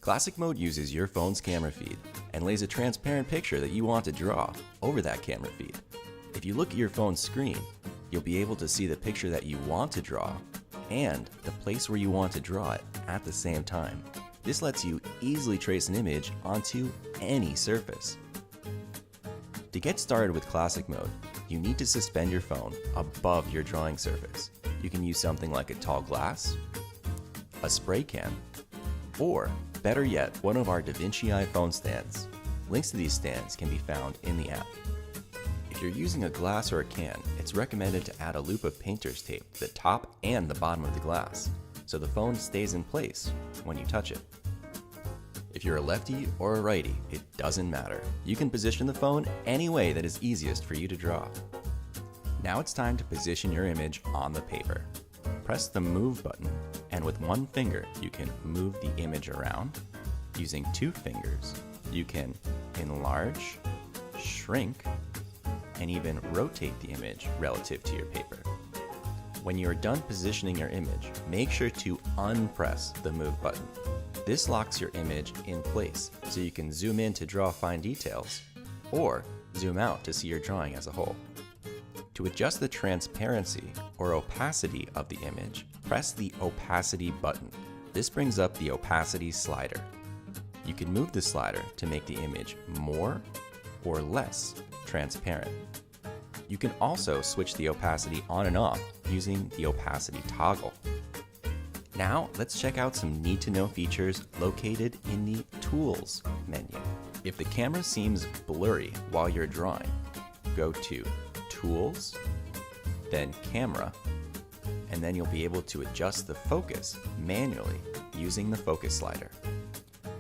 Classic Mode uses your phone's camera feed and lays a transparent picture that you want to draw over that camera feed. If you look at your phone's screen, you'll be able to see the picture that you want to draw and the place where you want to draw it at the same time. This lets you easily trace an image onto any surface. To get started with Classic Mode, you need to suspend your phone above your drawing surface. You can use something like a tall glass, a spray can, or better yet, one of our Vinci Eye phone stands. Links to these stands can be found in the app. If you're using a glass or a can, it's recommended to add a loop of painter's tape to the top and the bottom of the glass, so the phone stays in place when you touch it. If you're a lefty or a righty, it doesn't matter. You can position the phone any way that is easiest for you to draw. Now it's time to position your image on the paper. Press the Move button, and with one finger you can move the image around. Using 2 fingers, you can enlarge, shrink, and even rotate the image relative to your paper. When you are done positioning your image, make sure to unpress the Move button. This locks your image in place so you can zoom in to draw fine details, or zoom out to see your drawing as a whole. To adjust the transparency or opacity of the image, press the Opacity button. This brings up the opacity slider. You can move the slider to make the image more or less transparent. You can also switch the opacity on and off using the opacity toggle. Now let's check out some need-to-know features located in the Tools menu. If the camera seems blurry while you're drawing, go to Tools, then Camera, and then you'll be able to adjust the focus manually using the focus slider.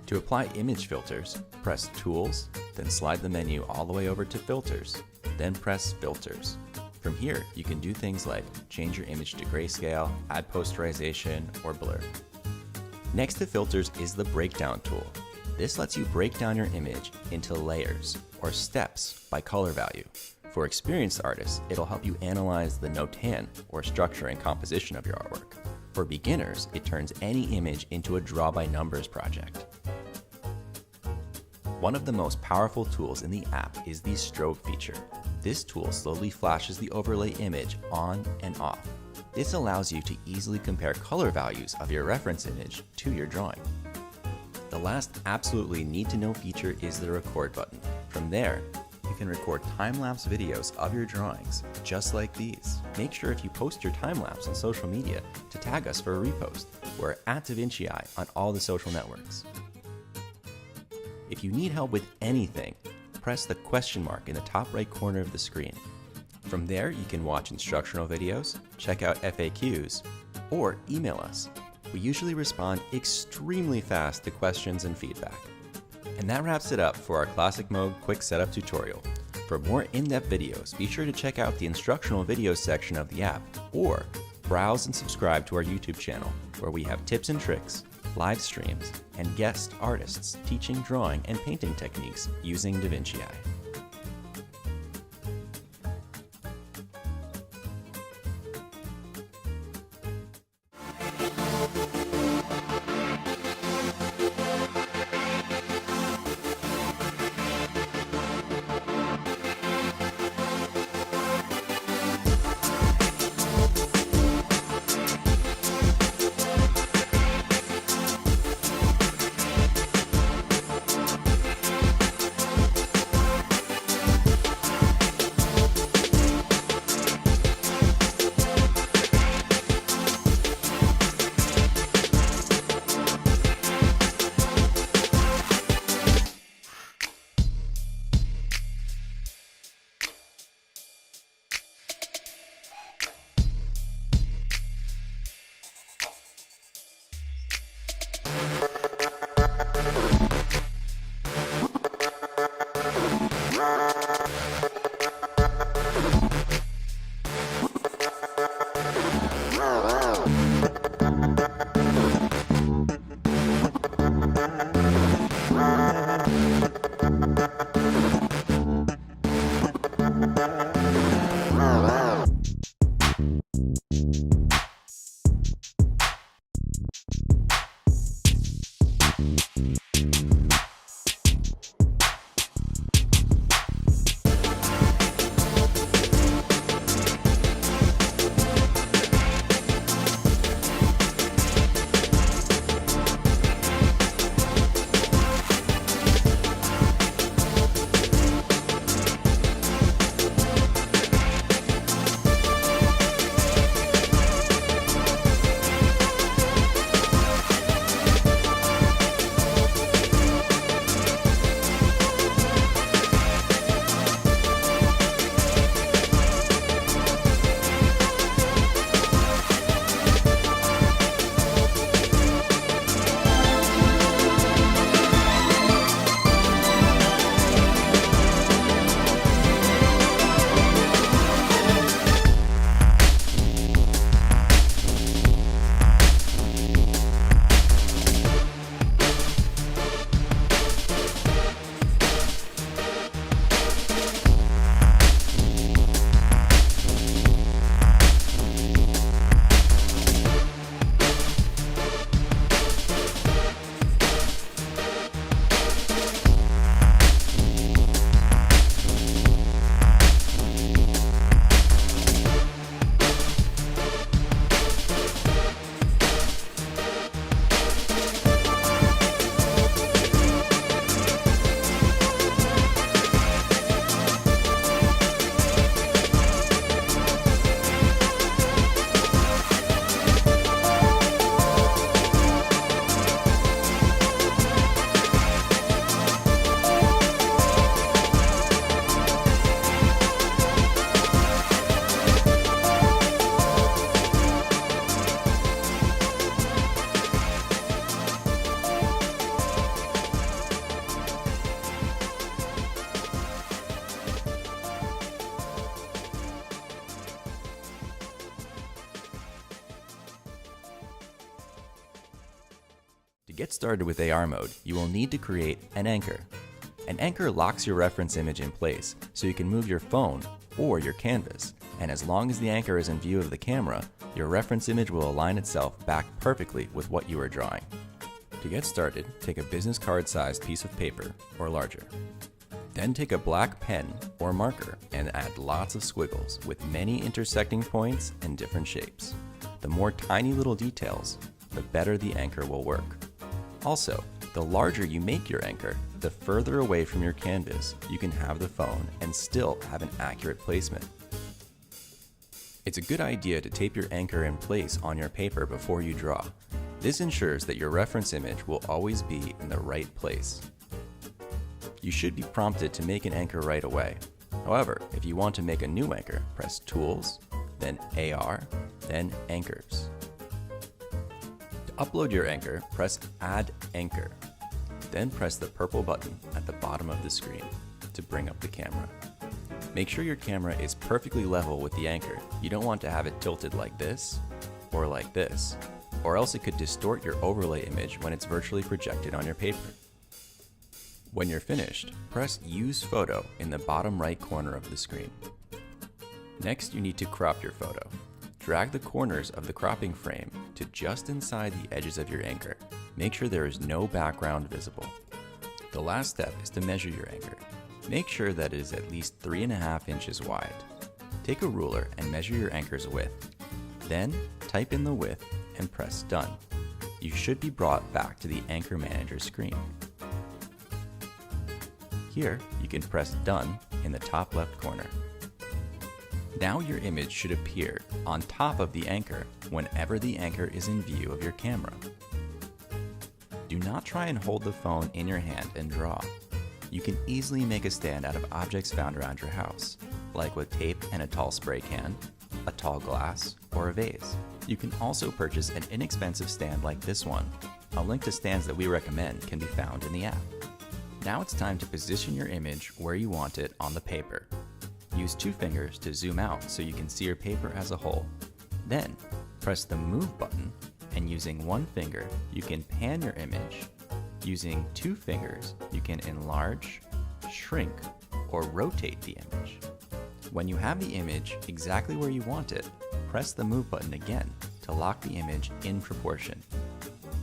To apply image filters, press Tools, then slide the menu all the way over to Filters, then press Filters. From here, you can do things like change your image to grayscale, add posterization, or blur. Next to filters is the breakdown tool. This lets you break down your image into layers or steps by color value. For experienced artists, it'll help you analyze the no-tan or structure and composition of your artwork. For beginners, it turns any image into a draw-by-numbers project. One of the most powerful tools in the app is the strobe feature. This tool slowly flashes the overlay image on and off. This allows you to easily compare color values of your reference image to your drawing. The last absolutely need-to-know feature is the record button. From there, you can record time-lapse videos of your drawings, just like these. Make sure if you post your time-lapse on social media to tag us for a repost. We're at Vinci Eye on all the social networks. If you need help with anything, press the question mark in the top right corner of the screen. From there, you can watch instructional videos, check out FAQs, or email us. We usually respond extremely fast to questions and feedback. And that wraps it up for our Classic Mode Quick Setup tutorial. For more in-depth videos, be sure to check out the instructional videos section of the app, or browse and subscribe to our YouTube channel, where we have tips and tricks, live streams, and guest artists teaching drawing and painting techniques using Vinci Eye. To get started with AR mode, you will need to create an anchor. An anchor locks your reference image in place so you can move your phone or your canvas, and as long as the anchor is in view of the camera, your reference image will align itself back perfectly with what you are drawing. To get started, take a business card-sized piece of paper or larger. Then take a black pen or marker and add lots of squiggles with many intersecting points and different shapes. The more tiny little details, the better the anchor will work. Also, the larger you make your anchor, the further away from your canvas you can have the phone and still have an accurate placement. It's a good idea to tape your anchor in place on your paper before you draw. This ensures that your reference image will always be in the right place. You should be prompted to make an anchor right away. However, if you want to make a new anchor, press Tools, then AR, then Anchors. To upload your anchor, press Add Anchor. Then press the purple button at the bottom of the screen to bring up the camera. Make sure your camera is perfectly level with the anchor. You don't want to have it tilted like this, or else it could distort your overlay image when it's virtually projected on your paper. When you're finished, press Use Photo in the bottom right corner of the screen. Next, you need to crop your photo. Drag the corners of the cropping frame to just inside the edges of your anchor. Make sure there is no background visible. The last step is to measure your anchor. Make sure that it is at least 3.5 inches wide. Take a ruler and measure your anchor's width. Then, type in the width and press Done. You should be brought back to the Anchor Manager screen. Here, you can press Done in the top left corner. Now your image should appear on top of the anchor whenever the anchor is in view of your camera. Do not try and hold the phone in your hand and draw. You can easily make a stand out of objects found around your house, like with tape and a tall spray can, a tall glass, or a vase. You can also purchase an inexpensive stand like this one. A link to stands that we recommend can be found in the app. Now it's time to position your image where you want it on the paper. Use 2 fingers to zoom out so you can see your paper as a whole. Then, press the Move button, and using 1 finger, you can pan your image. Using 2 fingers, you can enlarge, shrink, or rotate the image. When you have the image exactly where you want it, press the Move button again to lock the image in proportion.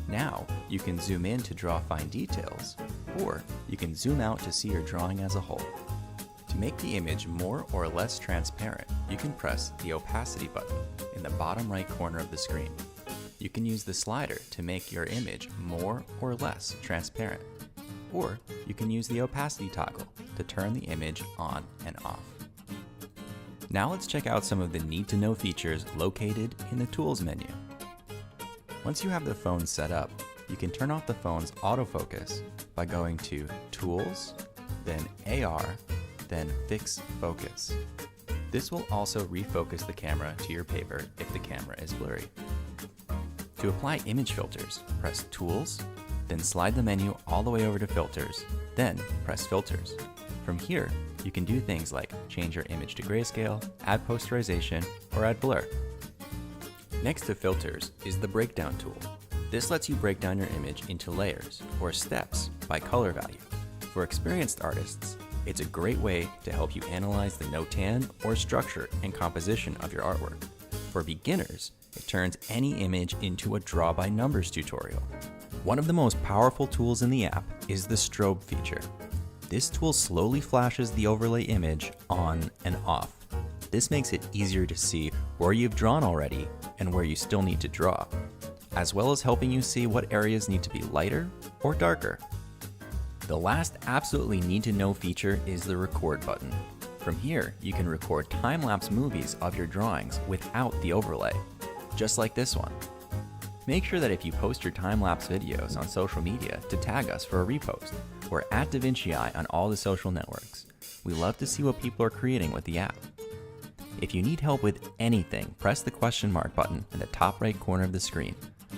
Now, you can zoom in to draw fine details, or you can zoom out to see your drawing as a whole. To make the image more or less transparent, you can press the Opacity button in the bottom right corner of the screen. You can use the slider to make your image more or less transparent, or you can use the opacity toggle to turn the image on and off. Now let's check out some of the need-to-know features located in the Tools menu. Once you have the phone set up, you can turn off the phone's autofocus by going to Tools, then AR, then Fix Focus. This will also refocus the camera to your paper if the camera is blurry. To apply image filters, press Tools, then slide the menu all the way over to Filters, then press Filters. From here, you can do things like change your image to grayscale, add posterization, or add blur. Next to Filters is the Breakdown tool. This lets you break down your image into layers or steps by color value. For experienced artists, it's a great way to help you analyze the notan or structure and composition of your artwork. For beginners, it turns any image into a draw by numbers tutorial. One of the most powerful tools in the app is the strobe feature. This tool slowly flashes the overlay image on and off. This makes it easier to see where you've drawn already and where you still need to draw, as well as helping you see what areas need to be lighter or darker. The last absolutely need-to-know feature is the Record button. From here, you can record time-lapse movies of your drawings without the overlay, just like this one. Make sure that if you post your time-lapse videos on social media to tag us for a repost. We're at Vinci Eye on all the social networks. We love to see what people are creating with the app. If you need help with anything, press the question mark button in the top right corner of the screen.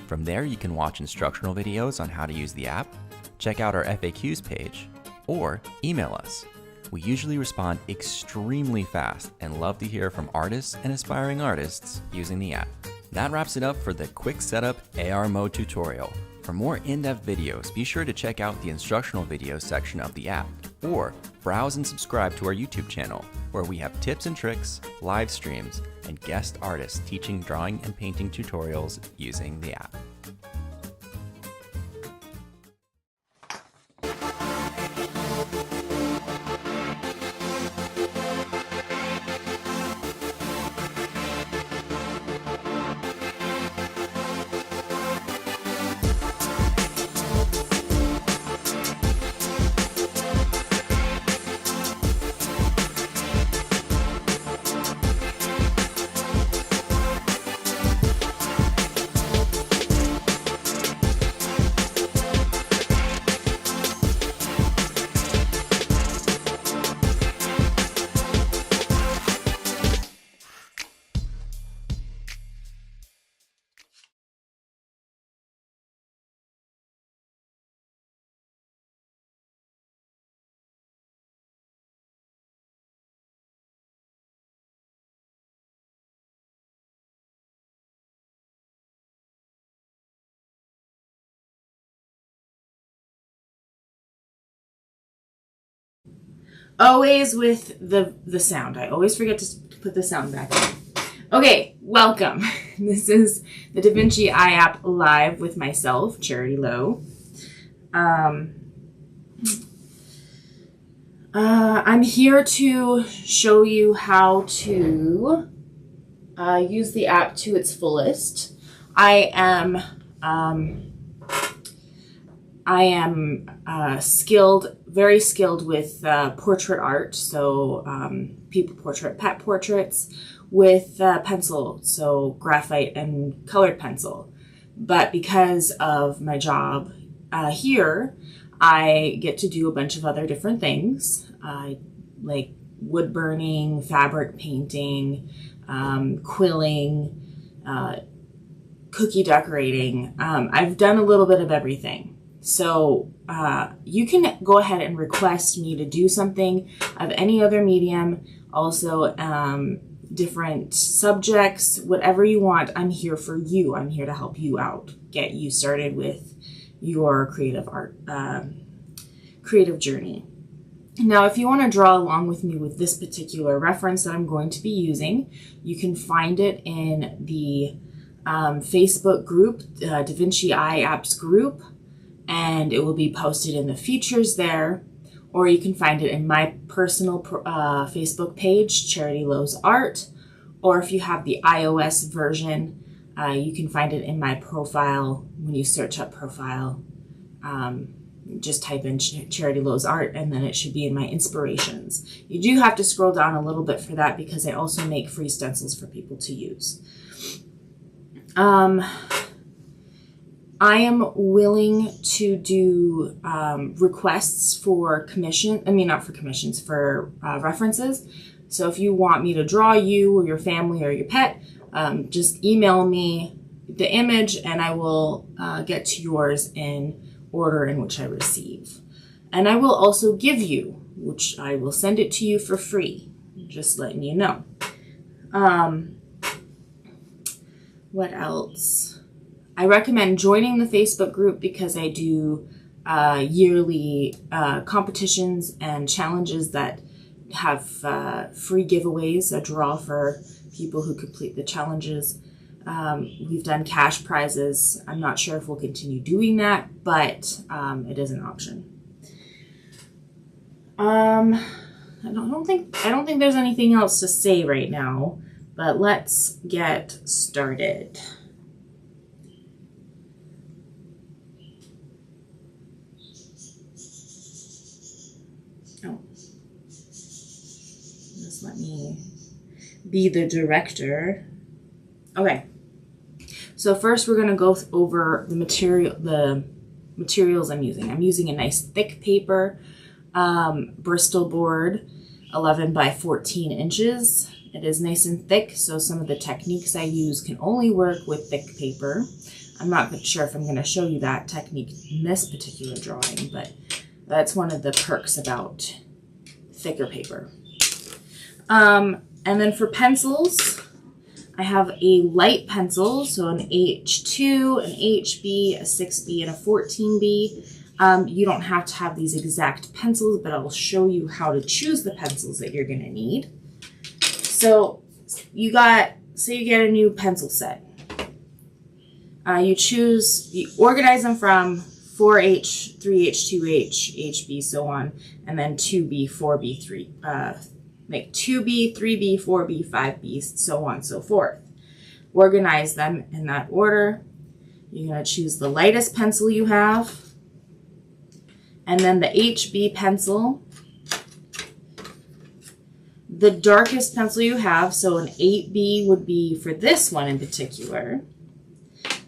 From there, you can watch instructional videos on how to use the app, check out our FAQs page, or email us. We usually respond extremely fast and love to hear from artists and aspiring artists using the app. That wraps it up for the quick setup AR mode tutorial. For more in-depth videos, be sure to check out the instructional videos section of the app, or browse and subscribe to our YouTube channel, where we have tips and tricks, live streams, and guest artists teaching drawing and painting tutorials using the app. Always with the sound. I always forget to put the sound back on. Okay, welcome. This is the Da Vinci Eye App live with myself, Charity Low. I'm here to show you how to use the app to its fullest. I am skilled, very skilled with portrait art, so people portrait, pet portraits with pencil, so graphite and colored pencil. But because of my job here, I get to do a bunch of other different things, like wood burning, fabric painting, quilling, cookie decorating. I've done a little bit of everything. So you can go ahead and request me to do something of any other medium, also different subjects, whatever you want. I'm here for you. I'm here to help you out, get you started with your creative art, creative journey. Now, if you want to draw along with me with this particular reference that I'm going to be using, you can find it in the Facebook group, Da Vinci Eye Apps group, and it will be posted in the features there, or you can find it in my personal Facebook page, Charity Lowsart, or if you have the iOS version, you can find it in my profile. When you search up profile, just type in Charity Lowsart, and then it should be in my inspirations. You do have to scroll down a little bit for that because I also make free stencils for people to use. I am willing to do requests for for references. So if you want me to draw you or your family or your pet, just email me the image and I will get to yours in order in which I receive. And I will also give you, which I will send it to you for free, just letting you know. What else? I recommend joining the Facebook group because I do yearly competitions and challenges that have free giveaways, a draw for people who complete the challenges. We've done cash prizes. I'm not sure if we'll continue doing that, but it is an option. I don't think there's anything else to say right now, but let's get started. Let me be the director. Okay. So first we're going to go over the materials I'm using. I'm using a nice thick paper, Bristol board, 11 by 14 inches. It is nice and thick, so some of the techniques I use can only work with thick paper. I'm not sure if I'm going to show you that technique in this particular drawing, but that's one of the perks about thicker paper. And then for pencils, I have a light pencil, so an H2, an HB, a 6B, and a 14B. You don't have to have these exact pencils, but I will show you how to choose the pencils that you're going to need. So you get a new pencil set. You organize them from 4H, 3H, 2H, HB, so on, and then 2B, 4B, 3, like 2B, 3B, 4B, 5B, so on and so forth. Organize them in that order. You're going to choose the lightest pencil you have, and then the HB pencil, the darkest pencil you have, so an 8B would be for this one in particular,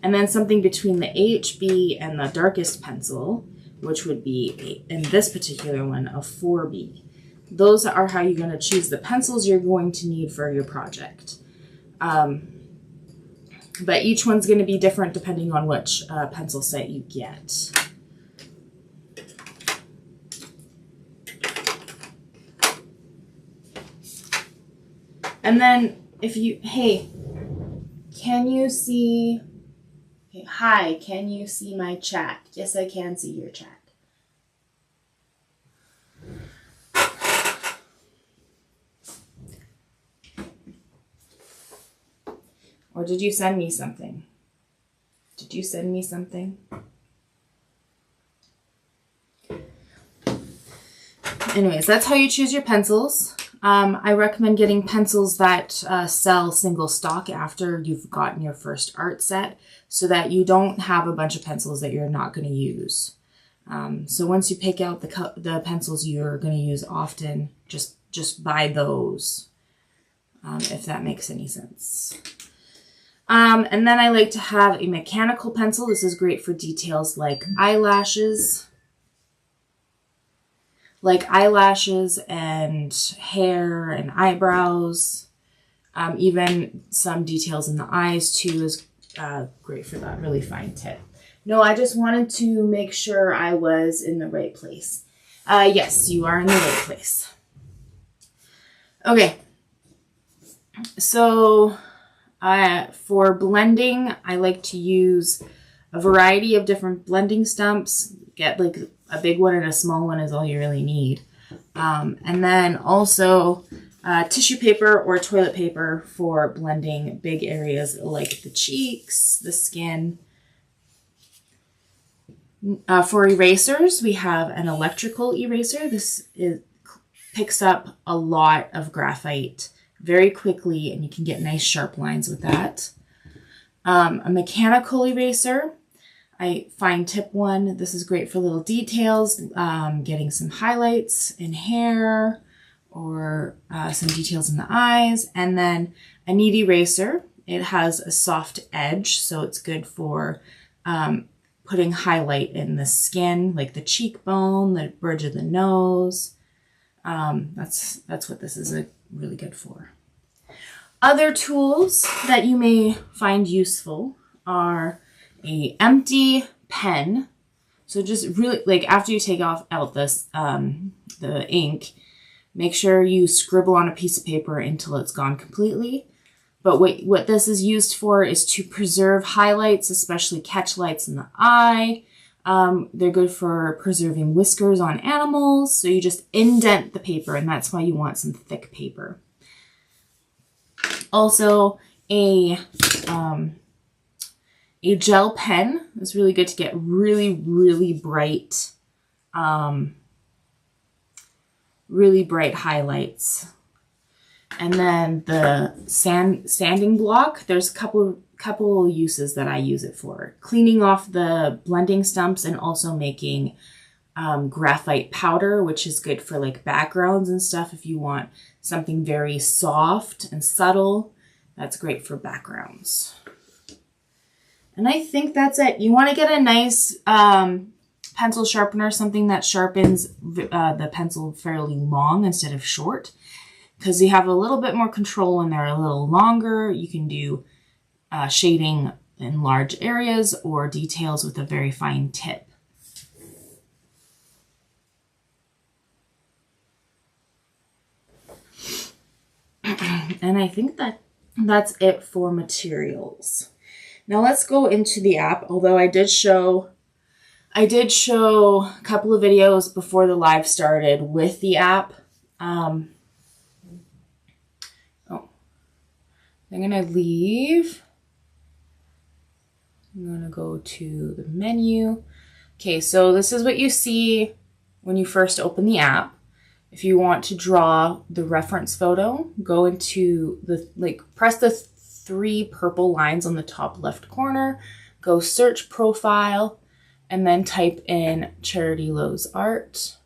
and then something between the HB and the darkest pencil, which would be, in this particular one, a 4B. Those are how you're going to choose the pencils you're going to need for your project. But each one's going to be different depending on which pencil set you get. And then hey, can you see, hi, can you see my chat? Yes, I can see your chat. Or did you send me something? Did you send me something? Anyways, that's how you choose your pencils. I recommend getting pencils that sell single stock after you've gotten your first art set, so that you don't have a bunch of pencils that you're not going to use. So once you pick out the pencils you're going to use often, just buy those, if that makes any sense. And then I like to have a mechanical pencil. This is great for details like eyelashes and hair and eyebrows. Even some details in the eyes too is great for that really fine tip. No, I just wanted to make sure I was in the right place. Yes, you are in the right place. Okay. So for blending, I like to use a variety of different blending stumps. Get like a big one and a small one is all you really need. And then also tissue paper or toilet paper for blending big areas like the cheeks, the skin. For erasers, we have an electrical eraser. This picks up a lot of graphite very quickly, and you can get nice sharp lines with that. A mechanical eraser, I find tip one. This is great for little details, getting some highlights in hair or some details in the eyes. And then a knead eraser. It has a soft edge, so it's good for putting highlight in the skin, like the cheekbone, the bridge of the nose. That's what this is really good for. Other tools that you may find useful are a empty pen. So just really, like, after you take out this the ink, make sure you scribble on a piece of paper until it's gone completely. But what this is used for is to preserve highlights, especially catch lights in the eye. They're good for preserving whiskers on animals. So you just indent the paper, and that's why you want some thick paper. Also, a gel pen is really good to get really, really bright highlights. And then the sanding block, there's a couple uses that I use it for. Cleaning off the blending stumps and also making graphite powder, which is good for like backgrounds and stuff. If you want something very soft and subtle, that's great for backgrounds. And I think that's it. You want to get a nice pencil sharpener, something that sharpens the pencil fairly long instead of short, because you have a little bit more control when they're a little longer. You can do shading in large areas or details with a very fine tip. And I think That's it for materials. Now let's go into the app, although I did show a couple of videos before the live started with the app. I'm gonna leave. I'm gonna go to the menu. Okay, so this is what you see when you first open the app. If you want to draw the reference photo, go into press the 3 purple lines on the top left corner, go search profile, and then type in charitylowsart.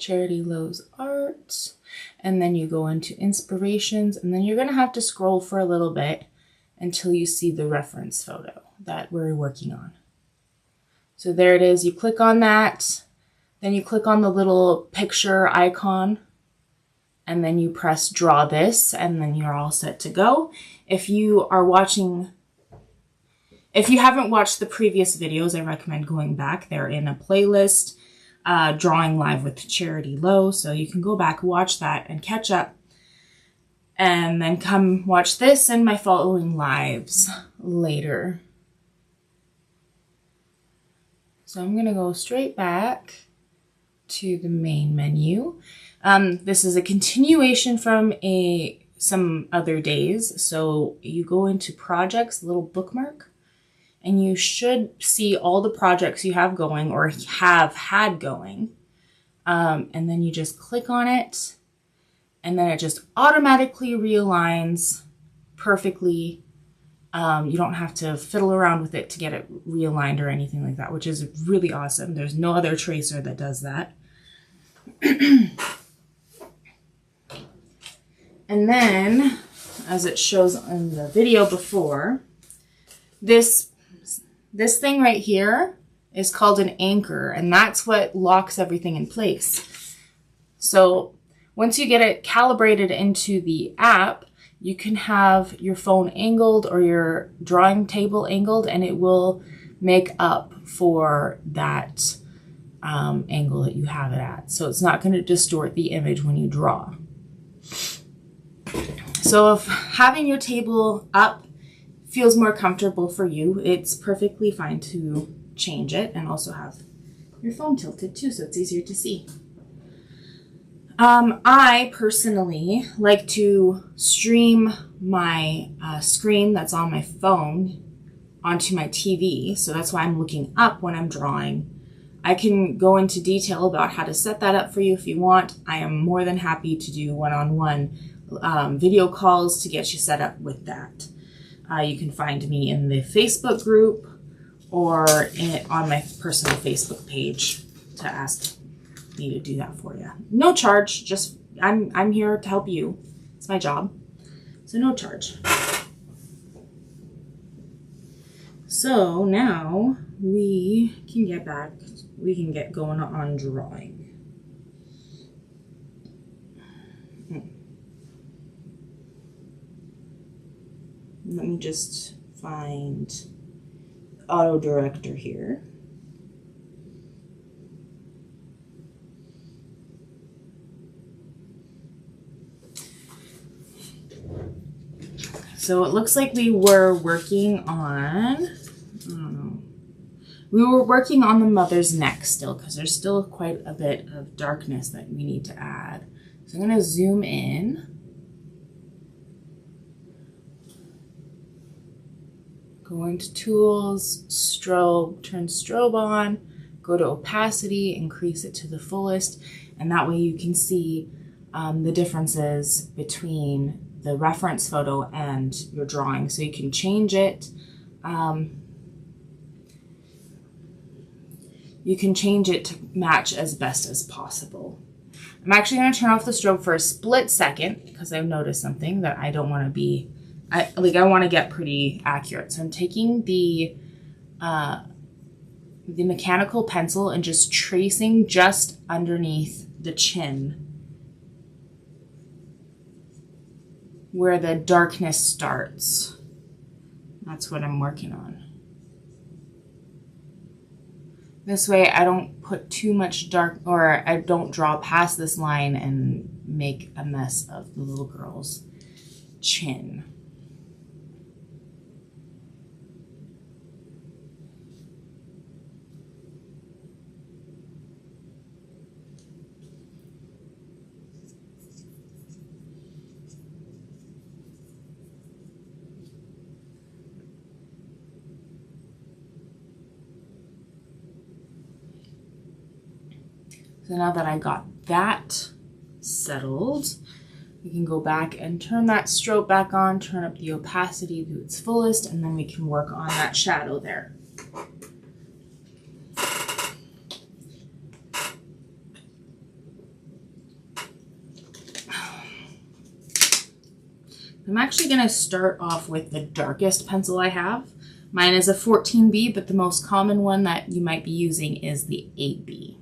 charitylowsart, and then you go into inspirations, and then you're going to have to scroll for a little bit until you see the reference photo that we're working on. So there it is. You click on that, then you click on the little picture icon, and then you press draw this, and then you're all set to go. If you haven't watched the previous videos, I recommend going back. They're in a playlist, Drawing Live with Charity Low, so you can go back, watch that, and catch up. And then come watch this and my following lives later. So I'm going to go straight back to the main menu. This is a continuation from some other days. So you go into projects, little bookmark, and you should see all the projects you have going or have had going. And then you just click on it, and then it just automatically realigns perfectly. You don't have to fiddle around with it to get it realigned or anything like that, which is really awesome. There's no other tracer that does that. And then, as it shows in the video before, this thing right here is called an anchor, and that's what locks everything in place. So once you get it calibrated into the app, you can have your phone angled or your drawing table angled, and it will make up for that angle that you have it at. So it's not going to distort the image when you draw. So if having your table up feels more comfortable for you, it's perfectly fine to change it and also have your phone tilted too, so it's easier to see. I personally like to stream my screen that's on my phone onto my TV, so that's why I'm looking up when I'm drawing. I can go into detail about how to set that up for you if you want. I am more than happy to do one-on-one video calls to get you set up with that. You can find me in the Facebook group or on my personal Facebook page to ask me to do that for you. No charge, just I'm here to help you. It's my job, so no charge. So now we can get going on drawing. Let me just find auto director here. So it looks like we were working on, we were working on the mother's neck still, because there's still quite a bit of darkness that we need to add. So I'm going to zoom in. Go into tools, strobe, turn strobe on, go to opacity, increase it to the fullest, and that way you can see the differences between the reference photo and your drawing. So you can change it. You can change it to match as best as possible. I'm actually going to turn off the strobe for a split second because I've noticed something that I don't want to be, I want to get pretty accurate. So I'm taking the mechanical pencil and just tracing just underneath the chin where the darkness starts. That's what I'm working on. This way I don't put too much dark, or I don't draw past this line and make a mess of the little girl's chin. So now that I got that settled, we can go back and turn that strobe back on, turn up the opacity to its fullest, and then we can work on that shadow there. I'm actually going to start off with the darkest pencil I have. Mine is a 14B, but the most common one that you might be using is the 8B.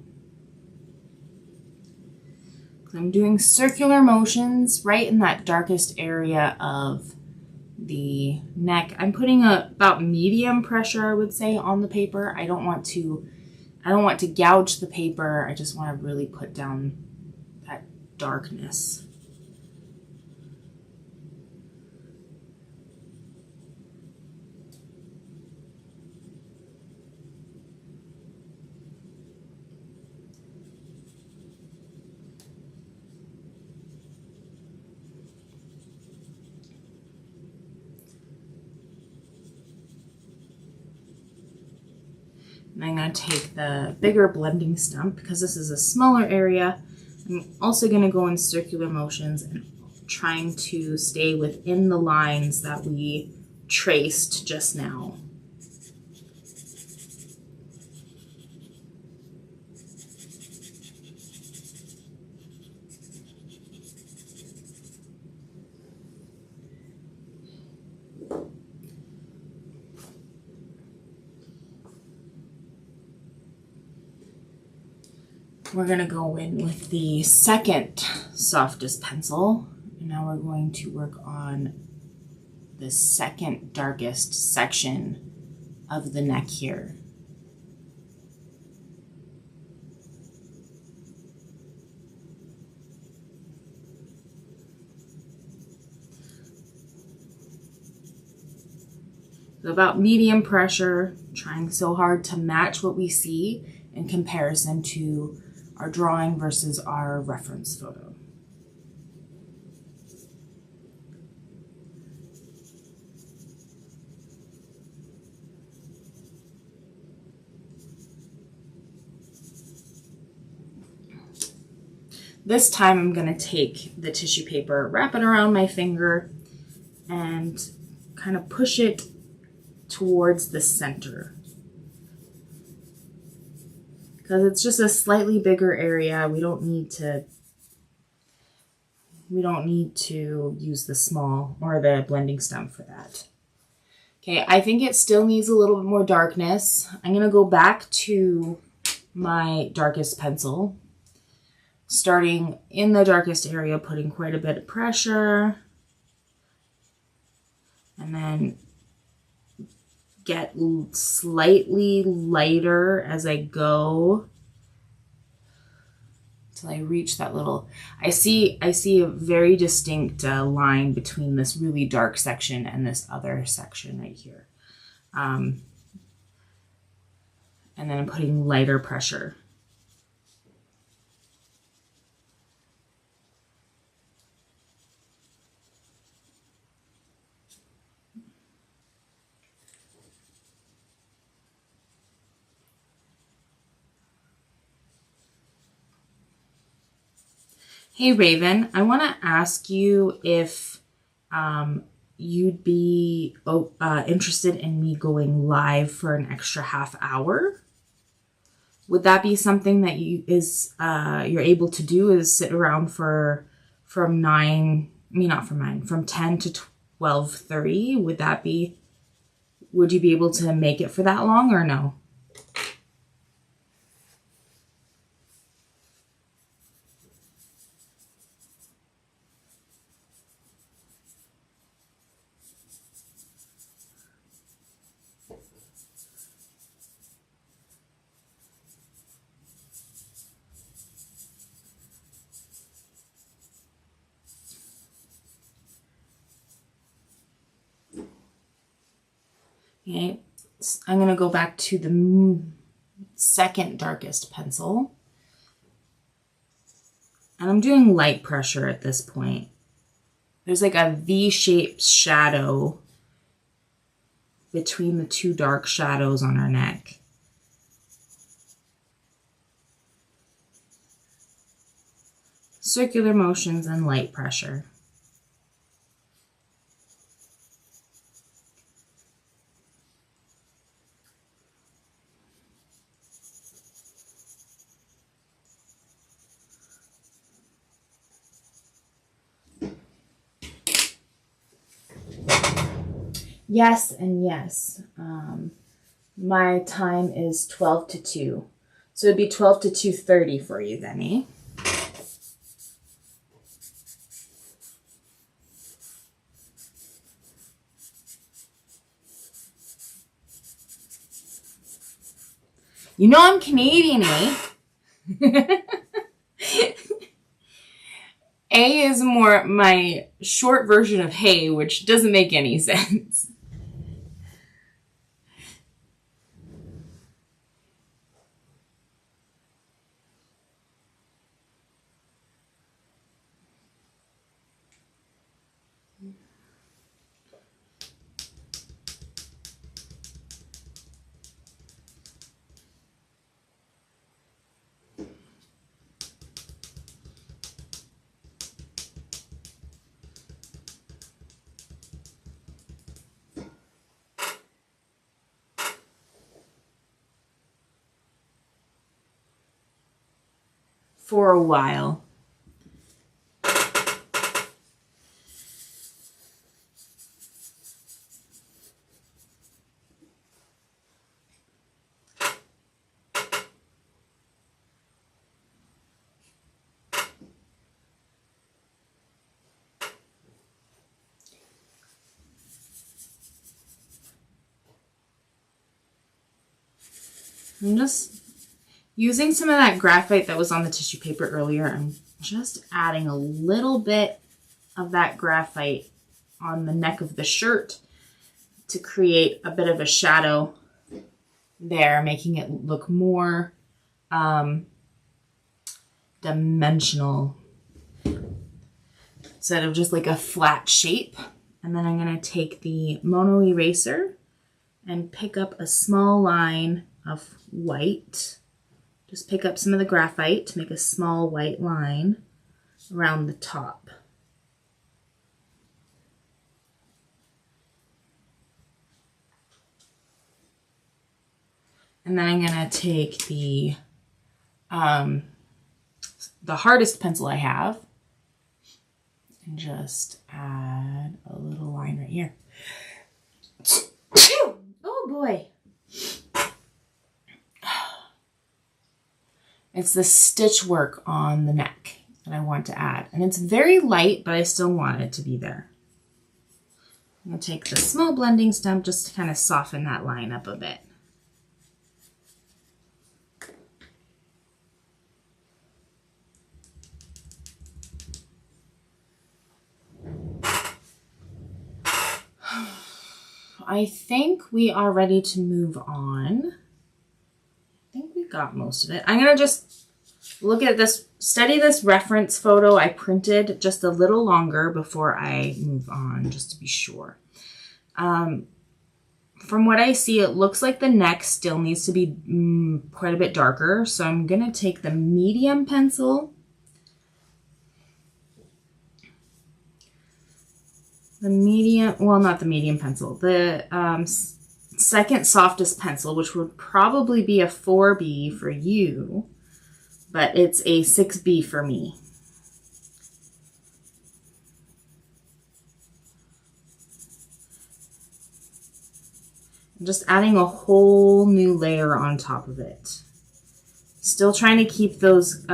I'm doing circular motions right in that darkest area of the neck. I'm putting about medium pressure, I would say, on the paper. I don't want to gouge the paper. I just want to really put down that darkness. And I'm going to take the bigger blending stump because this is a smaller area. I'm also going to go in circular motions and trying to stay within the lines that we traced just now. We're going to go in with the second softest pencil. And now we're going to work on the second darkest section of the neck here. So about medium pressure, trying so hard to match what we see in comparison to our drawing versus our reference photo. This time I'm going to take the tissue paper, wrap it around my finger, and kind of push it towards the center. Because it's just a slightly bigger area, we don't need to use the small or the blending stump for that. Okay, I think it still needs a little bit more darkness. I'm going to go back to my darkest pencil, starting in the darkest area, putting quite a bit of pressure, and then get slightly lighter as I go till I reach that little, I see a very distinct line between this really dark section and this other section right here. And then I'm putting lighter pressure. Hey Raven, I want to ask you if you'd be interested in me going live for an extra half hour. Would that be something that you're able to do? Is sit around from 10 to 12:30? Would you be able to make it for that long or no? Okay, so I'm going to go back to the second darkest pencil. And I'm doing light pressure at this point. There's like a V-shaped shadow between the two dark shadows on our neck. Circular motions and light pressure. Yes and yes. My time is 12 to 2. So it'd be 12 to 2:30 for you then, eh? You know I'm Canadian, eh? A is more my short version of hey, which doesn't make any sense. For a while. I'm just using some of that graphite that was on the tissue paper earlier. I'm just adding a little bit of that graphite on the neck of the shirt to create a bit of a shadow there, making it look more dimensional instead of just like a flat shape. And then I'm going to take the mono eraser and pick up a small line of white. Just pick up some of the graphite to make a small white line around the top. And then I'm going to take the hardest pencil I have and just add a little line right here. Oh boy. It's the stitch work on the neck that I want to add. And it's very light, but I still want it to be there. I'm going to take the small blending stump just to kind of soften that line up a bit. I think we are ready to move on. I think we got most of it. I'm going to just look at this, study this reference photo I printed just a little longer before I move on, just to be sure. From what I see, it looks like the neck still needs to be quite a bit darker. So I'm going to take the medium pencil. The medium, well, not the medium pencil, the second softest pencil, which would probably be a 4B for you, but it's a 6B for me. I'm just adding a whole new layer on top of it. Still trying to keep those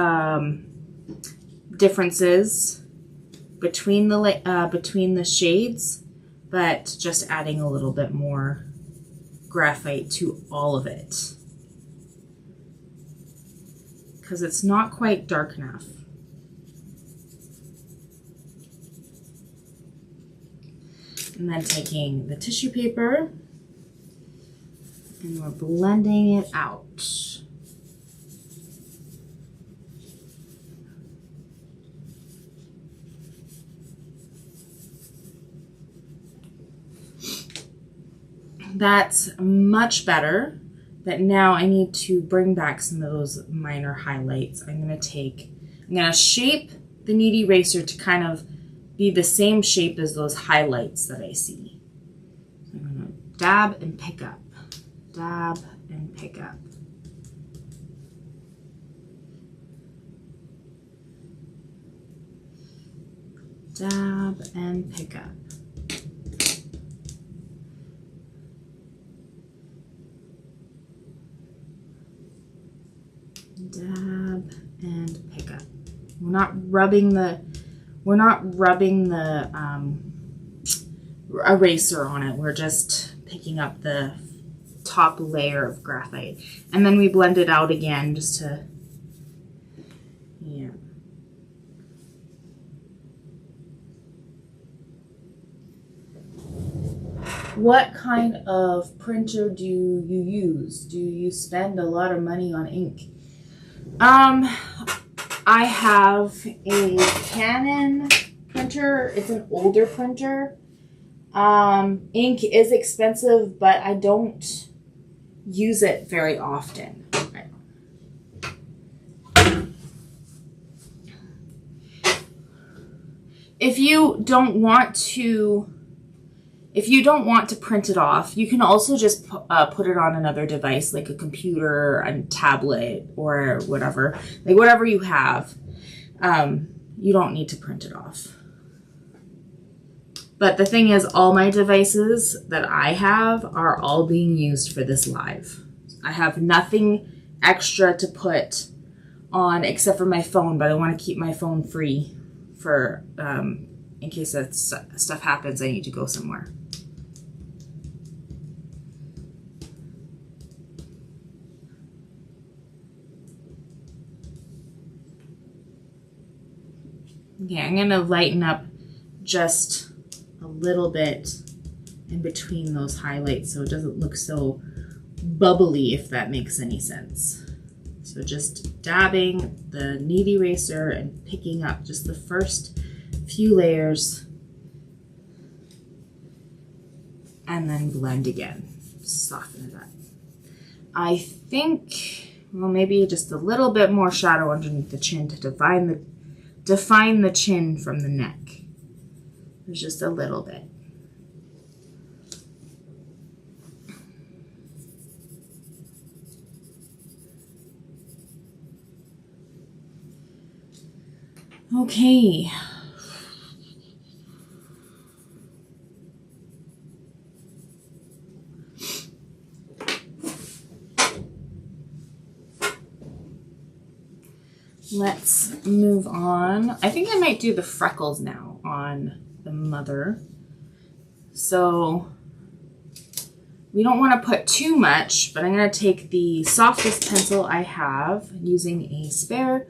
differences between the shades, but just adding a little bit more graphite to all of it because it's not quite dark enough. And then taking the tissue paper And we're blending it out. That's much better. But now I need to bring back some of those minor highlights. I'm gonna shape the knead eraser to kind of be the same shape as those highlights that I see. So I'm gonna dab and pick up, dab and pick up. Dab and pick up. Dab and pick up. We're not rubbing the eraser on it. We're just picking up the top layer of graphite. And then we blend it out again just to, yeah. What kind of printer do you use? Do you spend a lot of money on ink? I have a Canon printer. It's an older printer. Ink is expensive, but I don't use it very often. If you don't want to print it off, you can also just put it on another device, like a computer, a tablet, or whatever. Like whatever you have, you don't need to print it off. But the thing is, all my devices that I have are all being used for this live. I have nothing extra to put on except for my phone, but I want to keep my phone free for in case that stuff happens, I need to go somewhere. Okay, I'm going to lighten up just a little bit in between those highlights so it doesn't look so bubbly, if that makes any sense. So just dabbing the knead eraser and picking up just the first few layers and then blend again. Soften it up. I think, well, maybe just a little bit more shadow underneath the chin to define the chin from the neck. There's just a little bit. Okay. Let's move on. I think I might do the freckles now on the mother. So we don't want to put too much, but I'm going to take the softest pencil I have using a spare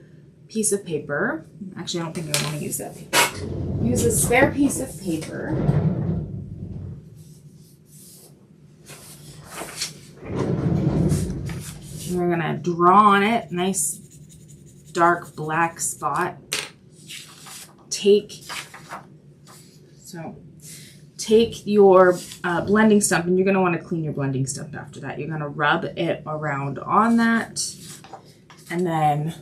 piece of paper. Actually, I don't think I want to use that paper. Use a spare piece of paper. And we're going to draw on it, nice dark black spot. Take your blending stump, and you're going to want to clean your blending stump after that. You're going to rub it around on that, and then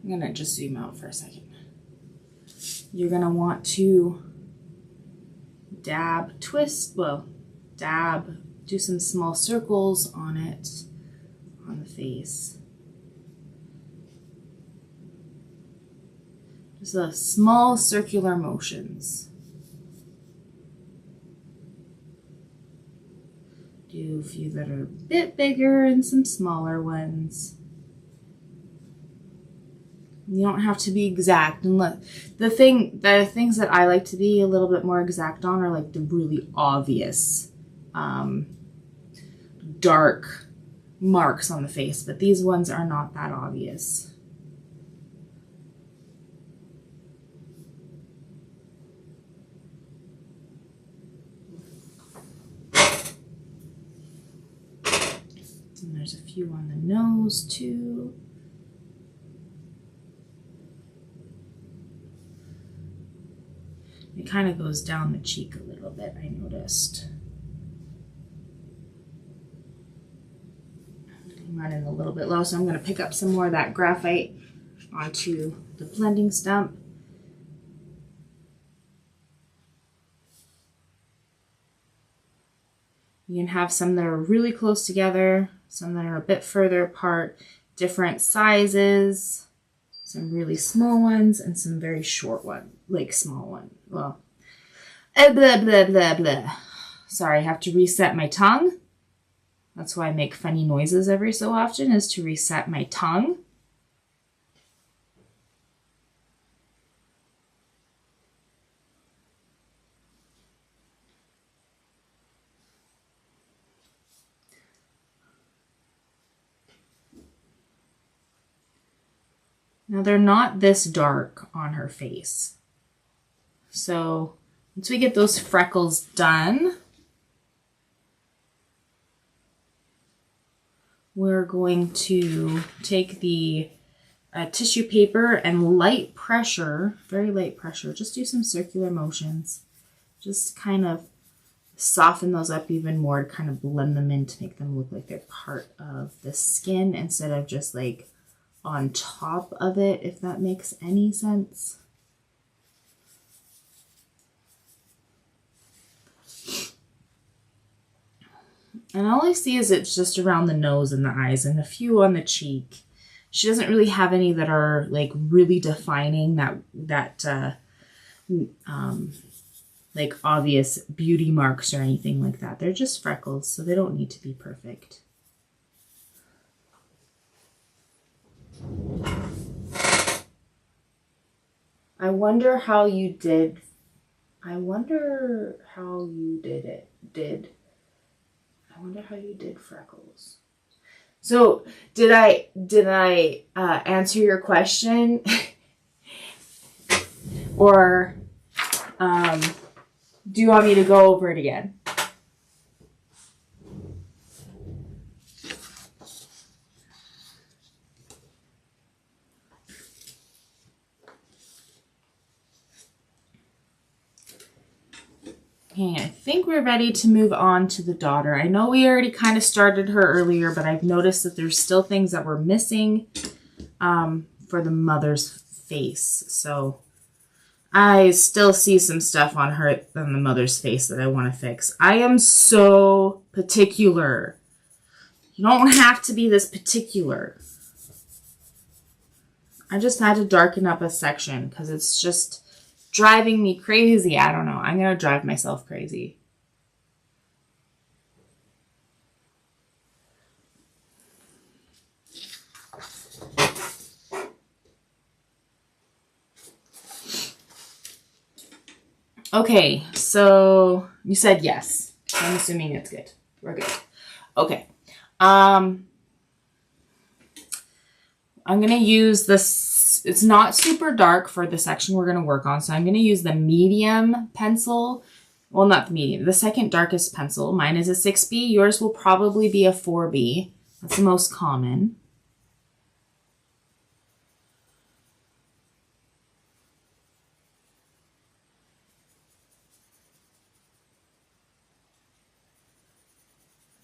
I'm going to just zoom out for a second. You're going to want to dab, twist, well, dab, do some small circles on it, on the face. Just small circular motions. Do a few that are a bit bigger and some smaller ones. You don't have to be exact. And look, the things that I like to be a little bit more exact on are like the really obvious dark marks on the face, but these ones are not that obvious. And there's a few on the nose too. It kind of goes down the cheek a little bit, I noticed. I'm running a little bit low, so I'm going to pick up some more of that graphite onto the blending stump. You can have some that are really close together, some that are a bit further apart, different sizes, some really small ones, and some very short ones, like small one. Well, blah, blah, blah, blah. Sorry, I have to reset my tongue. That's why I make funny noises every so often, is to reset my tongue. Now they're not this dark on her face. So once we get those freckles done, we're going to take the tissue paper and light pressure, very light pressure, just do some circular motions. Just kind of soften those up even more to kind of blend them in to make them look like they're part of the skin instead of just like on top of it, if that makes any sense. And all I see is it's just around the nose and the eyes and a few on the cheek. She doesn't really have any that are like really defining that like obvious beauty marks or anything like that. They're just freckles, so they don't need to be perfect. I wonder how you did. I wonder how you did freckles. So did I answer your question? Or do you want me to go over it again? Okay, I think we're ready to move on to the daughter. I know we already kind of started her earlier, but I've noticed that there's still things that we're missing for the mother's face. So I still see some stuff on the mother's face that I want to fix. I am so particular. You don't have to be this particular. I just had to darken up a section because it's just driving me crazy. I don't know. I'm going to drive myself crazy. Okay, so you said yes. I'm assuming it's good. We're good. Okay. I'm going to use this. It's not super dark for the section we're going to work on. So I'm going to use the medium pencil. Well, not the medium. The second darkest pencil. Mine is a 6B. Yours will probably be a 4B. That's the most common.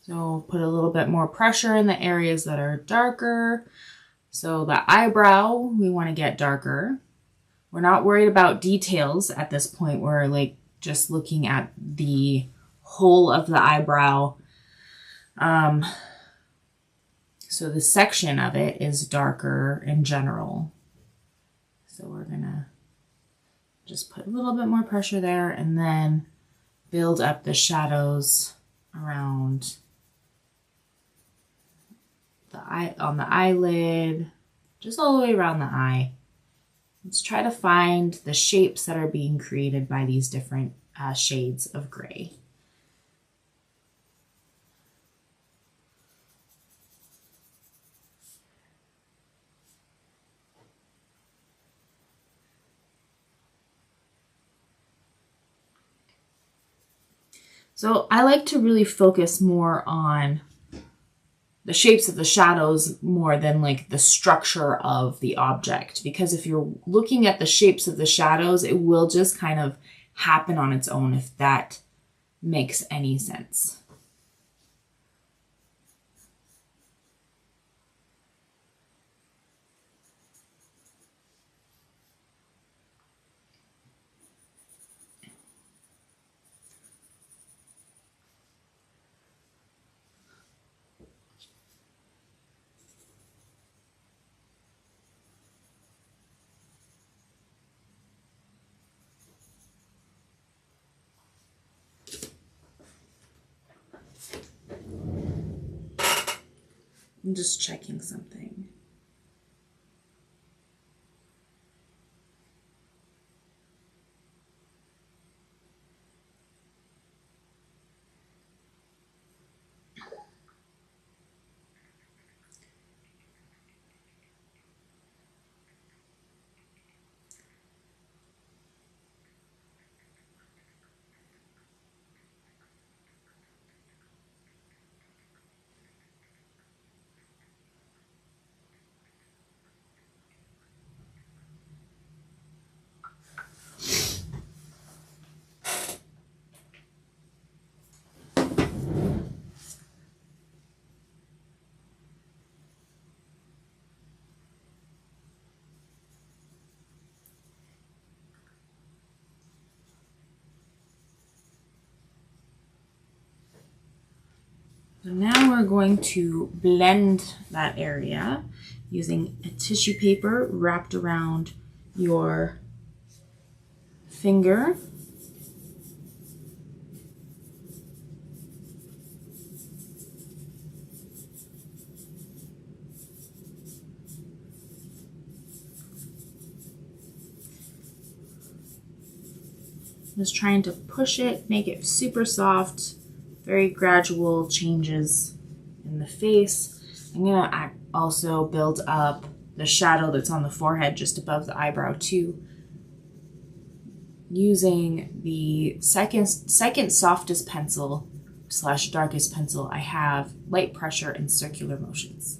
So put a little bit more pressure in the areas that are darker. So the eyebrow, we want to get darker. We're not worried about details at this point. We're like just looking at the whole of the eyebrow. So the section of it is darker in general. So we're gonna just put a little bit more pressure there and then build up the shadows around the eye, on the eyelid, just all the way around the eye. Let's try to find the shapes that are being created by these different shades of gray. So I like to really focus more on the shapes of the shadows more than like the structure of the object. Because if you're looking at the shapes of the shadows, it will just kind of happen on its own, if that makes any sense. I'm just checking something. So now we're going to blend that area using a tissue paper wrapped around your finger. Just trying to push it, make it super soft, very gradual changes in the face. I'm gonna also build up the shadow that's on the forehead just above the eyebrow too, using the second softest pencil / darkest pencil I have, light pressure and circular motions.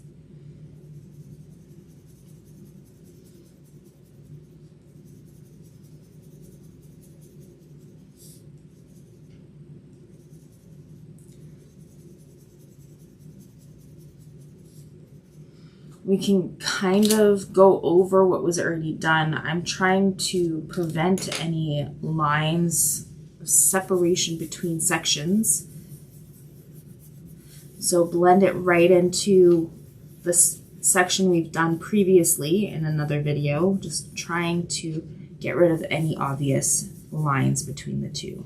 We can kind of go over what was already done. I'm trying to prevent any lines of separation between sections. So blend it right into the section we've done previously in another video, just trying to get rid of any obvious lines between the two.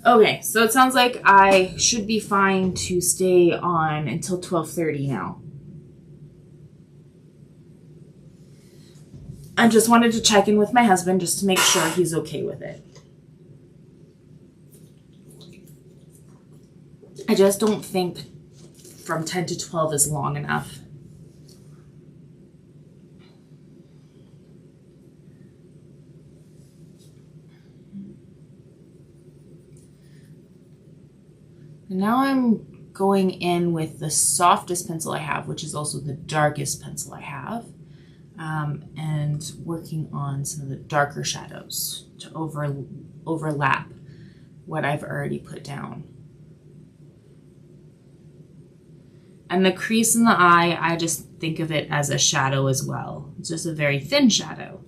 Okay, so it sounds like I should be fine to stay on until 12:30 now. I just wanted to check in with my husband just to make sure he's okay with it. I just don't think from 10 to 12 is long enough. Now I'm going in with the softest pencil I have, which is also the darkest pencil I have, and working on some of the darker shadows to overlap what I've already put down. And the crease in the eye, I just think of it as a shadow as well. It's just a very thin shadow.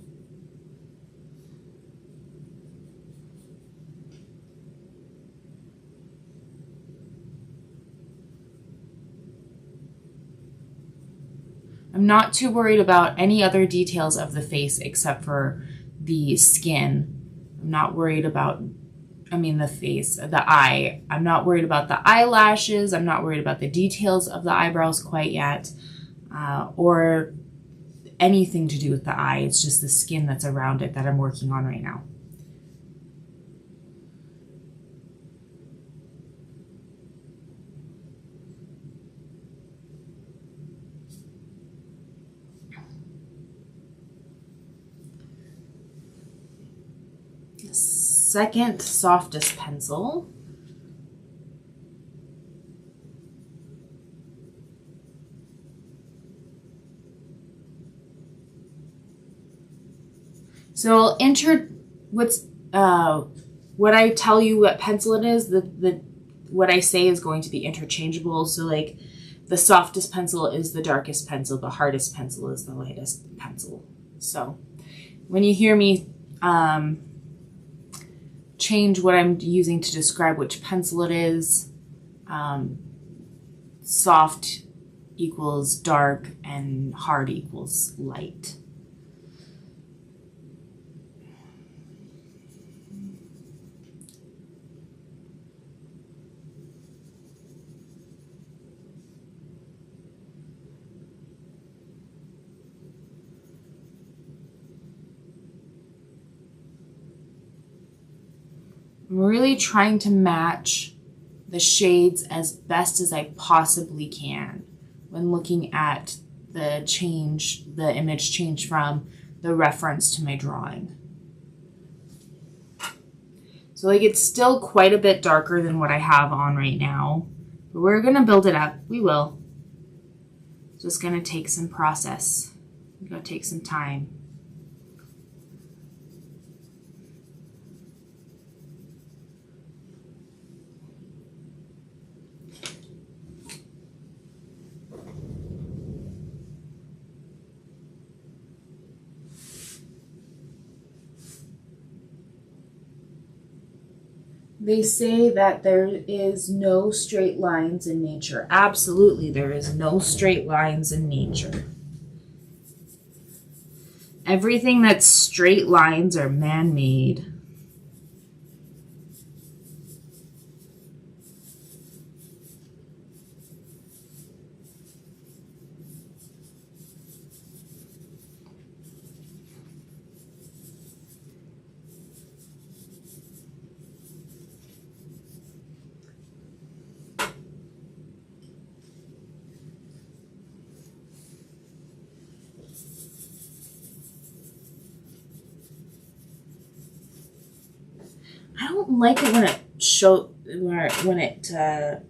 I'm not too worried about any other details of the face except for the skin. I'm not worried about, the face, the eye. I'm not worried about the eyelashes. I'm not worried about the details of the eyebrows quite yet, or anything to do with the eye. It's just the skin that's around it that I'm working on right now. second softest pencil. So I'll enter what I tell you what pencil it is, what I say is going to be interchangeable. So like the softest pencil is the darkest pencil, the hardest pencil is the lightest pencil. So when you hear me change what I'm using to describe which pencil it is, soft equals dark and hard equals light. I'm really trying to match the shades as best as I possibly can when looking at the image change from the reference to my drawing. So like it's still quite a bit darker than what I have on right now, but we're gonna build it up. We will. It's just gonna take some process. It's gonna take some time. They say that there is no straight lines in nature. Absolutely, there is no straight lines in nature. Everything that's straight lines are man-made. I don't like it when it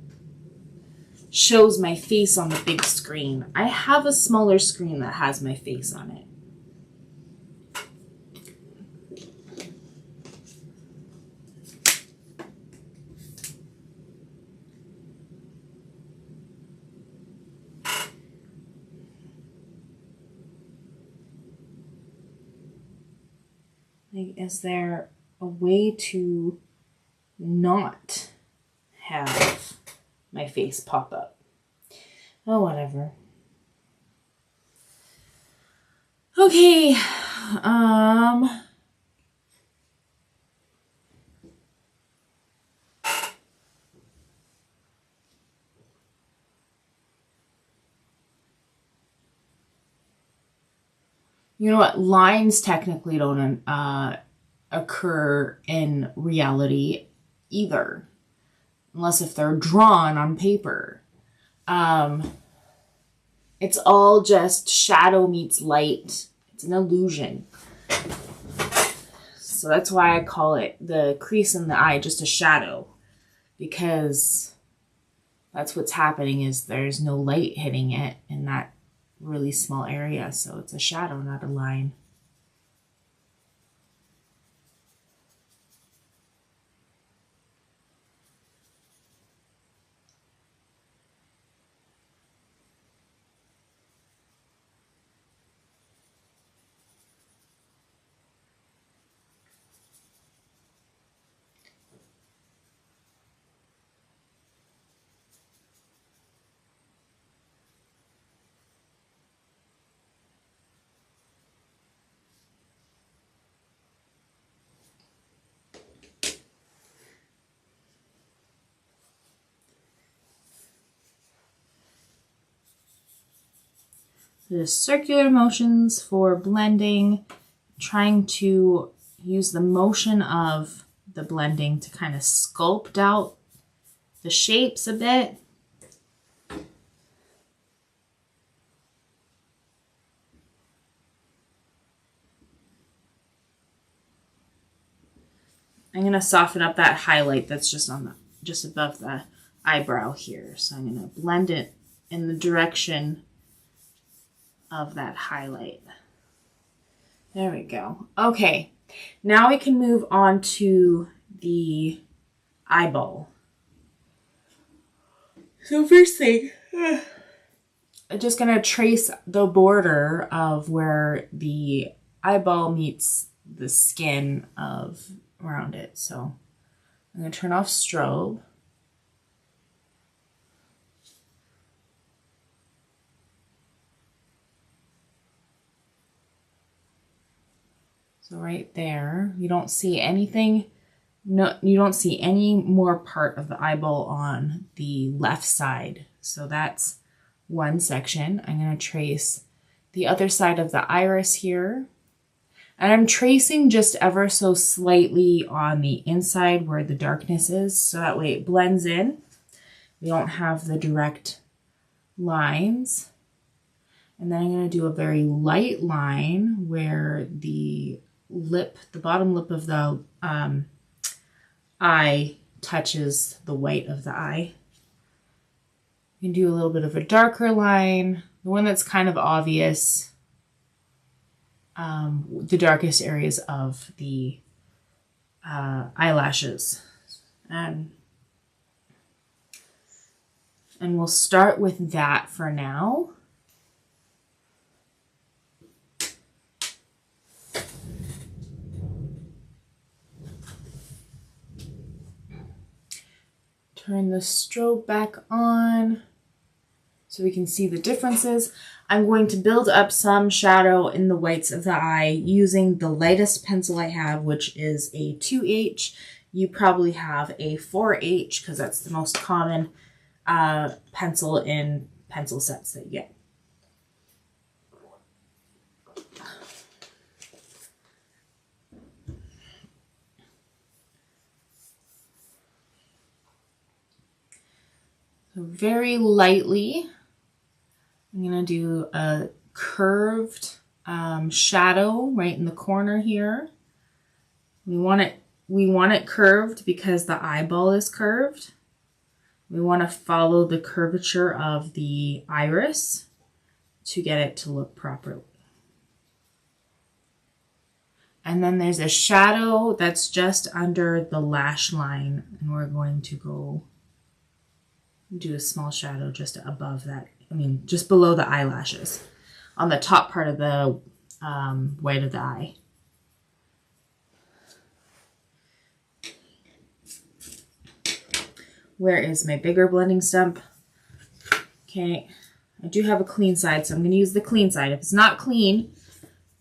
shows my face on the big screen. I have a smaller screen that has my face on it. Like, is there a way to not have my face pop up? Oh, whatever. Okay. You know what? Lines technically don't occur in reality either, unless if they're drawn on paper. It's all just shadow meets light. It's an illusion. So that's why I call it the crease in the eye just a shadow, because that's what's happening is there's no light hitting it in that really small area. So it's a shadow, not a line. The circular motions for blending, trying to use the motion of the blending to kind of sculpt out the shapes a bit. I'm going to soften up that highlight that's just above the eyebrow here. So I'm going to blend it in the direction of that highlight. There we go. Okay, now we can move on to the eyeball. So first thing, I'm just going to trace the border of where the eyeball meets the skin around it. So I'm going to turn off strobe. So right there, you don't see anything. No, you don't see any more part of the eyeball on the left side. So that's one section. I'm going to trace the other side of the iris here. And I'm tracing just ever so slightly on the inside where the darkness is. So that way it blends in. We don't have the direct lines. And then I'm going to do a very light line where the bottom lip of the eye touches the white of the eye. You can do a little bit of a darker line, the one that's kind of obvious, the darkest areas of the eyelashes. And we'll start with that for now. Turn the strobe back on so we can see the differences. I'm going to build up some shadow in the whites of the eye using the lightest pencil I have, which is a 2H. You probably have a 4H because that's the most common pencil in pencil sets that you get. So very lightly, I'm going to do a curved shadow right in the corner here. We want it curved because the eyeball is curved. We want to follow the curvature of the iris to get it to look properly. And then there's a shadow that's just under the lash line, and we're going to go do a small shadow just above that. Just below the eyelashes on the top part of the white of the eye. Where is my bigger blending stump? Okay, I do have a clean side, so I'm going to use the clean side. If it's not clean,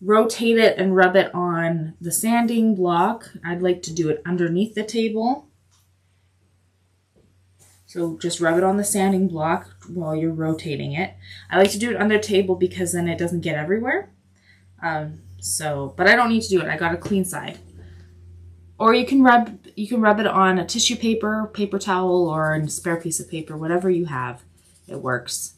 rotate it and rub it on the sanding block. I'd like to do it underneath the table. So just rub it on the sanding block while you're rotating it. I like to do it on the table because then it doesn't get everywhere. But I don't need to do it. I got a clean side. Or you can rub it on a tissue paper, paper towel, or a spare piece of paper, whatever you have. It works.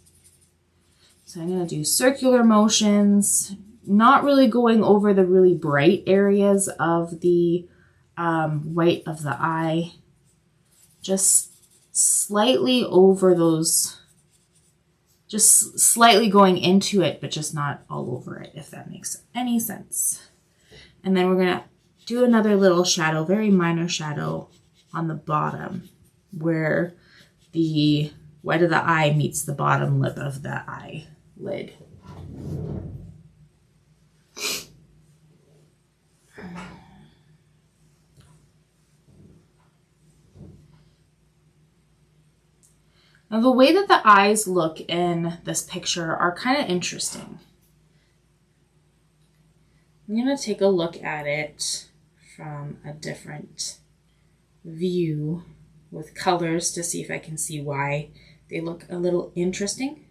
So I'm going to do circular motions, not really going over the really bright areas of the white of the eye. Just slightly over those, just slightly going into it, but just not all over it, if that makes any sense. And then we're going to do another little shadow, very minor shadow on the bottom where the white of the eye meets the bottom lip of the eyelid. Now the way that the eyes look in this picture are kind of interesting. I'm going to take a look at it from a different view with colors to see if I can see why they look a little interesting.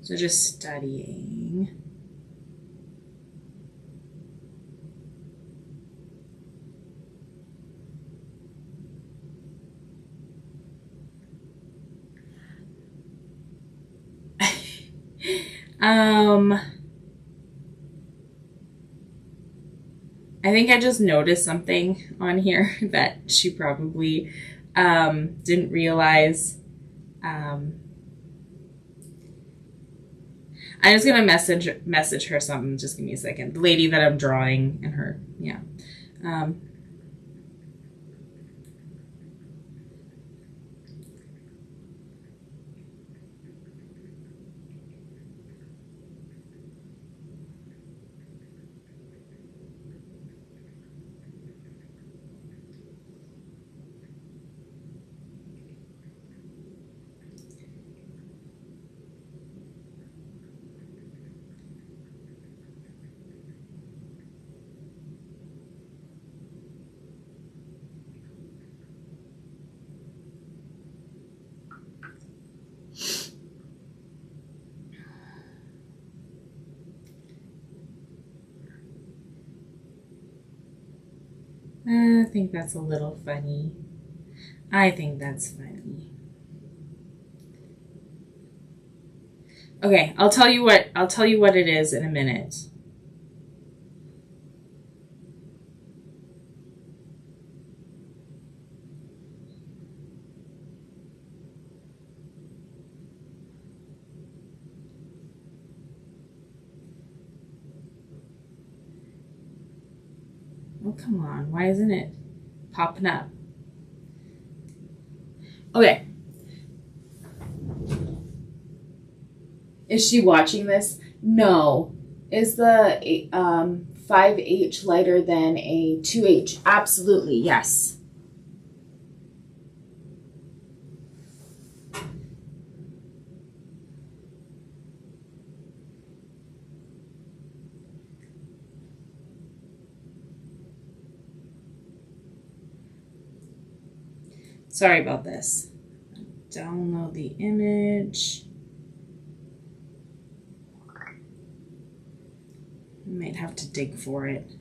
So just studying I think I just noticed something on here that she probably didn't realize. I'm just gonna message her something. Just give me a second. The lady that I'm drawing and her, yeah. I think that's a little funny. I think that's funny. Okay, I'll tell you what it is in a minute. Oh, come on. Why isn't it popping up? Okay. Is she watching this? No. Is the 5H lighter than a 2H? Absolutely, yes. Sorry about this. Download the image. I might have to dig for it.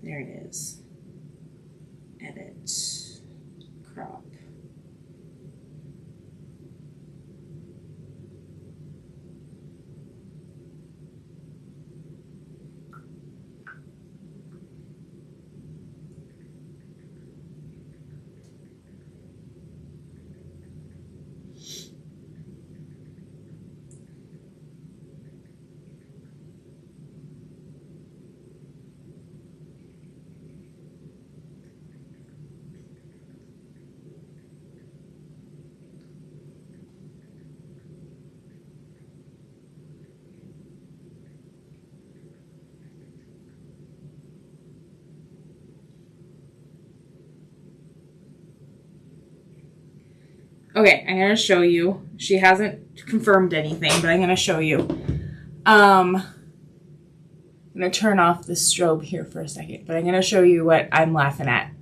There it is. Edit. Crop. Okay, I'm going to show you. She hasn't confirmed anything, but I'm going to show you. I'm going to turn off the strobe here for a second, but I'm going to show you what I'm laughing at.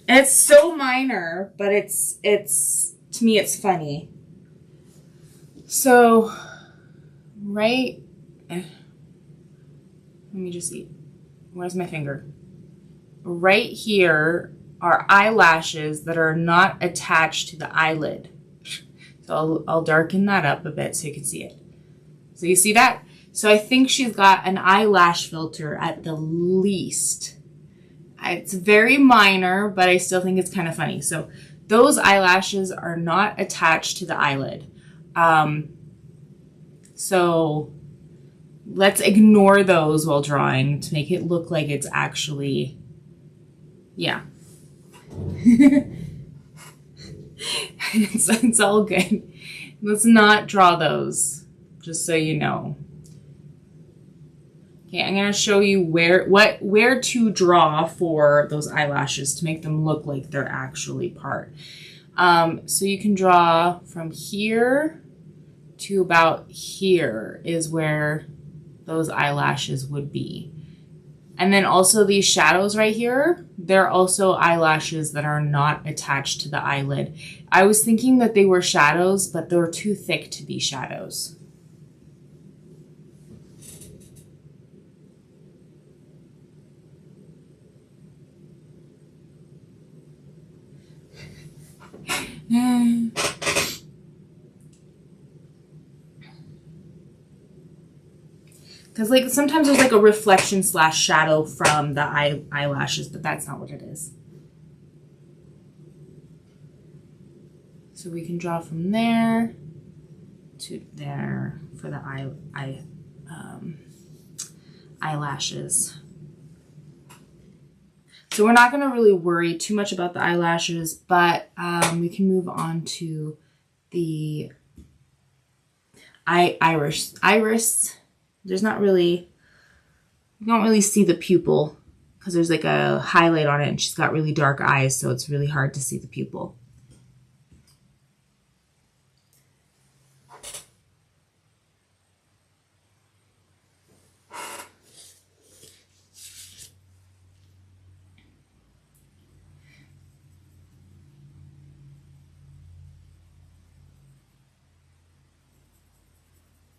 It's so minor, but it's to me, it's funny. So, right, let me just see. Where's my finger? Right here are eyelashes that are not attached to the eyelid. So I'll darken that up a bit so you can see it. So you see that? So I think she's got an eyelash filter at the least. It's very minor, but I still think it's kind of funny. So those eyelashes are not attached to the eyelid. So let's ignore those while drawing to make it look like it's actually, yeah. It's all good. Let's not draw those, just so you know. Okay, I'm gonna show you where to draw for those eyelashes to make them look like they're actually part. So you can draw from here to about here is where those eyelashes would be. And then also these shadows right here, they're also eyelashes that are not attached to the eyelid. I was thinking that they were shadows, but they're too thick to be shadows. Because like sometimes there's like a reflection / shadow from the eyelashes, but that's not what it is. So we can draw from there to there for the eyelashes. So we're not going to really worry too much about the eyelashes, but we can move on to the iris. There's not really, you don't really see the pupil because there's like a highlight on it and she's got really dark eyes, so it's really hard to see the pupil.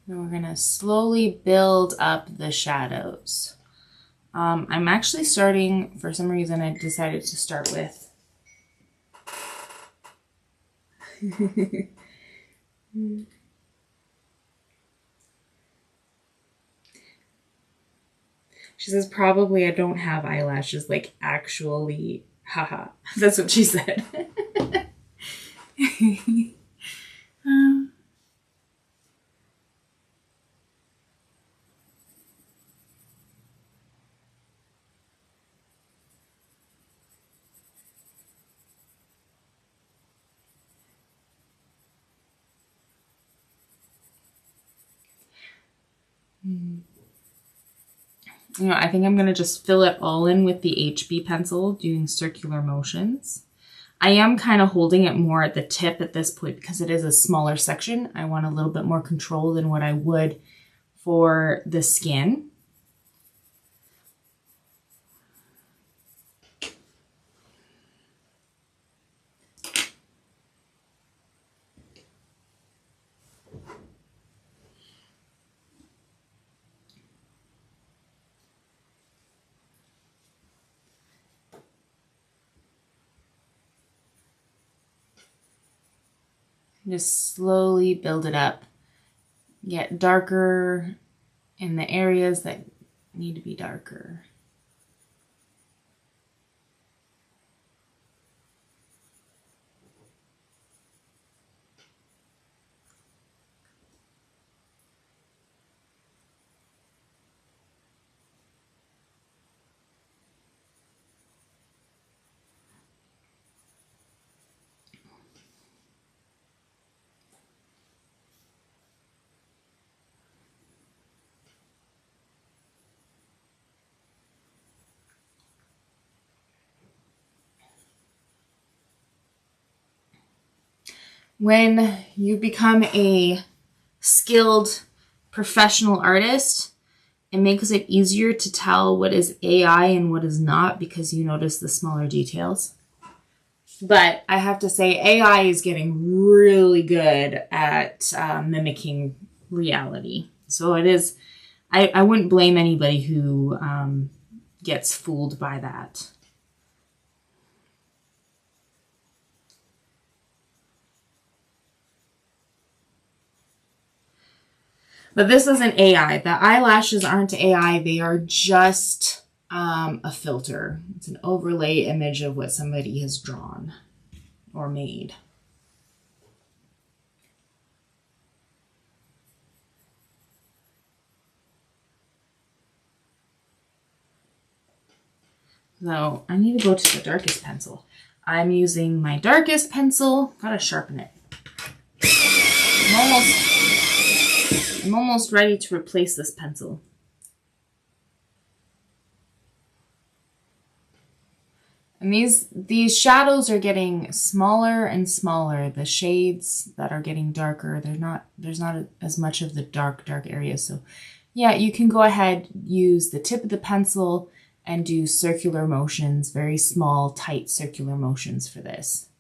And we're going to slowly build up the shadows. I'm actually starting, for some reason I decided to start with She says probably I don't have eyelashes, like actually, haha. That's what she said. You know, I think I'm going to just fill it all in with the HB pencil, doing circular motions. I am kind of holding it more at the tip at this point because it is a smaller section. I want a little bit more control than what I would for the skin. Just slowly build it up. Get darker in the areas that need to be darker. When you become a skilled professional artist, it makes it easier to tell what is AI and what is not because you notice the smaller details. But I have to say AI is getting really good at mimicking reality. So it is, I wouldn't blame anybody who gets fooled by that. But this isn't AI. The eyelashes aren't AI. They are just a filter. It's an overlay image of what somebody has drawn or made. So I need to go to the darkest pencil. I'm using my darkest pencil. Gotta sharpen it. I'm almost ready to replace this pencil. And these shadows are getting smaller and smaller. The shades that are getting darker, there's not as much of the dark areas. So yeah, you can go ahead, use the tip of the pencil and do circular motions, very small, tight circular motions for this.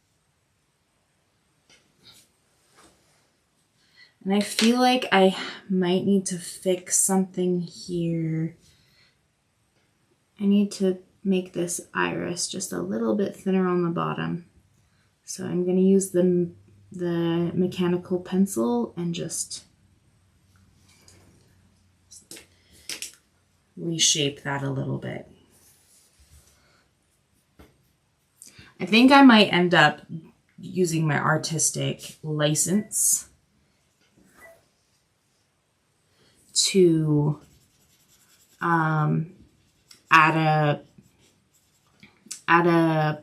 And I feel like I might need to fix something here. I need to make this iris just a little bit thinner on the bottom. So I'm going to use the mechanical pencil and just reshape that a little bit. I think I might end up using my artistic license to add a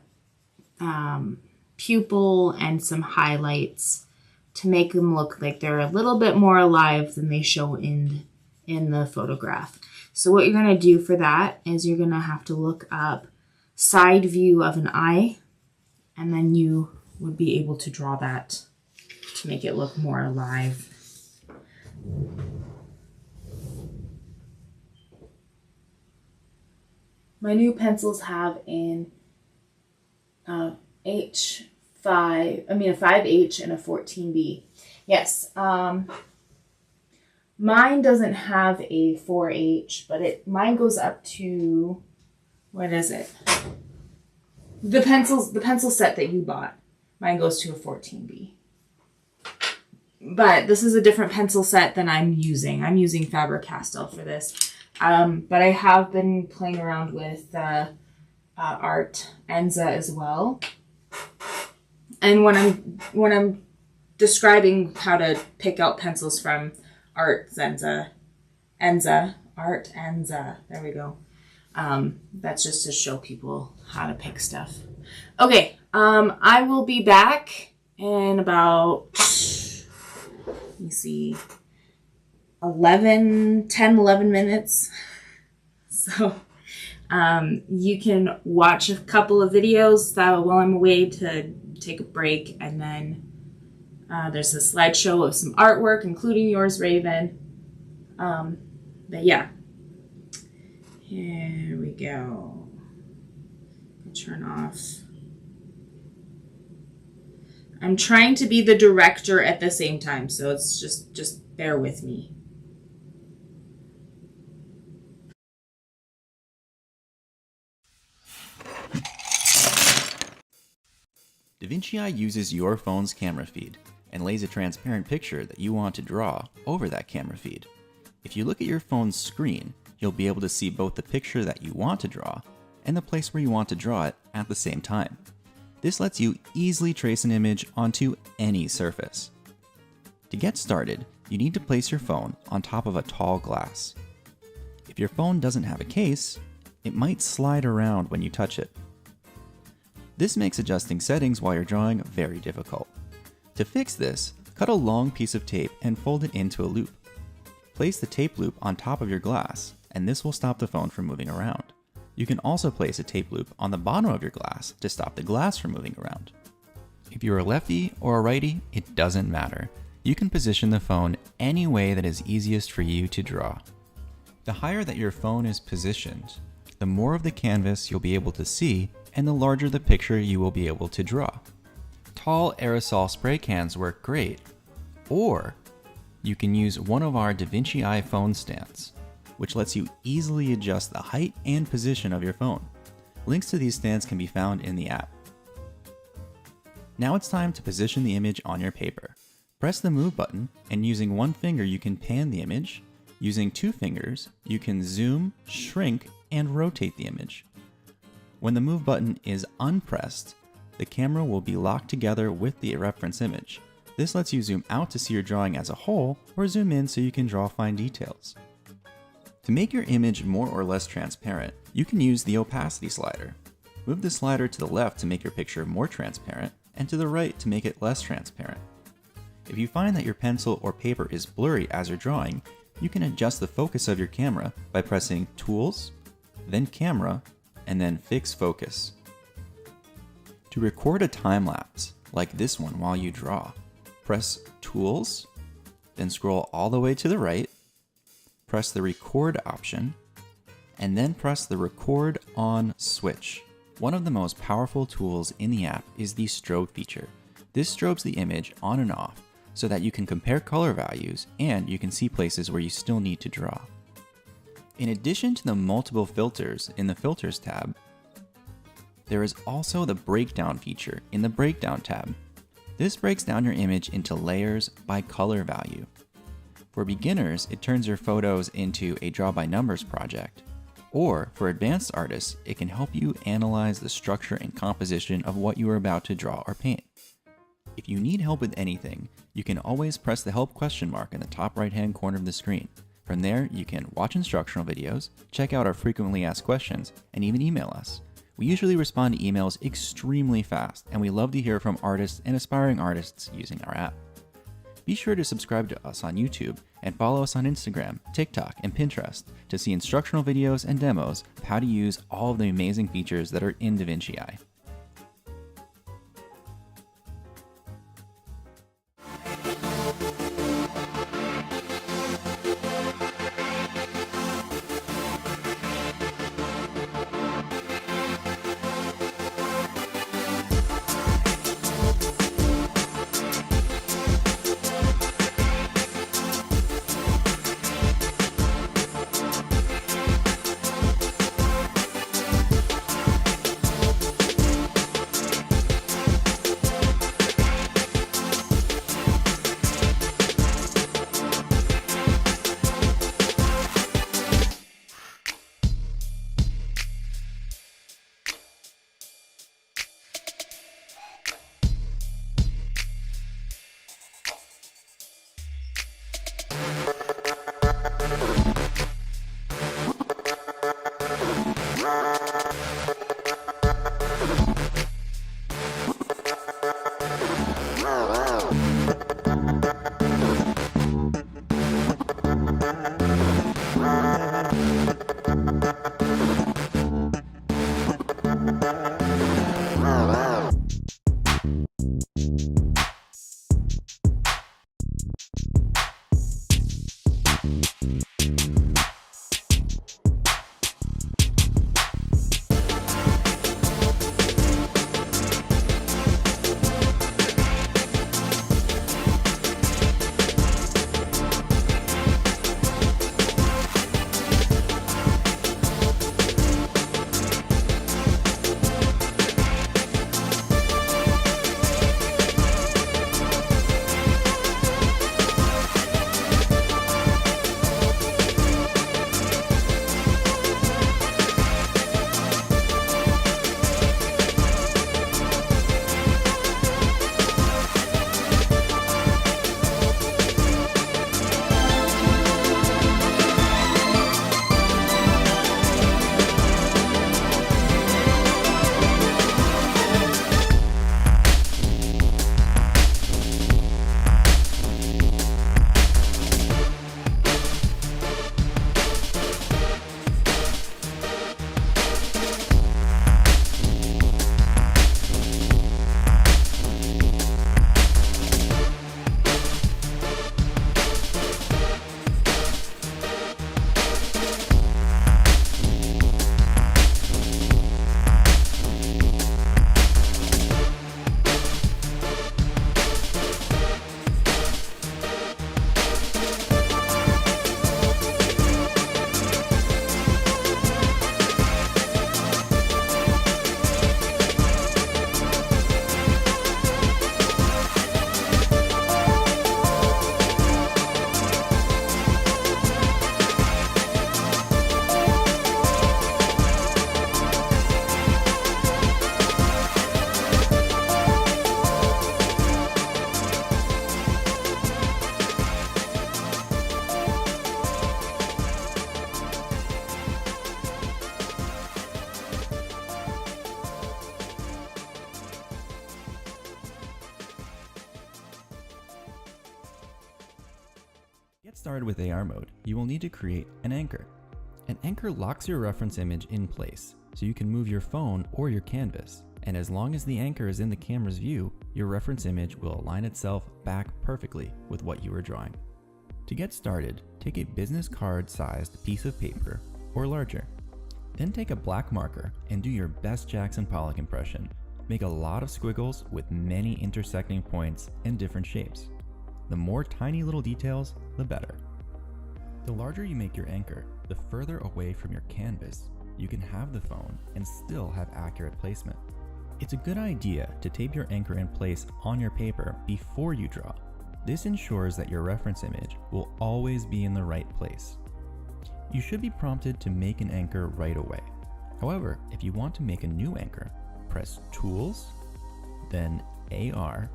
pupil and some highlights to make them look like they're a little bit more alive than they show in the photograph. So what you're going to do for that is you're going to have to look up side view of an eye, and then you would be able to draw that to make it look more alive. My new pencils have a 5H and a 14B. Yes, mine doesn't have a 4H, but mine goes up to, what is it? The pencil set that you bought, mine goes to a 14B. But this is a different pencil set than I'm using. I'm using Faber-Castell for this. But I have been playing around with Art Enza as well. And when I'm describing how to pick out pencils from Art Enza, there we go. That's just to show people how to pick stuff. Okay, I will be back in about, let me see, 11 minutes. So you can watch a couple of videos while I'm away to take a break, and then there's a slideshow of some artwork, including yours, Raven. But yeah, here we go. I'll turn off. I'm trying to be the director at the same time, so it's just bear with me. Vinci Eye uses your phone's camera feed and lays a transparent picture that you want to draw over that camera feed. If you look at your phone's screen, you'll be able to see both the picture that you want to draw and the place where you want to draw it at the same time. This lets you easily trace an image onto any surface. To get started, you need to place your phone on top of a tall glass. If your phone doesn't have a case, it might slide around when you touch it. This makes adjusting settings while you're drawing very difficult. To fix this, cut a long piece of tape and fold it into a loop. Place the tape loop on top of your glass, and this will stop the phone from moving around. You can also place a tape loop on the bottom of your glass to stop the glass from moving around. If you're a lefty or a righty, it doesn't matter. You can position the phone any way that is easiest for you to draw. The higher that your phone is positioned, the more of the canvas you'll be able to see, and the larger the picture you will be able to draw. Tall aerosol spray cans work great, or you can use one of our Vinci Eye phone stands, which lets you easily adjust the height and position of your phone. Links to these stands can be found in the app. Now it's time to position the image on your paper. Press the move button, and using one finger you can pan the image. Using 2 fingers, you can zoom, shrink, and rotate the image. When the move button is unpressed, the camera will be locked together with the reference image. This lets you zoom out to see your drawing as a whole, or zoom in so you can draw fine details. To make your image more or less transparent, you can use the opacity slider. Move the slider to the left to make your picture more transparent, and to the right to make it less transparent. If you find that your pencil or paper is blurry as you're drawing, you can adjust the focus of your camera by pressing Tools, then Camera, and then Fix Focus. To record a time lapse, like this one while you draw, press Tools, then scroll all the way to the right, press the Record option, and then press the Record On switch. One of the most powerful tools in the app is the strobe feature. This strobes the image on and off so that you can compare color values and you can see places where you still need to draw. In addition to the multiple filters in the Filters tab, there is also the Breakdown feature in the Breakdown tab. This breaks down your image into layers by color value. For beginners, it turns your photos into a draw by numbers project, Or for advanced artists, it can help you analyze the structure and composition of what you are about to draw or paint. If you need help with anything, you can always press the help question mark in the top right-hand corner of the screen. From there, you can watch instructional videos, check out our frequently asked questions, and even email us. We usually respond to emails extremely fast, and we love to hear from artists and aspiring artists using our app. Be sure to subscribe to us on YouTube and follow us on Instagram, TikTok, and Pinterest to see instructional videos and demos of how to use all of the amazing features that are in Vinci Eye. Get started with AR mode, you will need to create an anchor. An anchor locks your reference image in place, so you can move your phone or your canvas, and as long as the anchor is in the camera's view, your reference image will align itself back perfectly with what you are drawing. To get started, take a business card-sized piece of paper, or larger. Then take a black marker and do your best Jackson Pollock impression. Make a lot of squiggles with many intersecting points and different shapes. The more tiny little details, the better. The larger you make your anchor, the further away from your canvas you can have the phone and still have accurate placement. It's a good idea to tape your anchor in place on your paper before you draw. This ensures that your reference image will always be in the right place. You should be prompted to make an anchor right away. However, if you want to make a new anchor, press Tools, then AR,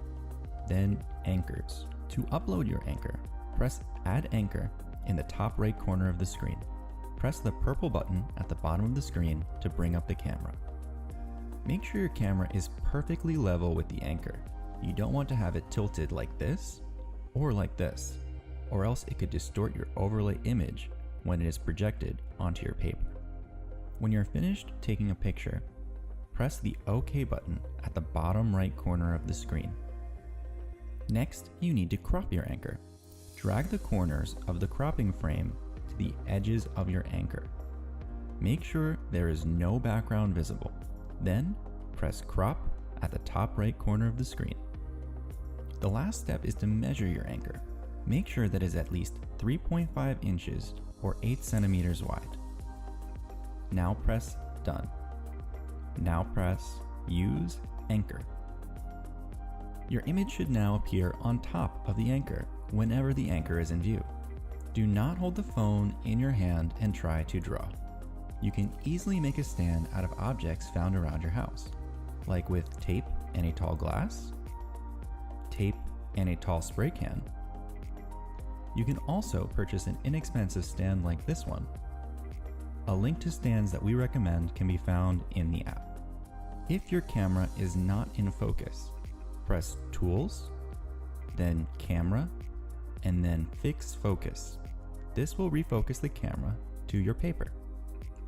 then Anchors. To upload your anchor, press Add Anchor in the top right corner of the screen. Press the purple button at the bottom of the screen to bring up the camera. Make sure your camera is perfectly level with the anchor. You don't want to have it tilted like this or like this, or else it could distort your overlay image when it is projected onto your paper. When you're finished taking a picture, press the OK button at the bottom right corner of the screen. Next, you need to crop your anchor. Drag the corners of the cropping frame to the edges of your anchor. Make sure there is no background visible. Then, press Crop at the top right corner of the screen. The last step is to measure your anchor. Make sure that it is at least 3.5 inches or 8 centimeters wide. Now press Done. Now press Use Anchor. Your image should now appear on top of the anchor whenever the anchor is in view. Do not hold the phone in your hand and try to draw. You can easily make a stand out of objects found around your house, like with tape and a tall glass, tape and a tall spray can. You can also purchase an inexpensive stand like this one. A link to stands that we recommend can be found in the app. If your camera is not in focus, press Tools, then Camera, and then Fix Focus. This will refocus the camera to your paper.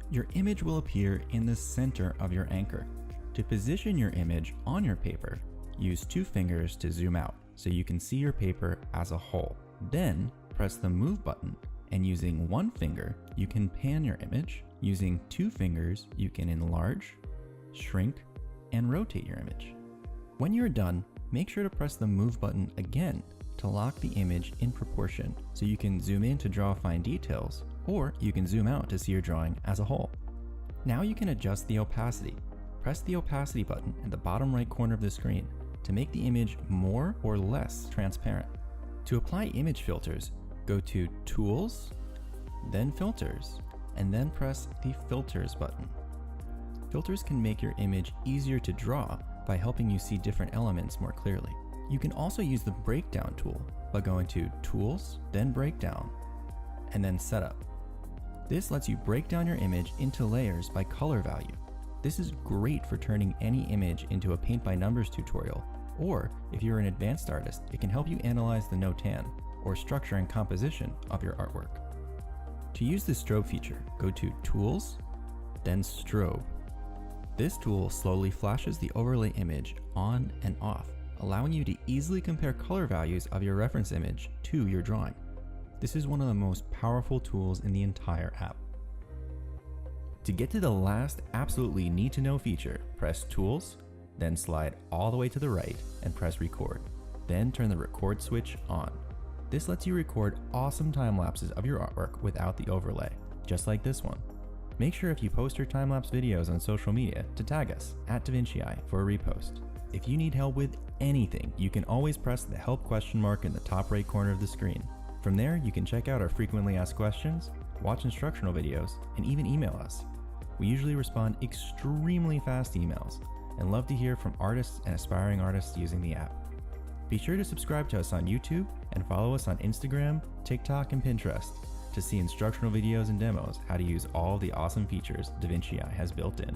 Your image will appear in the center of your anchor. To position your image on your paper, use 2 fingers to zoom out so you can see your paper as a whole. Then press the Move button, and using 1 finger, you can pan your image. Using 2 fingers, you can enlarge, shrink, and rotate your image. When you're done, make sure to press the Move button again to lock the image in proportion so you can zoom in to draw fine details, or you can zoom out to see your drawing as a whole. Now you can adjust the opacity. Press the opacity button in the bottom right corner of the screen to make the image more or less transparent. To apply image filters, go to Tools, then Filters, and then press the Filters button. Filters can make your image easier to draw by helping you see different elements more clearly. You can also use the Breakdown tool by going to Tools, then Breakdown, and then Setup. This lets you break down your image into layers by color value. This is great for turning any image into a paint by numbers tutorial, or if you're an advanced artist, it can help you analyze the no-tan or structure and composition of your artwork. To use the strobe feature, go to Tools, then Strobe. This tool slowly flashes the overlay image on and off, allowing you to easily compare color values of your reference image to your drawing. This is one of the most powerful tools in the entire app. To get to the last absolutely need to know feature, press Tools, then slide all the way to the right and press Record. Then turn the record switch on. This lets you record awesome time lapses of your artwork without the overlay, just like this one. Make sure if you post your time-lapse videos on social media to tag us at Vinci Eye for a repost. If you need help with anything, you can always press the help question mark in the top right corner of the screen. From there, you can check out our frequently asked questions, watch instructional videos, and even email us. We usually respond extremely fast emails and love to hear from artists and aspiring artists using the app. Be sure to subscribe to us on YouTube and follow us on Instagram, TikTok, and Pinterest to see instructional videos and demos how to use all the awesome features Vinci Eye has built in.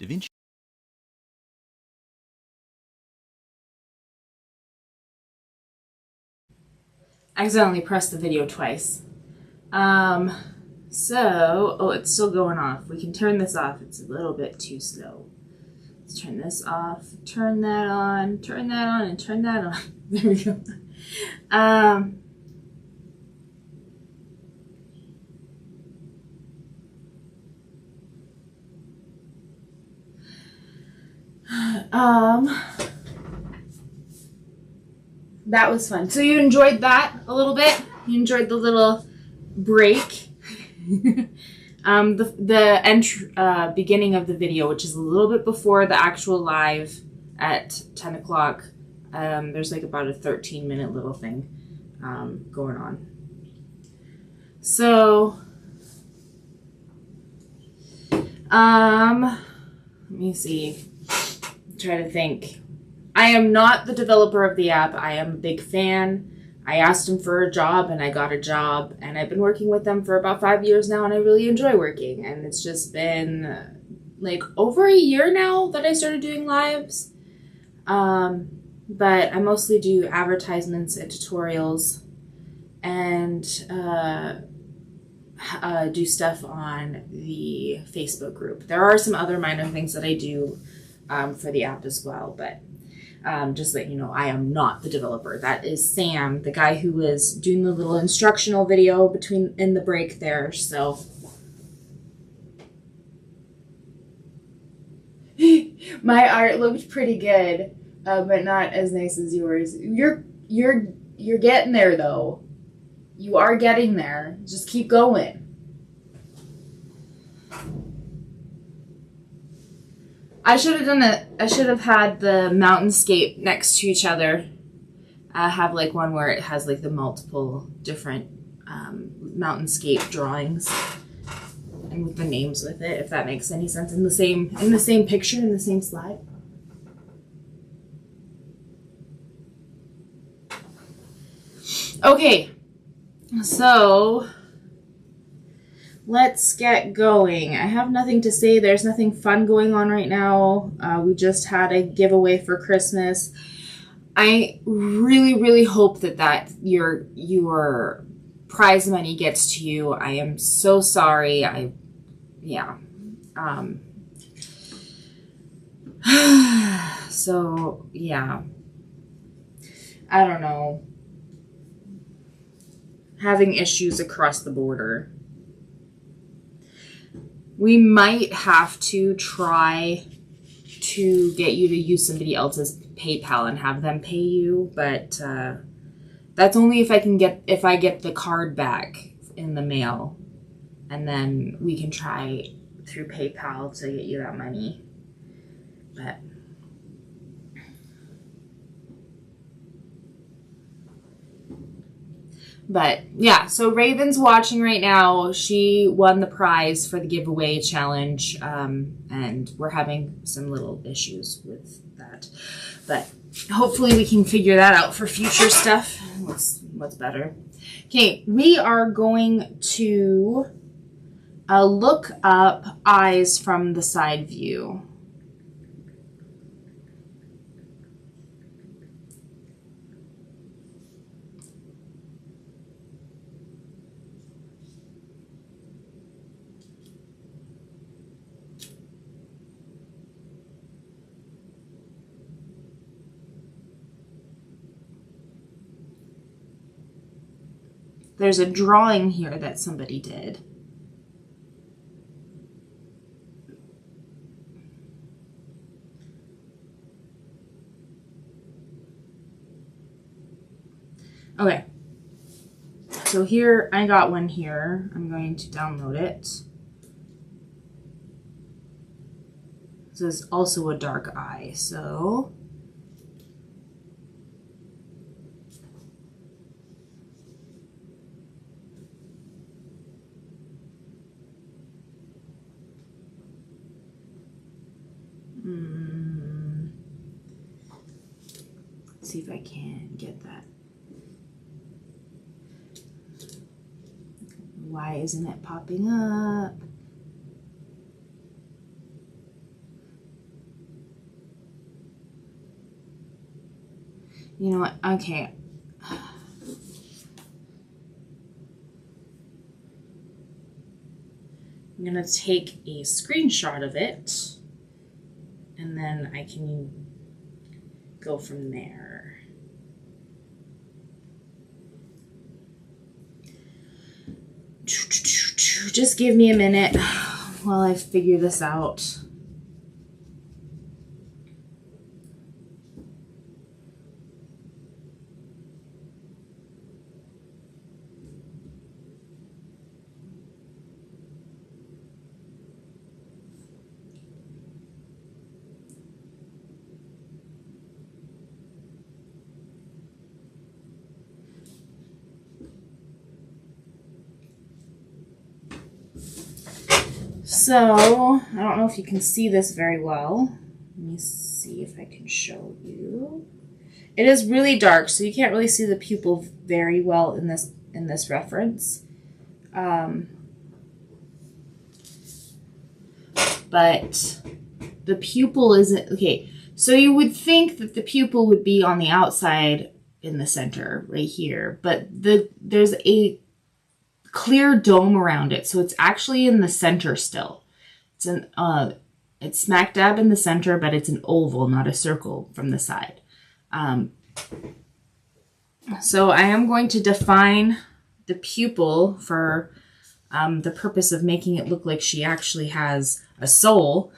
Vinci I accidentally pressed the video twice. Oh, it's still going off. We can turn this off. It's a little bit too slow. Let's turn this off, turn that on, turn that on, and turn that on. There we go. That was fun. So you enjoyed that a little bit? You enjoyed the little break? The beginning of the video, which is a little bit before the actual live at 10 o'clock, there's like about a 13-minute little thing going on. So, let me see. Try to think. I am not the developer of the app. I am a big fan. I asked them for a job and I got a job, and I've been working with them for about 5 years now, and I really enjoy working. And it's just been like over a year now that I started doing lives. But I mostly do advertisements and tutorials and do stuff on the Facebook group. There are some other minor things that I do for the app as well, but just let you know, I am not the developer. That is Sam, the guy who was doing the little instructional video in the break there. So my art looked pretty good, but not as nice as yours. You're getting there though. You are getting there. Just keep going. I should have done it. I should have had the mountainscape next to each other. I have like one where it has like the multiple different mountainscape drawings, and with the names with it, if that makes any sense, in the same picture, in the same slide. Okay, so let's get going. I have nothing to say. There's nothing fun going on right now. We just had a giveaway for Christmas. I really, really hope that your prize money gets to you. I am so sorry. So, yeah. I don't know. Having issues across the border. We might have to try to get you to use somebody else's PayPal and have them pay you, but that's only if I get the card back in the mail, and then we can try through PayPal to get you that money. But yeah, so Raven's watching right now. She won the prize for the giveaway challenge, and we're having some little issues with that. But hopefully we can figure that out for future stuff. What's better? Okay, we are going to look up eyes from the side view. There's a drawing here that somebody did. Okay. So here, I got one here. I'm going to download it. This is also a dark eye, so... Let's see if I can get that. Why isn't it popping up? You know what? Okay. I'm gonna take a screenshot of it and then I can go from there. Just give me a minute while I figure this out. So, I don't know if you can see this very well. Let me see if I can show you. It is really dark, so you can't really see the pupil very well in this reference. But the pupil isn't... Okay, so you would think that the pupil would be on the outside in the center, right here. But there's a clear dome around it, so it's actually in the center still. It's smack dab in the center, but it's an oval, not a circle from the side. So I am going to define the pupil for the purpose of making it look like she actually has a soul.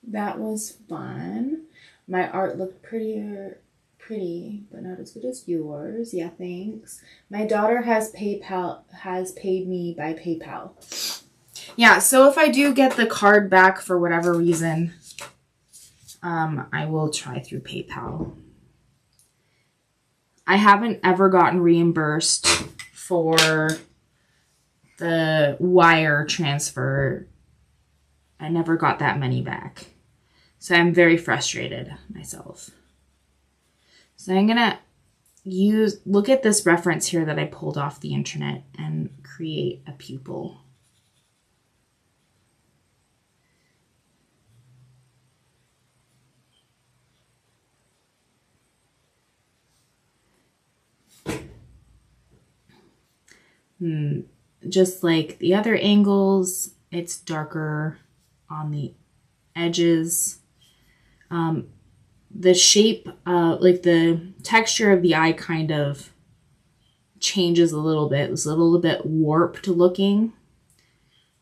That was fun. My art looked pretty, but not as good as yours. Yeah, thanks. My daughter has paid me by PayPal. Yeah, so if I do get the card back for whatever reason, I will try through PayPal. I haven't ever gotten reimbursed for the wire transfer. I never got that money back. So I'm very frustrated myself. So I'm gonna look at this reference here that I pulled off the internet and create a pupil. Just like the other angles, it's darker on the edges. The shape, like the texture of the eye kind of changes a little bit. It's a little bit warped looking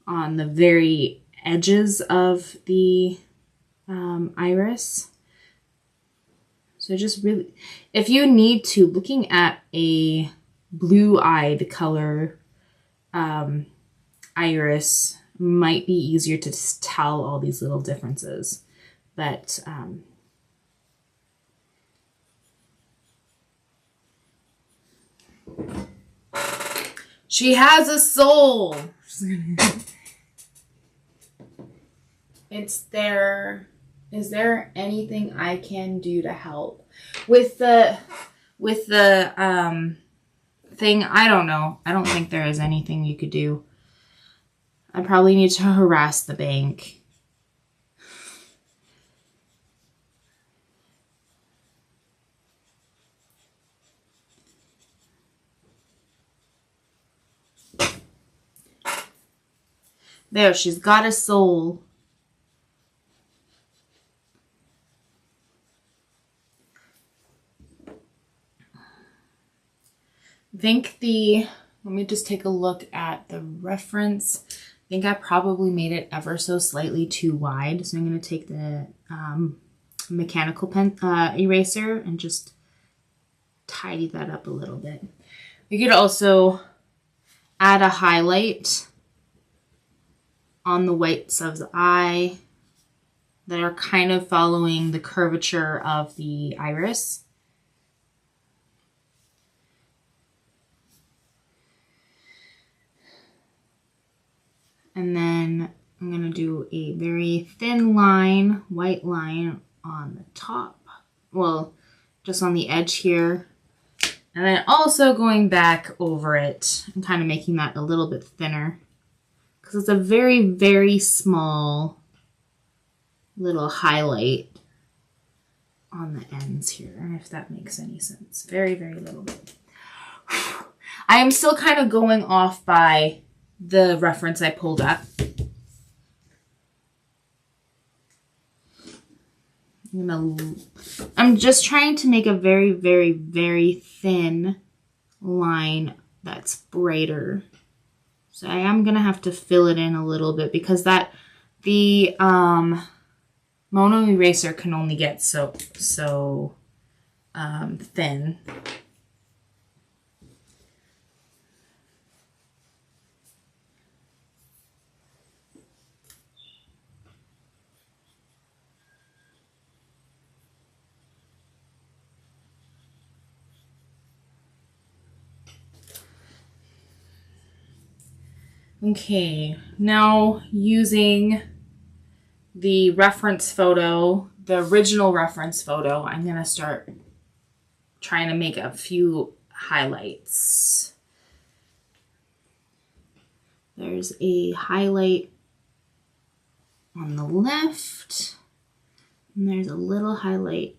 on the very edges of the iris. So just really, if you need to, looking at a blue-eyed color iris might be easier to tell all these little differences. But she has a soul. It's there. Is there anything I can do to help with the thing? I don't know. I don't think there is anything you could do. I probably need to harass the bank. There, she's got a soul. Let me just take a look at the reference. I think I probably made it ever so slightly too wide. So I'm going to take the mechanical pen eraser and just tidy that up a little bit. We could also add a highlight on the whites of the eye that are kind of following the curvature of the iris. And then I'm going to do a very thin line, white line on the top. Well, just on the edge here. And then also going back over it and kind of making that a little bit thinner. Because it's a very, very small little highlight on the ends here, if that makes any sense. Very, very little bit. I am still kind of going off by the reference I pulled up. I'm just trying to make a very, very, very thin line that's brighter. So I am going to have to fill it in a little bit because the mono eraser can only get so thin. Okay, now using the reference photo, the original reference photo, I'm going to start trying to make a few highlights. There's a highlight on the left, and there's a little highlight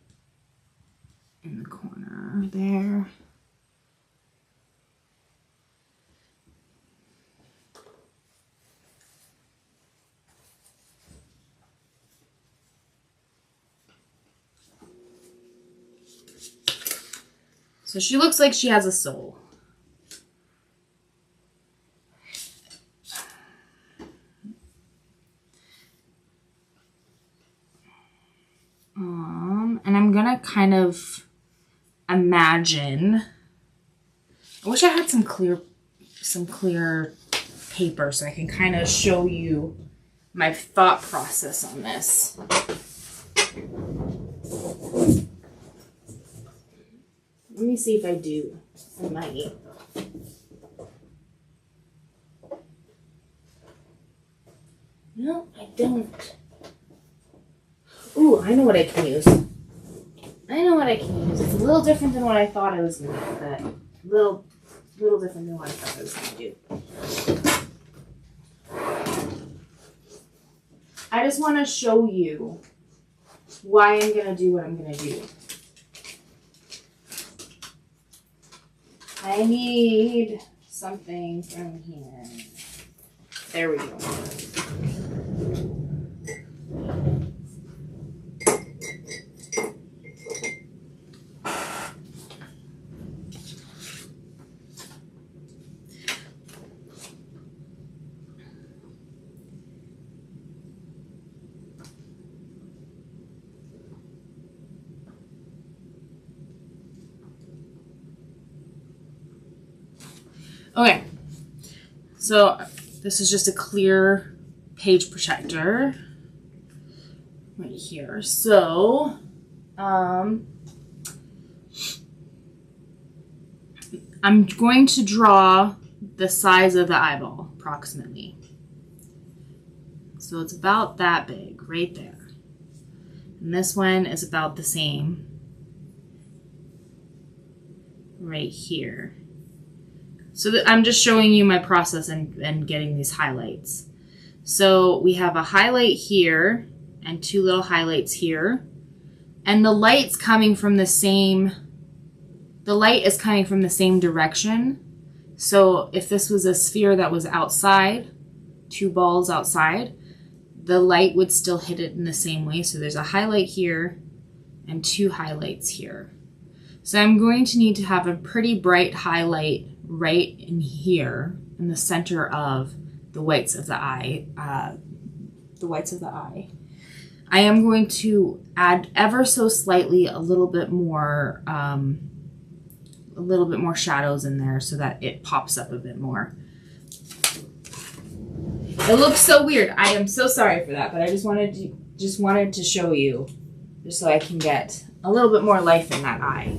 in the corner there. So she looks like she has a soul. And I'm gonna kind of imagine. I wish I had some clear paper so I can kind of show you my thought process on this. Let me see if I do. I might. No, I don't. Ooh, I know what I can use. I know what I can use. It's a little different than what I thought I was going to do, but a little different than what I thought I was going to do. I just want to show you why I'm going to do what I'm going to do. I need something from here. There we go. Okay, so this is just a clear page protector right here. So, I'm going to draw the size of the eyeball, approximately. So it's about that big, right there. And this one is about the same, right here. So I'm just showing you my process and getting these highlights. So we have a highlight here and two little highlights here. And the light's coming from the same, the light is coming from the same direction. So if this was a sphere that was outside, two balls outside, the light would still hit it in the same way. So there's a highlight here and two highlights here. So I'm going to need to have a pretty bright highlight right in here in the center of the whites of the eye. I am going to add ever so slightly a little bit more shadows in there so that it pops up a bit more. It looks so weird. I am so sorry for that, but I just wanted to show you just so I can get a little bit more life in that eye.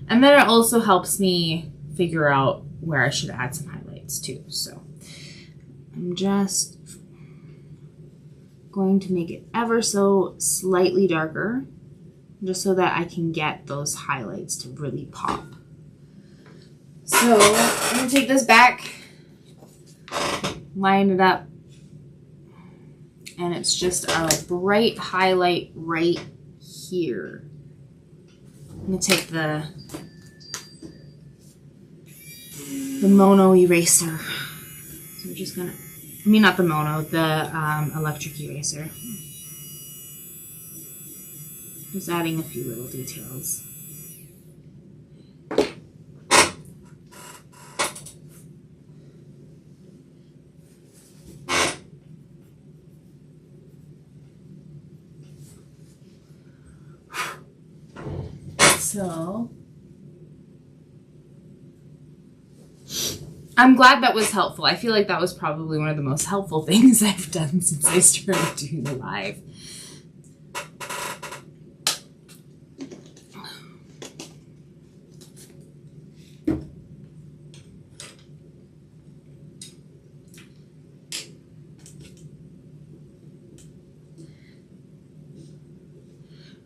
And then it also helps me figure out where I should add some highlights too. So I'm just going to make it ever so slightly darker, just so that I can get those highlights to really pop. So I'm going to take this back, line it up, and it's just a bright highlight right here. I'm going to take the mono eraser. So we're just going to, I mean not the mono, the electric eraser. Just adding a few little details. So, I'm glad that was helpful. I feel like that was probably one of the most helpful things I've done since I started doing the live.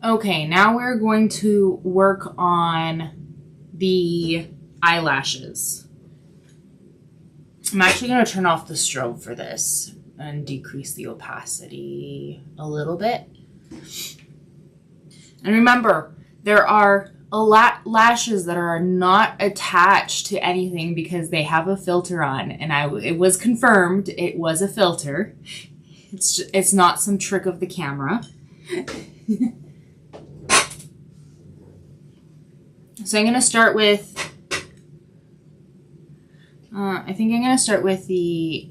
Okay, now we're going to work on the eyelashes. I'm actually going to turn off the strobe for this and decrease the opacity a little bit. And remember, there are lashes that are not attached to anything because they have a filter on, and it was confirmed it was a filter. It's not some trick of the camera. So I'm going to start with, I think I'm going to start with the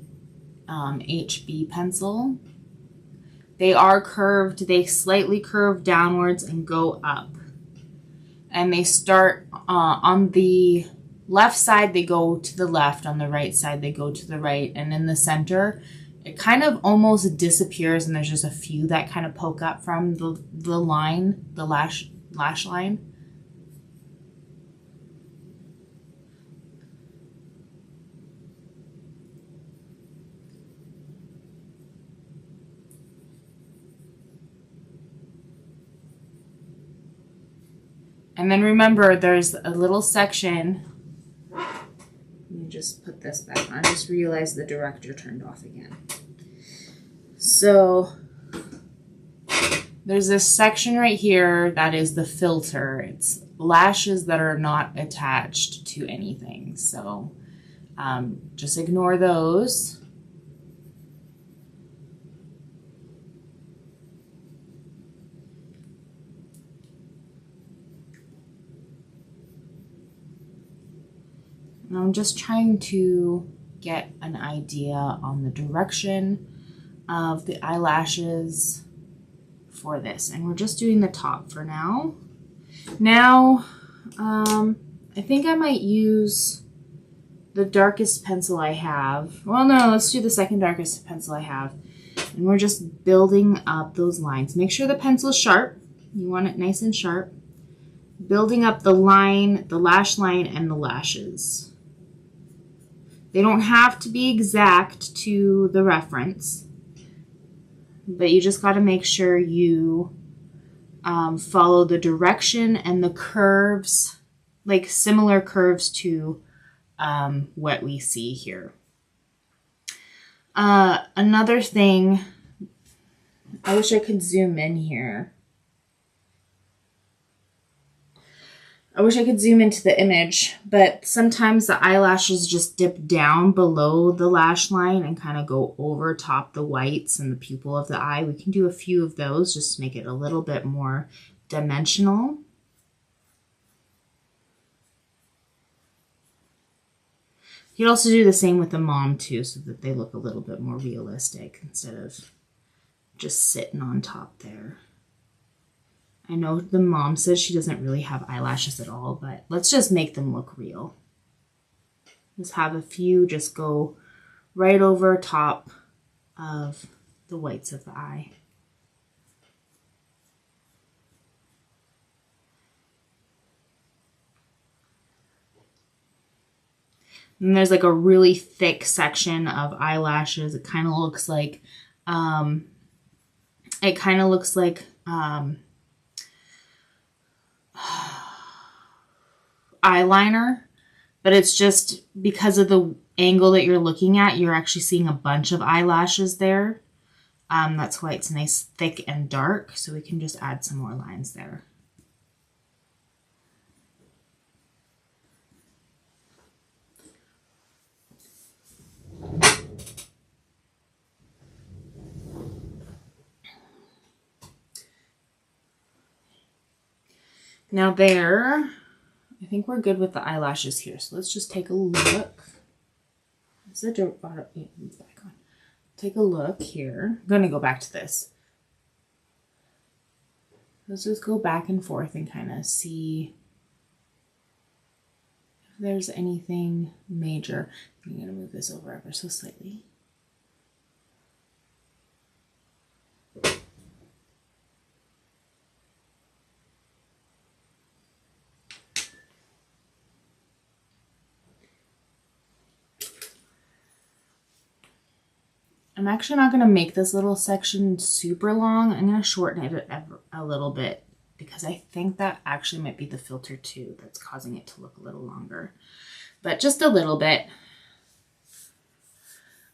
HB pencil. They are curved, they slightly curve downwards and go up. And they start on the left side, they go to the left, on the right side, they go to the right. And in the center, it kind of almost disappears and there's just a few that kind of poke up from the line, the lash line. And then remember, there's a little section. Let me just put this back on. I just realized the director turned off again. So there's this section right here that is the filter. It's lashes that are not attached to anything. So just ignore those. And I'm just trying to get an idea on the direction of the eyelashes for this. And we're just doing the top for now. Now, I think I might use the darkest pencil I have. Well, no, let's do the second darkest pencil I have. And we're just building up those lines. Make sure the pencil's sharp. You want it nice and sharp. Building up the line, the lash line, and the lashes. They don't have to be exact to the reference, but you just got to make sure you follow the direction and the curves, like similar curves to what we see here. Another thing, I wish I could zoom in here. I wish I could zoom into the image, but sometimes the eyelashes just dip down below the lash line and kind of go over top the whites and the pupil of the eye. We can do a few of those just to make it a little bit more dimensional. You can also do the same with the mom too, so that they look a little bit more realistic instead of just sitting on top there. I know the mom says she doesn't really have eyelashes at all, but let's just make them look real. Just have a few just go right over top of the whites of the eye. And there's like a really thick section of eyelashes. It kind of looks like, eyeliner, but it's just because of the angle that you're looking at, you're actually seeing a bunch of eyelashes there. That's why it's nice, thick, and dark. So we can just add some more lines there. Now there, I think we're good with the eyelashes here. So let's just take a look. Is the dirt bottom back on? Take a look here. I'm going to go back to this. Let's just go back and forth and kind of see if there's anything major. I'm going to move this over ever so slightly. I'm actually not going to make this little section super long. I'm going to shorten it a little bit because I think that actually might be the filter too that's causing it to look a little longer, but just a little bit.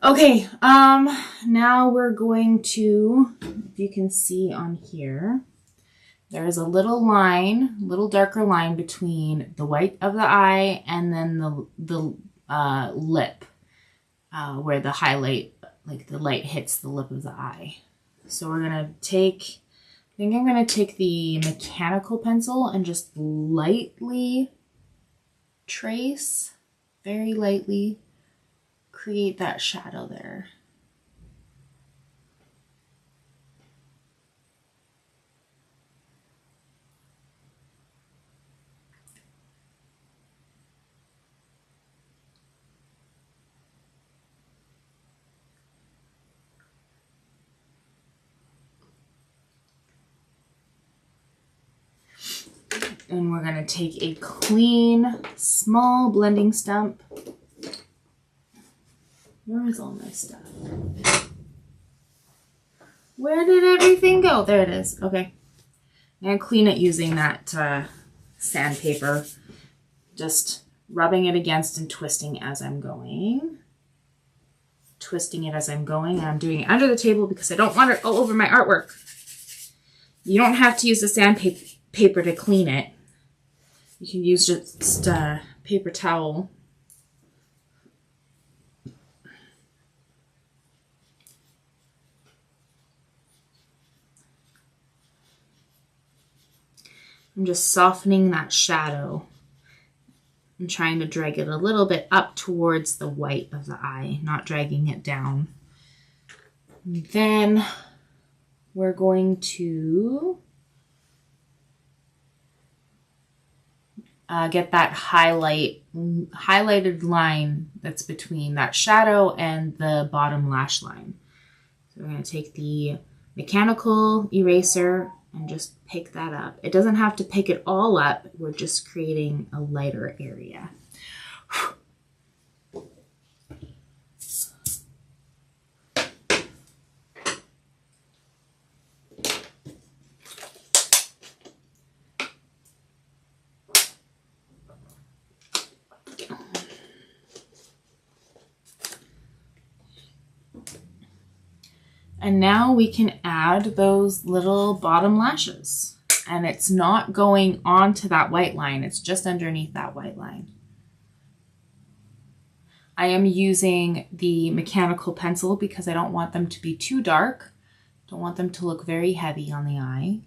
Okay, now we're going to, if you can see on here, there is a little line, little darker line between the white of the eye and then the lip, where the highlight, like the light hits the lip of the eye. So we're going to take, I think I'm going to take the mechanical pencil and just lightly trace, very lightly, create that shadow there. And we're going to take a clean, small blending stump. Where is all my stuff? Where did everything go? There it is. Okay. I'm going to clean it using that sandpaper. Just rubbing it against and twisting as I'm going. Twisting it as I'm going. And I'm doing it under the table because I don't want it all over my artwork. You don't have to use the sandpaper to clean it. You can use just a paper towel. I'm just softening that shadow. I'm trying to drag it a little bit up towards the white of the eye, not dragging it down. And then we're going to get that highlighted line that's between that shadow and the bottom lash line. So we're going to take the mechanical eraser and just pick that up. It doesn't have to pick it all up. We're just creating a lighter area. And now we can add those little bottom lashes. And it's not going onto that white line, it's just underneath that white line. I am using the mechanical pencil because I don't want them to be too dark. Don't want them to look very heavy on the eye.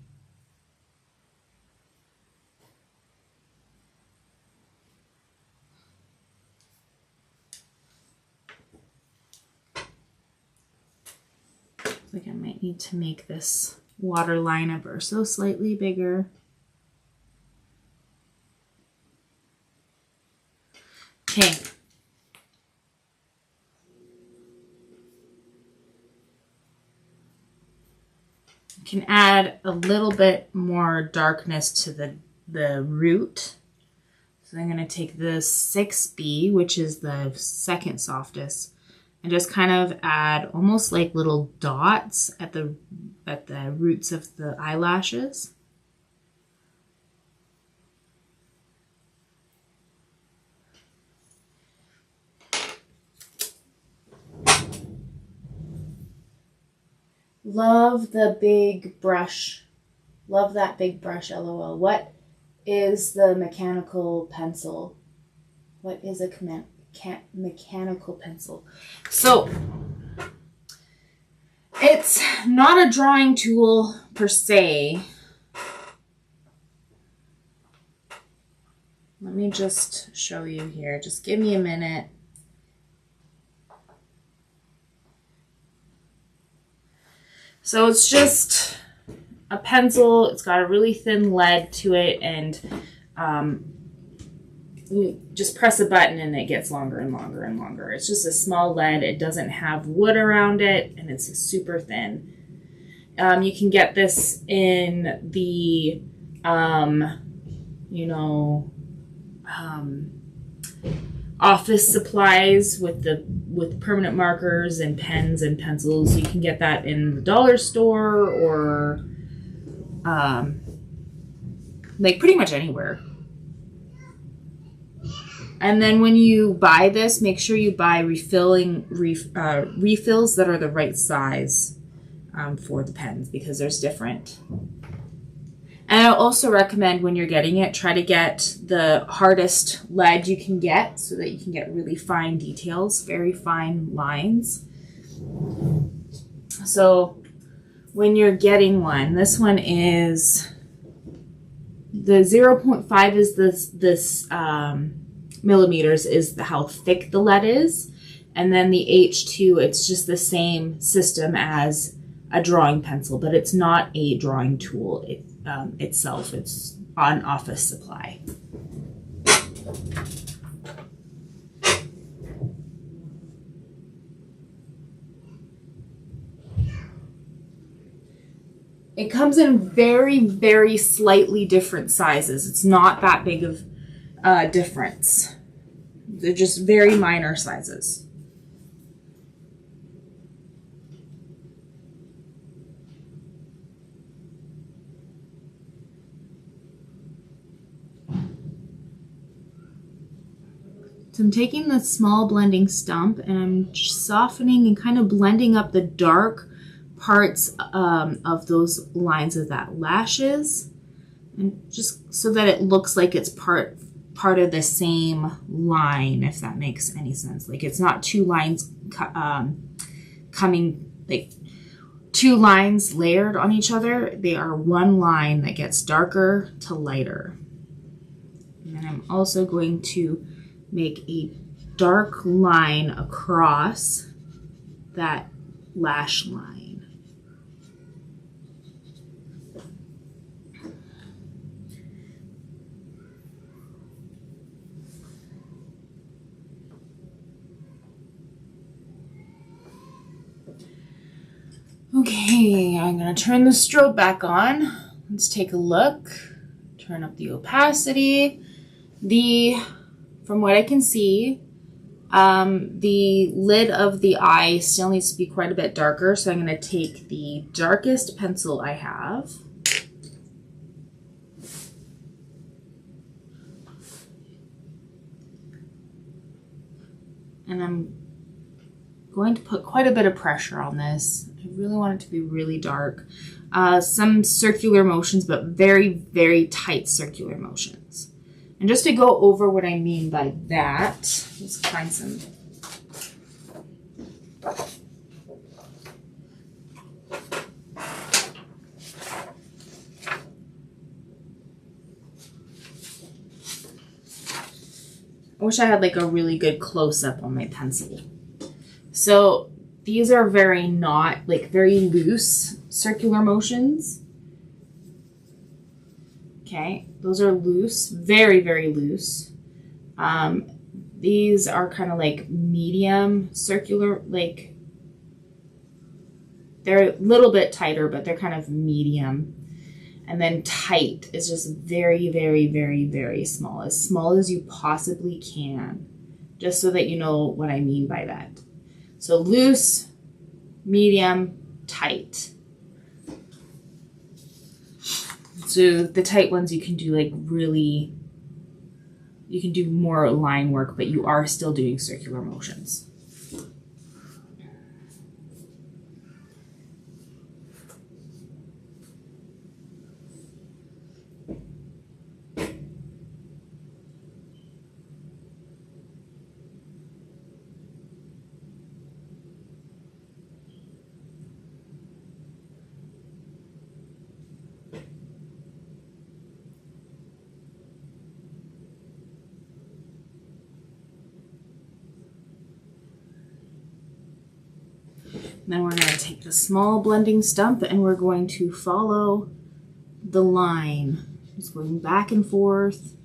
Like I might need to make this water line ever so slightly bigger. Okay. You can add a little bit more darkness to the root. So I'm going to take the 6B, which is the second softest, and just kind of add almost like little dots at the roots of the eyelashes. Love the big brush. Love that big brush, LOL. What is the mechanical pencil? What is a mechanical pencil? So, it's not a drawing tool per se. Let me just show you here. Just give me a minute. So it's just a pencil. It's got a really thin lead to it, and you just press a button and it gets longer and longer and longer. It's just a small lead. It doesn't have wood around it, and it's super thin. You can get this in the, office supplies with permanent markers and pens and pencils. You can get that in the dollar store or like pretty much anywhere. And then when you buy this, make sure you buy refills that are the right size for the pens, because there's different. And I also recommend when you're getting it, try to get the hardest lead you can get so that you can get really fine details, very fine lines. So when you're getting one, this one is, the 0.5 is this millimeters is how thick the lead is. And then the H2, it's just the same system as a drawing pencil, but it's not a drawing tool itself. It's on office supply. It comes in very, very slightly different sizes. It's not that big of a difference. They're just very minor sizes. So I'm taking the small blending stump and I'm softening and kind of blending up the dark parts of those lines of that lashes, and just so that it looks like it's part of the same line, if that makes any sense. Like it's not two lines coming, like two lines layered on each other. They are one line that gets darker to lighter. And then I'm also going to make a dark line across that lash line. Okay, I'm going to turn the strobe back on. Let's take a look. Turn up the opacity. From what I can see, the lid of the eye still needs to be quite a bit darker, so I'm going to take the darkest pencil I have. And I'm going to put quite a bit of pressure on this. I really want it to be really dark. Some circular motions, but very, very tight circular motions. And just to go over what I mean by that, let's find some. I wish I had like a really good close-up on my pencil. So these are very loose circular motions. Okay, those are loose, very, very loose. These are kind of like medium circular, like they're a little bit tighter, but they're kind of medium. And then tight is just very, very, very, very small as you possibly can, just so that you know what I mean by that. So loose, medium, tight. So the tight ones you can do you can do more line work, but you are still doing circular motions. Then we're going to take the small blending stump and we're going to follow the line. Just going back and forth,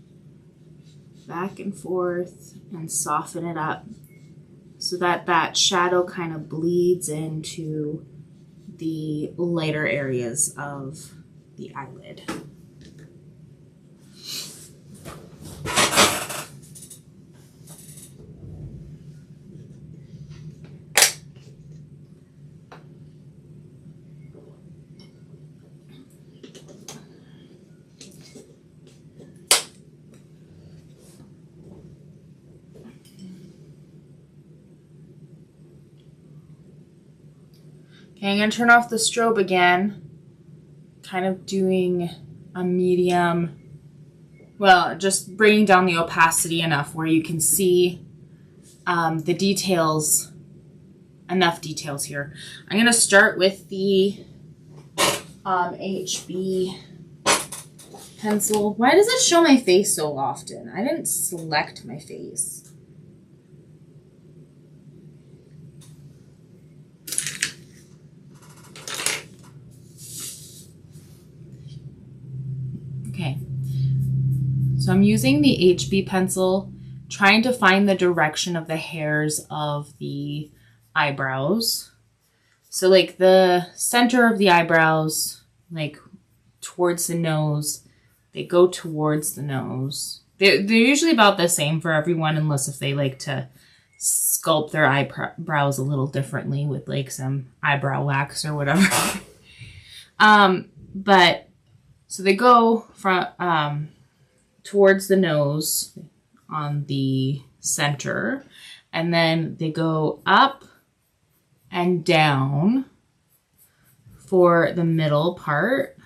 and soften it up so that that shadow kind of bleeds into the lighter areas of the eyelid. Okay, I'm going to turn off the strobe again, kind of doing a medium, well, just bringing down the opacity enough where you can see the details, enough details here. I'm going to start with the HB pencil. Why does it show my face so often? I didn't select my face. Okay, so I'm using the HB pencil, trying to find the direction of the hairs of the eyebrows. So like the center of the eyebrows, like towards the nose, they go towards the nose. They're usually about the same for everyone, unless if they like to sculpt their eyebrows a little differently with like some eyebrow wax or whatever. But so they go from towards the nose on the center, and then they go up and down for the middle part.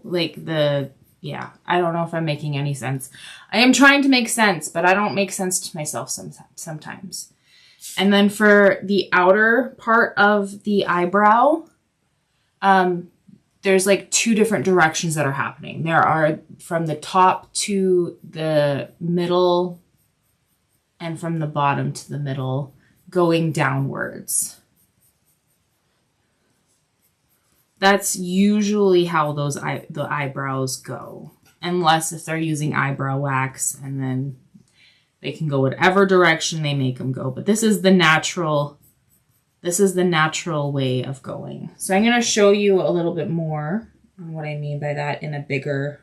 Like the, yeah, I don't know if I'm making any sense. I am trying to make sense, but I don't make sense to myself sometimes. And then for the outer part of the eyebrow, there's like two different directions that are happening. There are from the top to the middle and from the bottom to the middle going downwards. That's usually how those the eyebrows go, unless if they're using eyebrow wax, and then they can go whatever direction they make them go. But this is the natural way of going. So I'm going to show you a little bit more on what I mean by that in a bigger,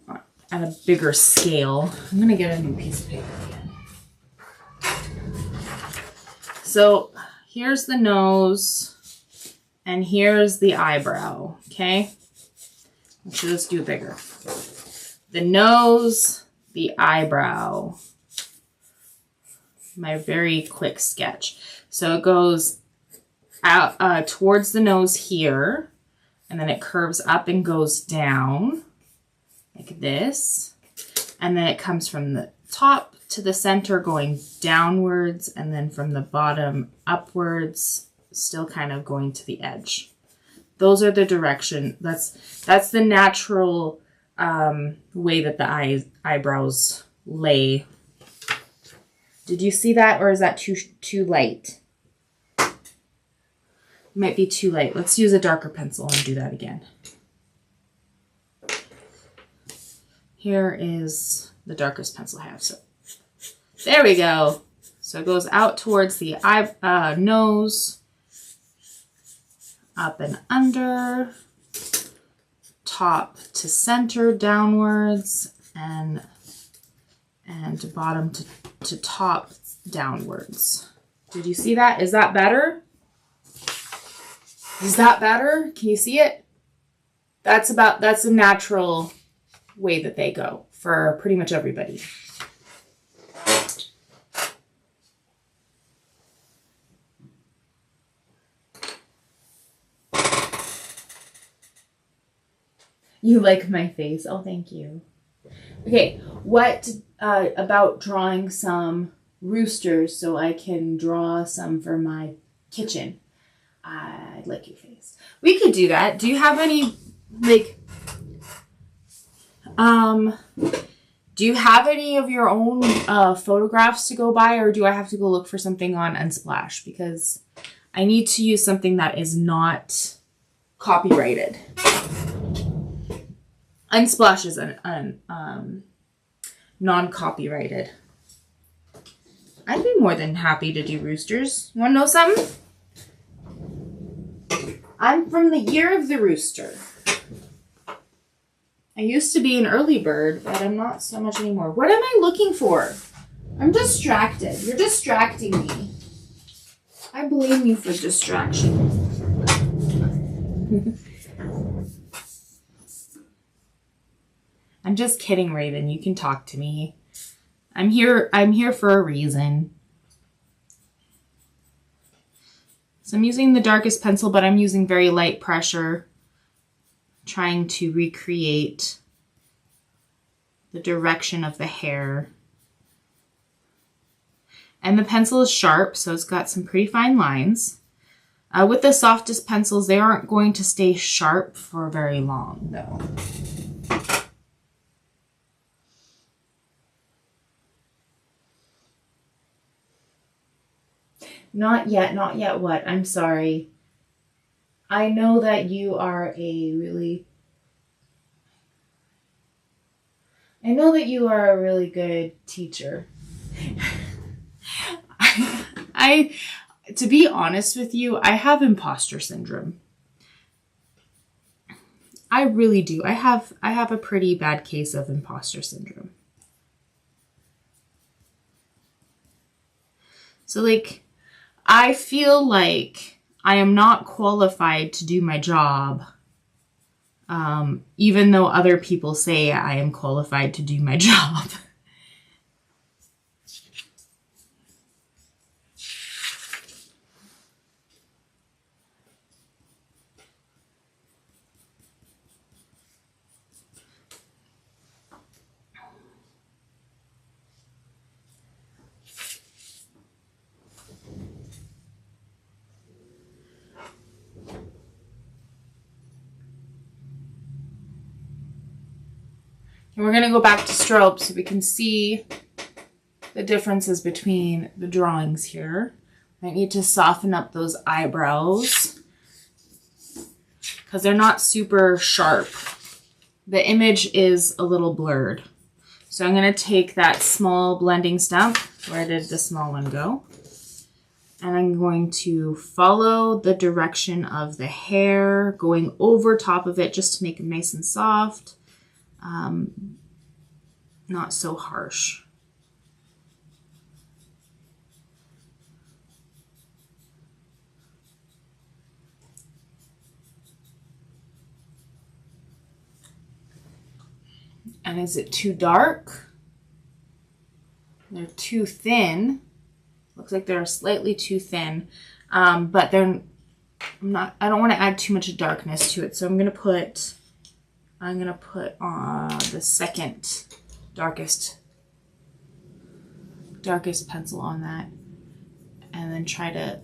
at a bigger scale. I'm going to get a new piece of paper again. So here's the nose and here's the eyebrow, okay? Let's just do it bigger. The nose, the eyebrow. My very quick sketch. So it goes out towards the nose here, and then it curves up and goes down like this. And then it comes from the top to the center going downwards, and then from the bottom upwards, still kind of going to the edge. Those are the direction. That's the natural way that the eyebrows lay. Did you see that, or is that too light? Might be too light. Let's use a darker pencil and do that again. Here is the darkest pencil I have. So there we go. So it goes out towards the nose, up and under, top to center downwards, and bottom to top downwards. Did you see that? Is that better? Is that better? Can you see it? That's a natural way that they go for pretty much everybody. You like my face? Oh, thank you. Okay, what about drawing some roosters so I can draw some for my kitchen? I'd like your face. We could do that. Do you have any, like, do Do you have any of your own photographs to go by, or do I have to go look for something on Unsplash? Because I need to use something that is not copyrighted. Unsplash is non-copyrighted. I'd be more than happy to do roosters. You want to know something? I'm from the year of the rooster. I used to be an early bird, but I'm not so much anymore. What am I looking for? I'm distracted. You're distracting me. I blame you for distraction. I'm just kidding, Raven. You can talk to me. I'm here for a reason. So I'm using the darkest pencil, but I'm using very light pressure, trying to recreate the direction of the hair. And the pencil is sharp, so it's got some pretty fine lines. With the softest pencils, they aren't going to stay sharp for very long, though. Not yet what? I'm sorry. I know that you are a really good teacher. To be honest with you, I have imposter syndrome. I really do. I have a pretty bad case of imposter syndrome. So like, I feel like I am not qualified to do my job, even though other people say I am qualified to do my job. And we're going to go back to strobe so we can see the differences between the drawings here. I need to soften up those eyebrows because they're not super sharp. The image is a little blurred. So I'm going to take that small blending stump. Where did the small one go? And I'm going to follow the direction of the hair, going over top of it just to make it nice and soft. Not so harsh. And is it too dark? They're too thin. Looks like they're slightly too thin, but they're not. I don't want to add too much darkness to it, so I'm gonna put the second darkest pencil on that, and then try to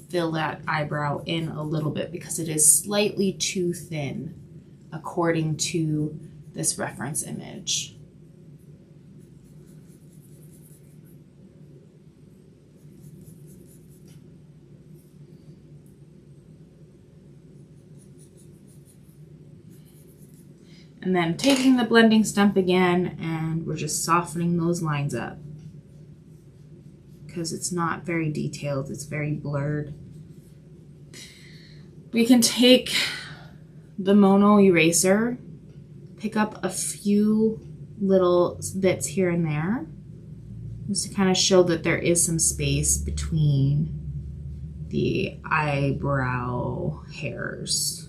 fill that eyebrow in a little bit because it is slightly too thin according to this reference image. And then taking the blending stump again, and we're just softening those lines up because it's not very detailed, it's very blurred. We can take the mono eraser, pick up a few little bits here and there, just to kind of show that there is some space between the eyebrow hairs.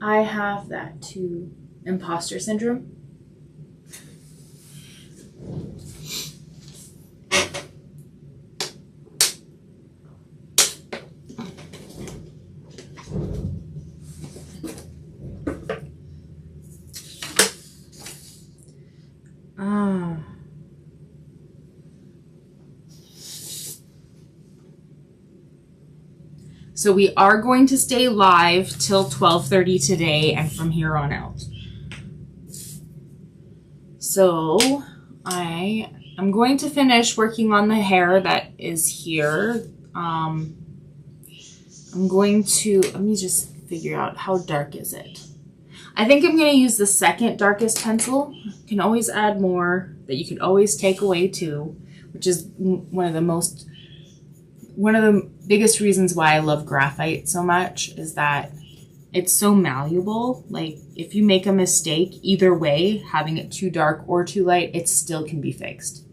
I have that too. Imposter syndrome. So we are going to stay live till 12:30 today and from here on out. So I'm going to finish working on the hair that is here. I'm going to, let me just figure out how dark is it. I think I'm going to use the second darkest pencil. You can always add more that you could always take away too, which is one of the biggest reasons why I love graphite so much is that it's so malleable. Like if you make a mistake, either way, having it too dark or too light, it still can be fixed.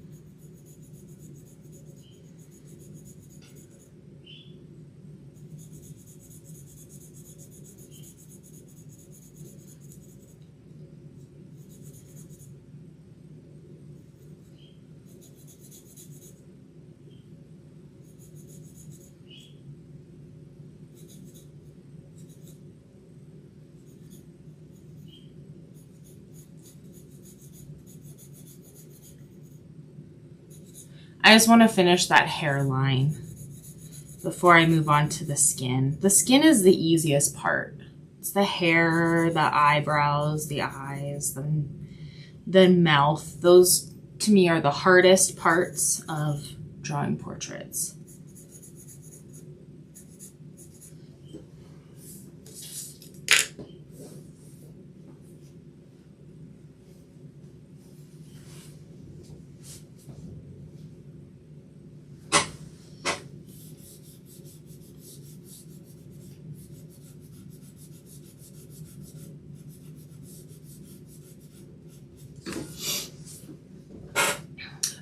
I just want to finish that hairline before I move on to the skin. The skin is the easiest part. It's the hair, the eyebrows, the eyes, the mouth. Those, to me, are the hardest parts of drawing portraits.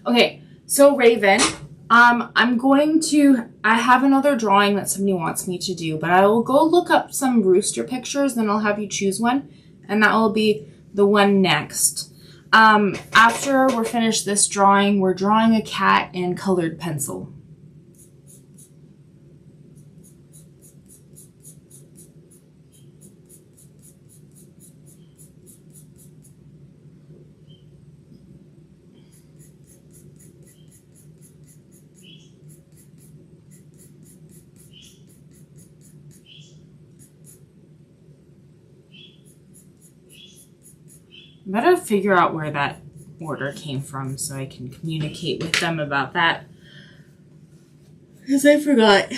Okay, so Raven, I have another drawing that somebody wants me to do, but I will go look up some rooster pictures, then I'll have you choose one, and that will be the one next. After we're finished this drawing, we're drawing a cat in colored pencil. I better figure out where that order came from so I can communicate with them about that. Because I forgot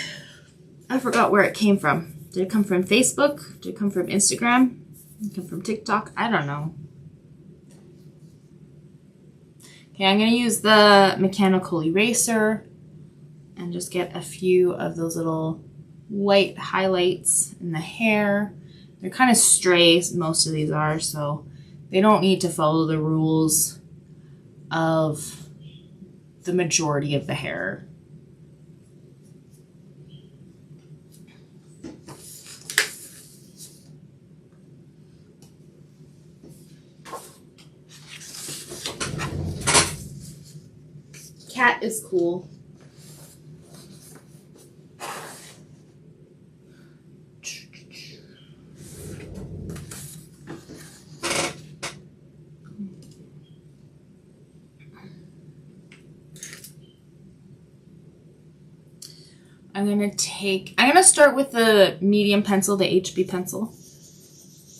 where it came from. Did it come from Facebook? Did it come from Instagram? Did it come from TikTok? I don't know. Okay, I'm going to use the mechanical eraser and just get a few of those little white highlights in the hair. They're kind of stray, most of these are, so they don't need to follow the rules of the majority of the hair. Cat is cool. I'm gonna start with the medium pencil, the HB pencil.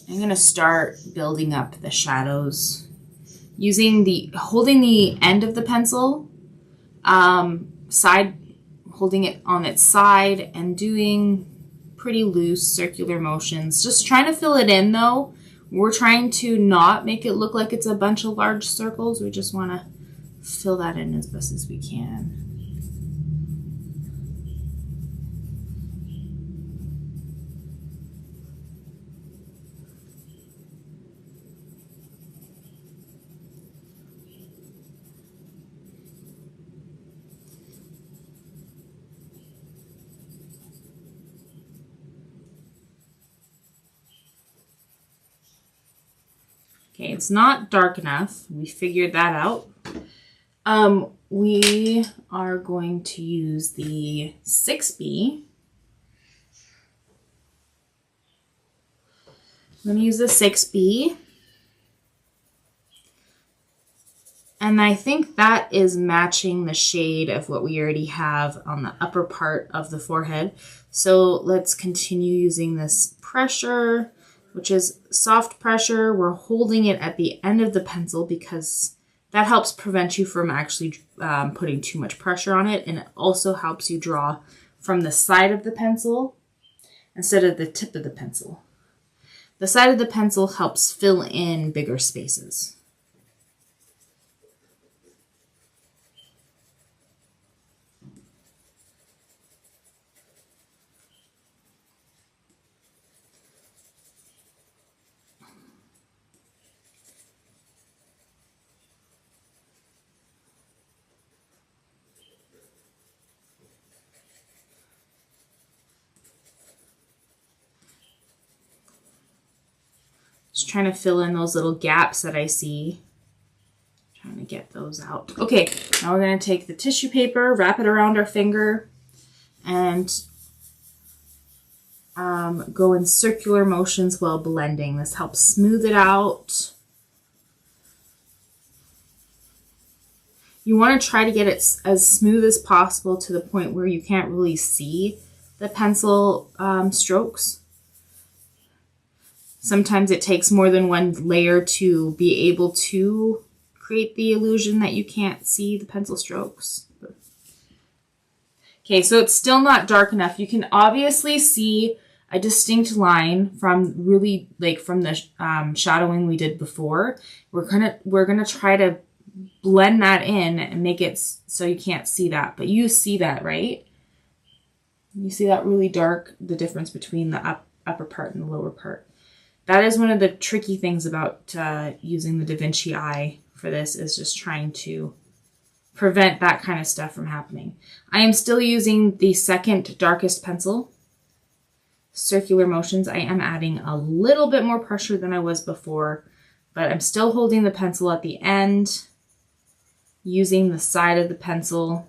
I'm gonna start building up the shadows using holding the end of the pencil, holding it on its side and doing pretty loose circular motions. Just trying to fill it in though. We're trying to not make it look like it's a bunch of large circles. We just wanna fill that in as best as we can. Okay, it's not dark enough. We figured that out. We are going to use the 6B. I'm going to use the 6B. And I think that is matching the shade of what we already have on the upper part of the forehead. So let's continue using this pressure, which is soft pressure. We're holding it at the end of the pencil because that helps prevent you from actually putting too much pressure on it. And it also helps you draw from the side of the pencil instead of the tip of the pencil. The side of the pencil helps fill in bigger spaces. Just trying to fill in those little gaps that I see. Trying to get those out. Okay, now we're going to take the tissue paper, wrap it around our finger, and go in circular motions while blending. This helps smooth it out. You want to try to get it as smooth as possible to the point where you can't really see the pencil strokes. Sometimes it takes more than one layer to be able to create the illusion that you can't see the pencil strokes. Okay, so it's still not dark enough. You can obviously see a distinct line from really from the shadowing we did before. We're gonna try to blend that in and make it so you can't see that, but you see that, right? You see that really dark, the difference between the upper part and the lower part. That is one of the tricky things about using the Da Vinci Eye for this, is just trying to prevent that kind of stuff from happening. I am still using the second darkest pencil, circular motions. I am adding a little bit more pressure than I was before, but I'm still holding the pencil at the end, using the side of the pencil.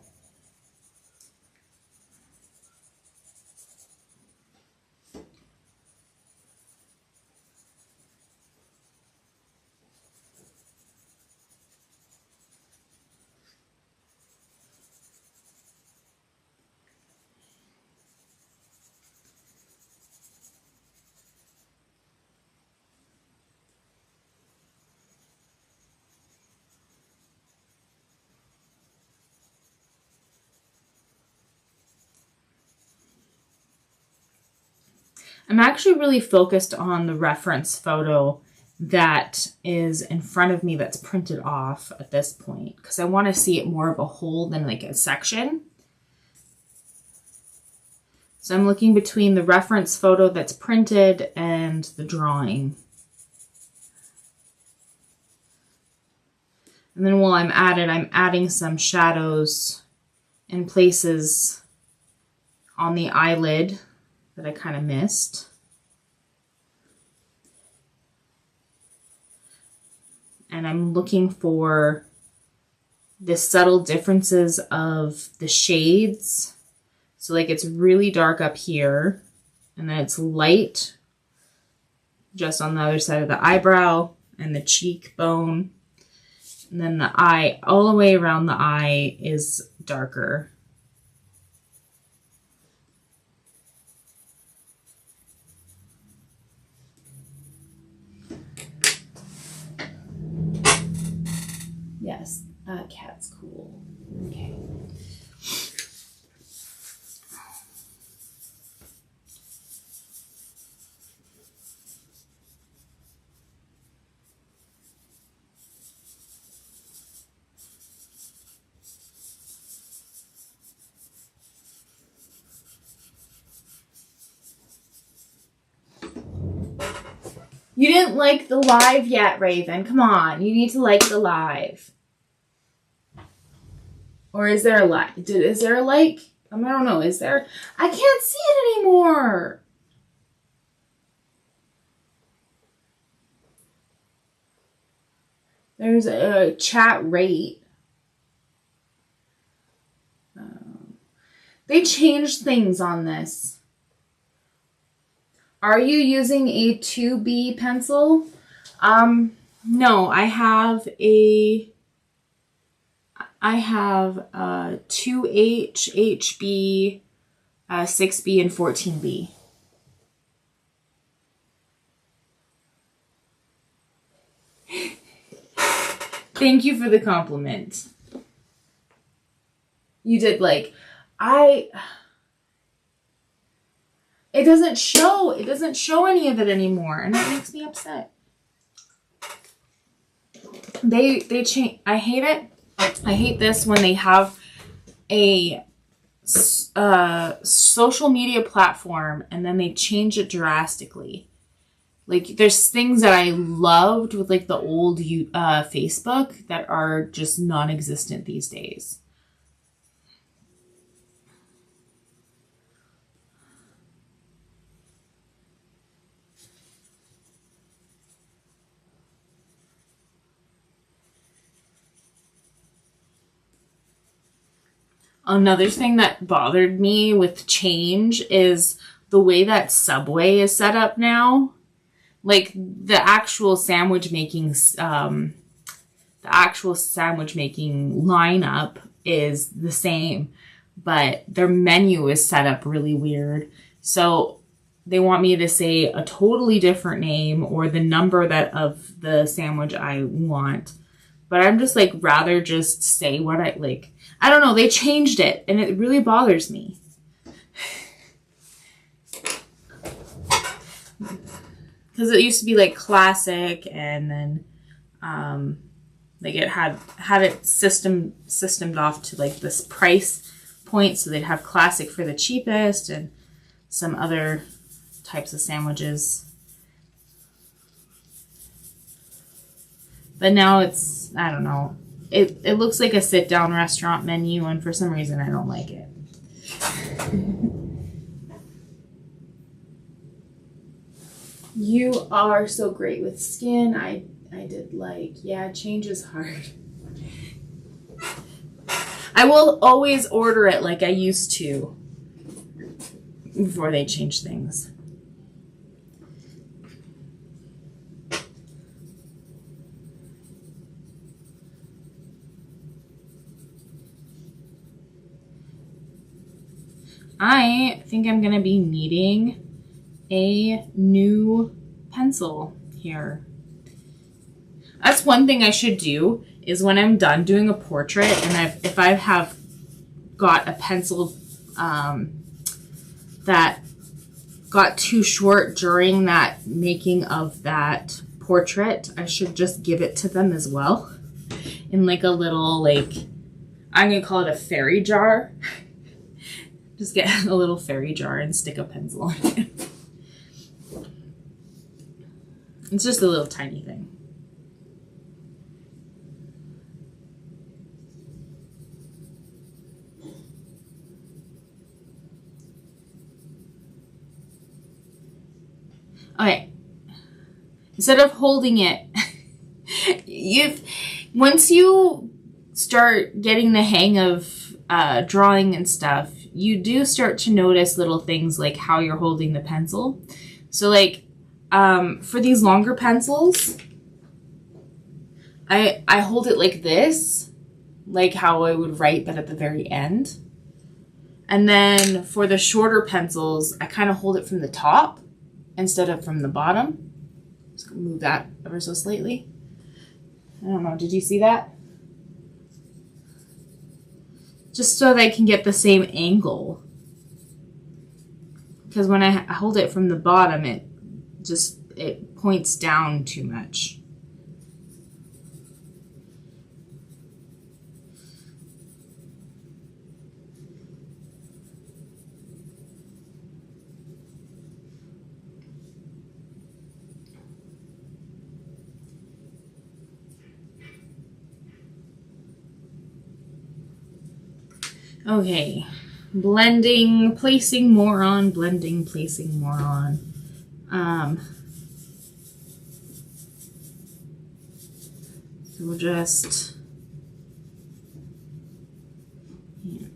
I'm actually really focused on the reference photo that is in front of me that's printed off at this point, because I want to see it more of a whole than like a section. So I'm looking between the reference photo that's printed and the drawing. And then while I'm at it, I'm adding some shadows in places on the eyelid that I kind of missed. And I'm looking for the subtle differences of the shades. So like it's really dark up here, and then it's light just on the other side of the eyebrow and the cheekbone. And then the eye, all the way around the eye, is darker. Yes, cat's cool. Okay. You didn't like the live yet, Raven. Come on, you need to like the live. Or is there a like? Is there a like? I don't know. Is there? I can't see it anymore. There's a chat rate. They changed things on this. Are you using a 2B pencil? No, I have a I have 2H, HB, 6B, and 14B. Thank you for the compliment. You did like, it doesn't show any of it anymore, and that makes me upset. They change. I hate it. I hate this when they have a social media platform and then they change it drastically. Like, there's things that I loved with like the old Facebook that are just non-existent these days. Another thing that bothered me with change is the way that Subway is set up now. Like, the actual sandwich making lineup is the same, but their menu is set up really weird. So they want me to say a totally different name or the number of the sandwich I want. But I'm just like, rather just say what I like. I don't know. They changed it and it really bothers me. Because it used to be like classic, and then like it had it systemed off to like this price point, so they'd have classic for the cheapest and some other types of sandwiches. But now it's, I don't know. It looks like a sit-down restaurant menu, and for some reason I don't like it. You are so great with skin. I did like, yeah, change is hard. I will always order it like I used to before they change things. I think I'm going to be needing a new pencil here. That's one thing I should do, is when I'm done doing a portrait and if I have got a pencil that got too short during that making of that portrait, I should just give it to them as well in like a little, like, I'm going to call it a fairy jar. Just get a little fairy jar and stick a pencil in it. It's just a little tiny thing. Okay. Instead of holding it, once you start getting the hang of drawing and stuff, you do start to notice little things like how you're holding the pencil. So like, for these longer pencils, I hold it like this, like how I would write, but at the very end. And then for the shorter pencils, I kind of hold it from the top instead of from the bottom. Just move that ever so slightly. I don't know, did you see that? Just so that I can get the same angle. Because when I hold it from the bottom, it points down too much. Okay, blending, placing more on, blending, placing more on. So we'll just, yeah.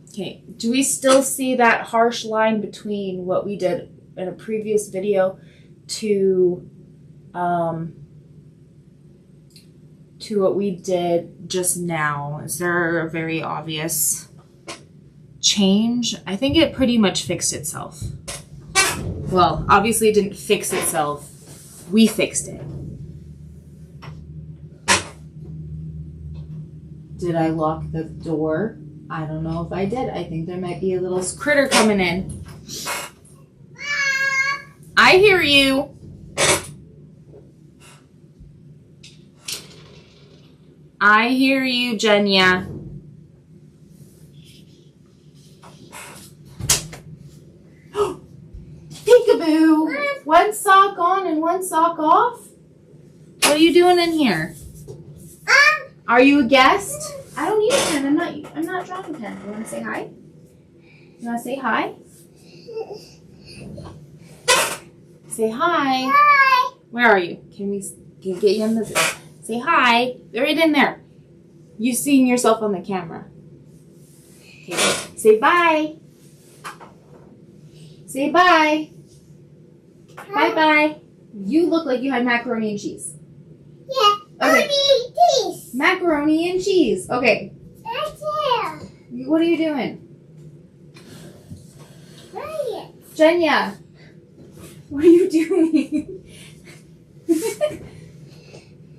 Okay, do we still see that harsh line between what we did in a previous video to what we did just now? Is there a very obvious change? I think it pretty much fixed itself. Well, obviously it didn't fix itself. We fixed it. Did I lock the door? I don't know if I did. I think there might be a little critter coming in. I hear you. I hear you, Jenya. Peekaboo! One sock on and one sock off? What are you doing in here? Are you a guest? I don't need a pen. I'm not drawing a pen. You want to say hi? You want to say hi? Say hi. Hi. Where are you? Can we get you in the... Say hi. They're right in there. You seeing yourself on the camera. Okay. Say bye. Say bye. Bye-bye. You look like you had macaroni and cheese. Yeah. Okay. Cheese. Macaroni and cheese. Okay. Right there. What are you doing? Right. Jenya. What are you doing?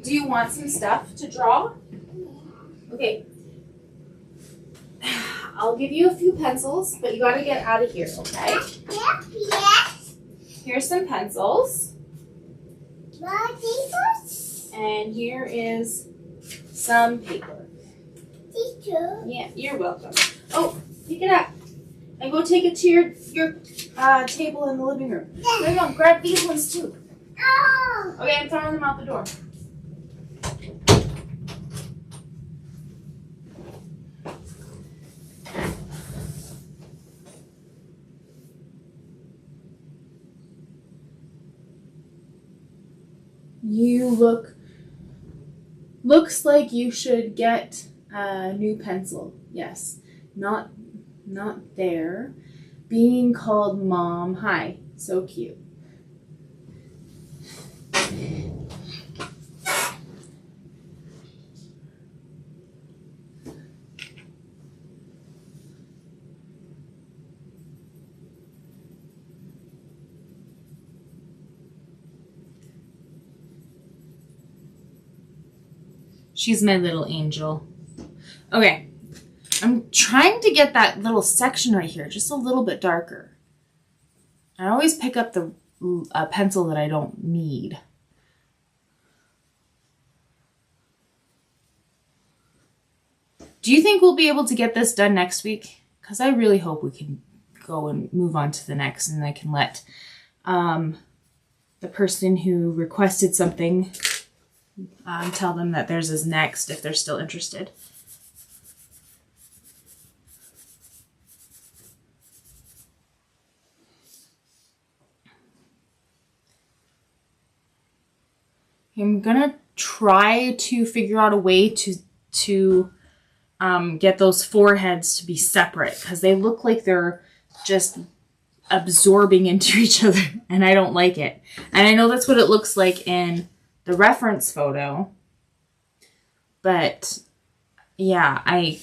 Do you want some stuff to draw? Okay. I'll give you a few pencils, but you gotta get out of here, okay? Yep. Yes. Here's some pencils. More these And here is some paper. These two. Yeah, you're welcome. Oh, pick it up. And go take it to your table in the living room. There you go. Grab these ones too. Oh. Okay, I'm throwing them out the door. You looks like you should get a new pencil. Yes, not there. Being called mom. Hi, so cute. She's my little angel. Okay, I'm trying to get that little section right here just a little bit darker. I always pick up the pencil that I don't need. Do you think we'll be able to get this done next week? Because I really hope we can go and move on to the next, and I can let the person who requested something tell them that theirs is next if they're still interested. I'm gonna try to figure out a way to get those foreheads to be separate, because they look like they're just absorbing into each other, and I don't like it. And I know that's what it looks like in the reference photo, but yeah, I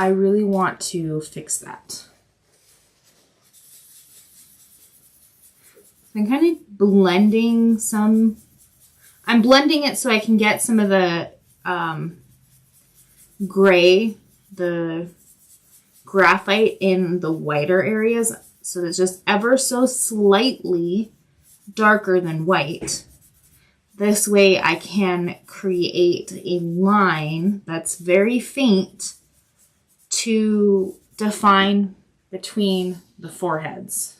really want to fix that. I'm kind of blending some. I'm blending it so I can get some of the gray, the graphite in the whiter areas, so it's just ever so slightly darker than white. This way I can create a line that's very faint to define between the foreheads.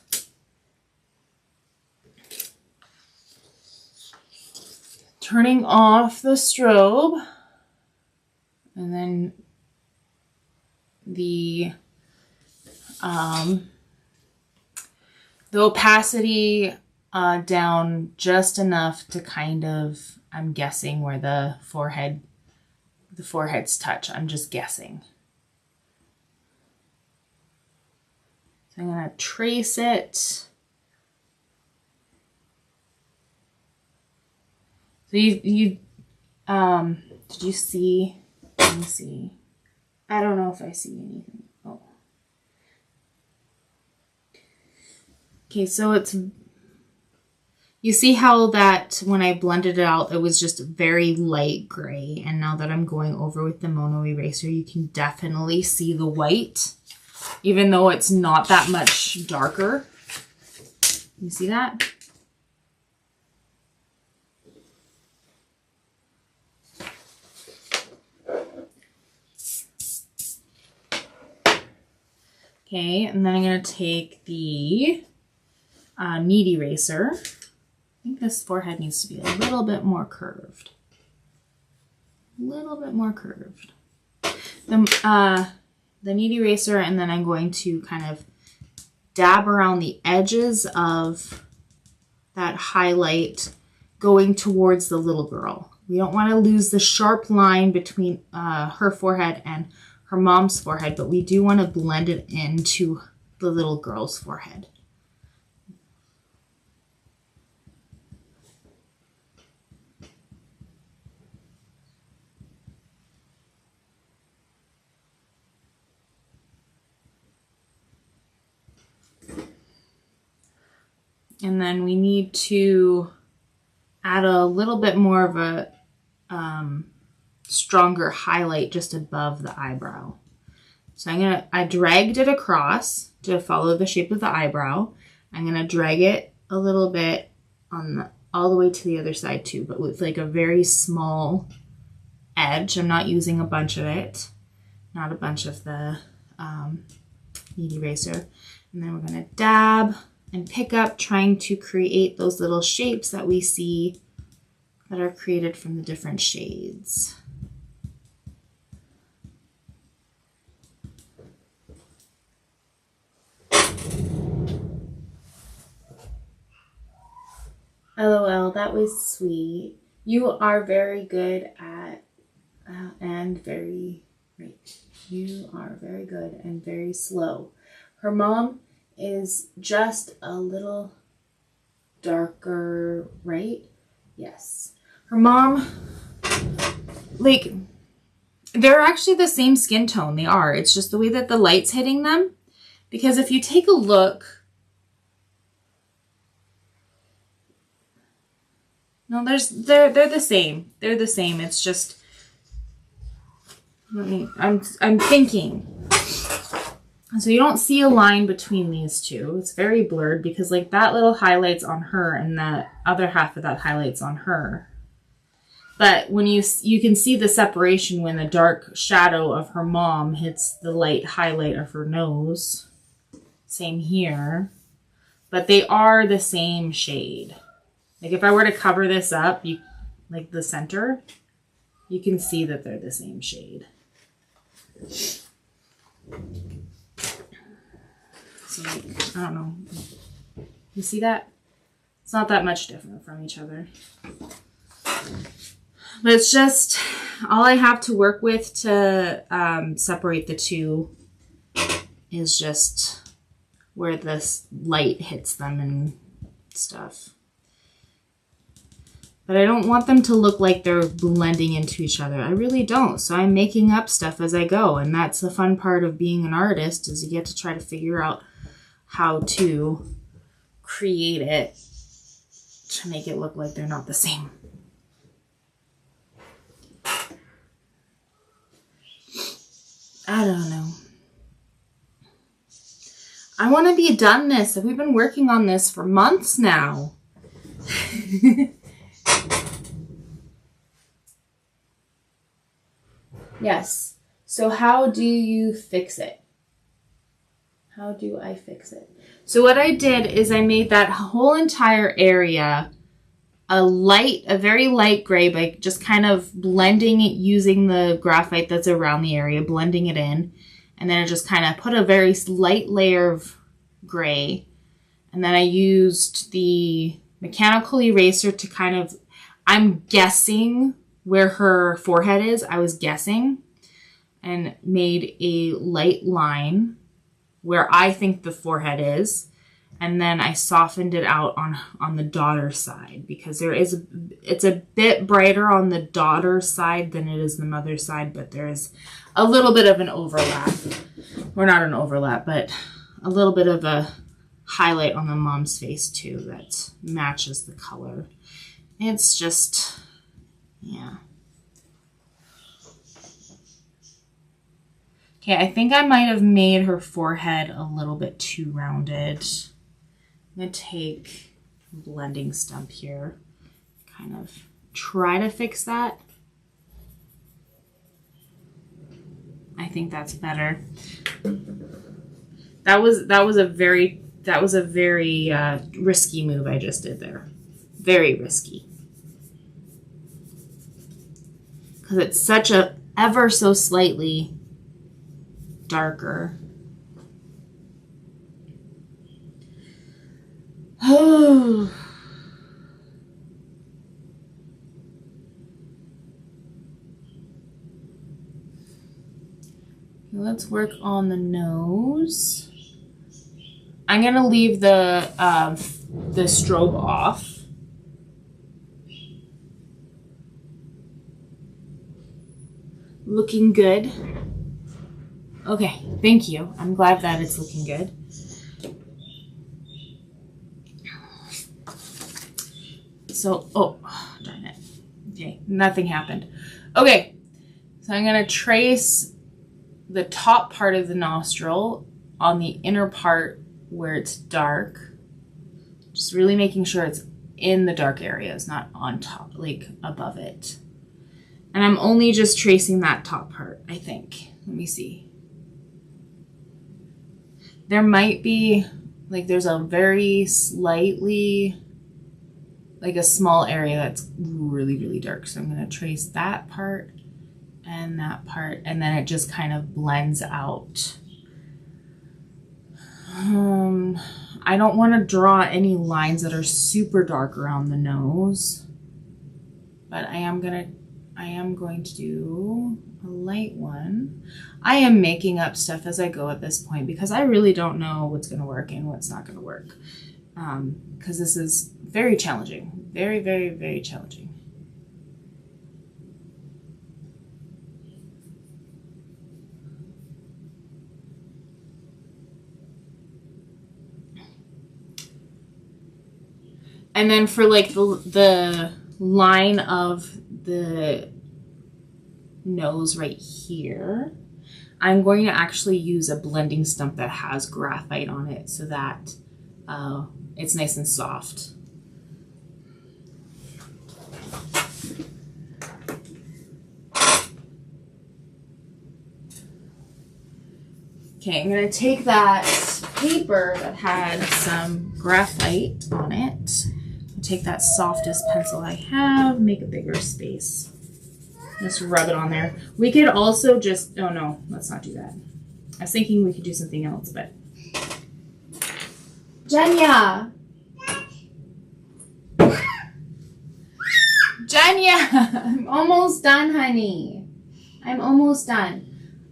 Turning off the strobe, and then the opacity down just enough to kind of, I'm guessing where the foreheads touch. I'm just guessing. So I'm gonna trace it So did you see, let me see. I don't know if I see anything. Oh. Okay, so you see how that when I blended it out, it was just very light gray. And now that I'm going over with the mono eraser, you can definitely see the white, even though it's not that much darker. You see that? Okay, and then I'm going to take the knead eraser. I think this forehead needs to be a little bit more curved. A little bit more curved. The knead eraser, and then I'm going to kind of dab around the edges of that highlight going towards the little girl. We don't want to lose the sharp line between her forehead and her mom's forehead, but we do want to blend it into the little girl's forehead. And then we need to add a little bit more of a stronger highlight just above the eyebrow. So I dragged it across to follow the shape of the eyebrow. I'm gonna drag it a little bit all the way to the other side too, but with like a very small edge. I'm not using a bunch of it, not a bunch of the knead eraser. And then we're gonna dab and pick up, trying to create those little shapes that we see that are created from the different shades. LOL, that was sweet. You are very good at, and very, right. You are very good and very slow. Her mom is just a little darker, right? Yes. Her mom, like, they're actually the same skin tone. They are. It's just the way that the light's hitting them. Because if you take a look, no, they're the same. They're the same. It's just, I'm thinking. So you don't see a line between these two. It's very blurred because like that little highlight's on her and the other half of that highlight's on her. But when you can see the separation when the dark shadow of her mom hits the light highlight of her nose. Same here. But they are the same shade. Like if I were to cover this up, like the center, you can see that they're the same shade. So, I don't know. You see that? It's not that much different from each other. But it's just all I have to work with to separate the two is just where this light hits them and stuff. But I don't want them to look like they're blending into each other. I really don't. So I'm making up stuff as I go. And that's the fun part of being an artist, is you get to try to figure out how to create it to make it look like they're not the same. I don't know. I want to be done this. We've been working on this for months now. Yes. So how do you fix it? How do I fix it? So what I did is I made that whole entire area a very light gray by just kind of blending it using the graphite that's around the area, blending it in. And then I just kind of put a very light layer of gray. And then I used the mechanical eraser to kind of, I'm guessing where her forehead is. I was guessing and made a light line where I think the forehead is. And then I softened it out on the daughter side because it's a bit brighter on the daughter side than it is the mother side, but there is a little bit of an overlap. Or not an overlap, but a little bit of a highlight on the mom's face too that matches the color. It's just, yeah. Okay, I think I might have made her forehead a little bit too rounded. I'm going to take a blending stump here, kind of try to fix that. I think that's better. That was a very risky move I just did there. Very risky. Because it's such a ever so slightly darker. Oh. Let's work on the nose. I'm gonna leave the strobe off. Looking good. Okay, thank you. I'm glad that it's looking good. So, oh, darn it. Okay, nothing happened. Okay, so I'm gonna trace the top part of the nostril on the inner part where it's dark. Just really making sure it's in the dark areas, not on top, like above it. And I'm only just tracing that top part, I think. Let me see. There might be, like there's a very slightly, like a small area that's really, really dark. So I'm gonna trace that part and that part, and then it just kind of blends out. I don't want to draw any lines that are super dark around the nose, but I am going to do a light one. I am making up stuff as I go at this point because I really don't know what's going to work and what's not going to work. Because this is very challenging. Very, very, very challenging. And then for like the line of the nose right here, I'm going to actually use a blending stump that has graphite on it so that it's nice and soft. Okay, I'm going to take that paper that had some graphite on it. Take that softest pencil I have, make a bigger space. Just rub it on there. We could also just, oh no, let's not do that. I was thinking we could do something else, but. Jenya! Jenya! I'm almost done, honey. I'm almost done.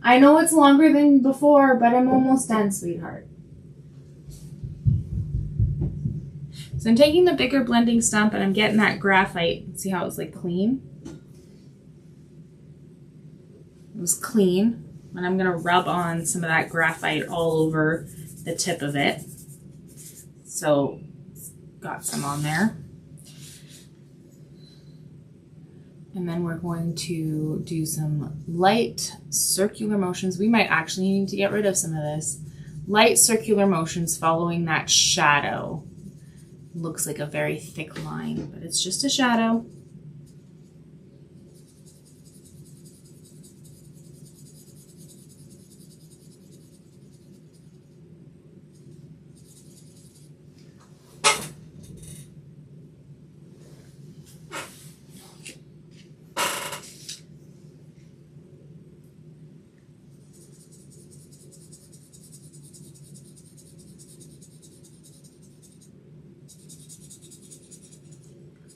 I know it's longer than before, but I'm almost done, sweetheart. So I'm taking the bigger blending stump and I'm getting that graphite. See how it's like clean? It was clean. And I'm going to rub on some of that graphite all over the tip of it. So got some on there. And then we're going to do some light circular motions. We might actually need to get rid of some of this. Light circular motions following that shadow. Looks like a very thick line, but it's just a shadow.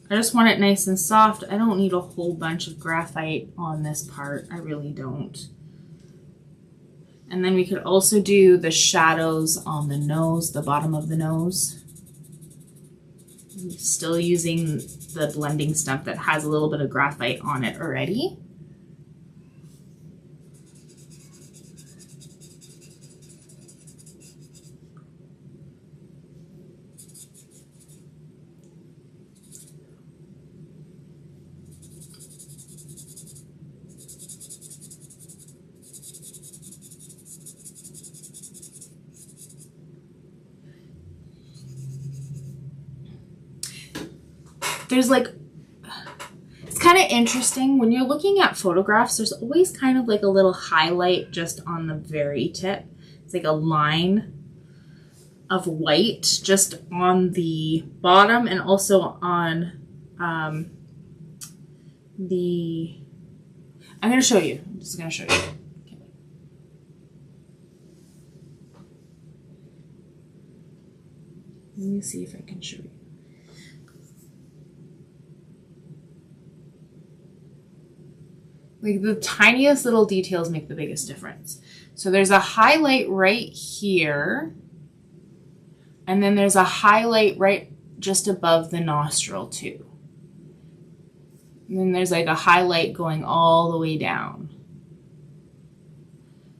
I just want it nice and soft. I don't need a whole bunch of graphite on this part. I really don't. And then we could also do the shadows on the nose, the bottom of the nose. Still using the blending stump that has a little bit of graphite on it already. There's like, it's kind of interesting when you're looking at photographs, there's always kind of like a little highlight just on the very tip. It's like a line of white just on the bottom and also on I'm going to show you. I'm just going to show you. Okay. Let me see if I can show you. Like the tiniest little details make the biggest difference. So there's a highlight right here. And then there's a highlight right just above the nostril too. And then there's like a highlight going all the way down.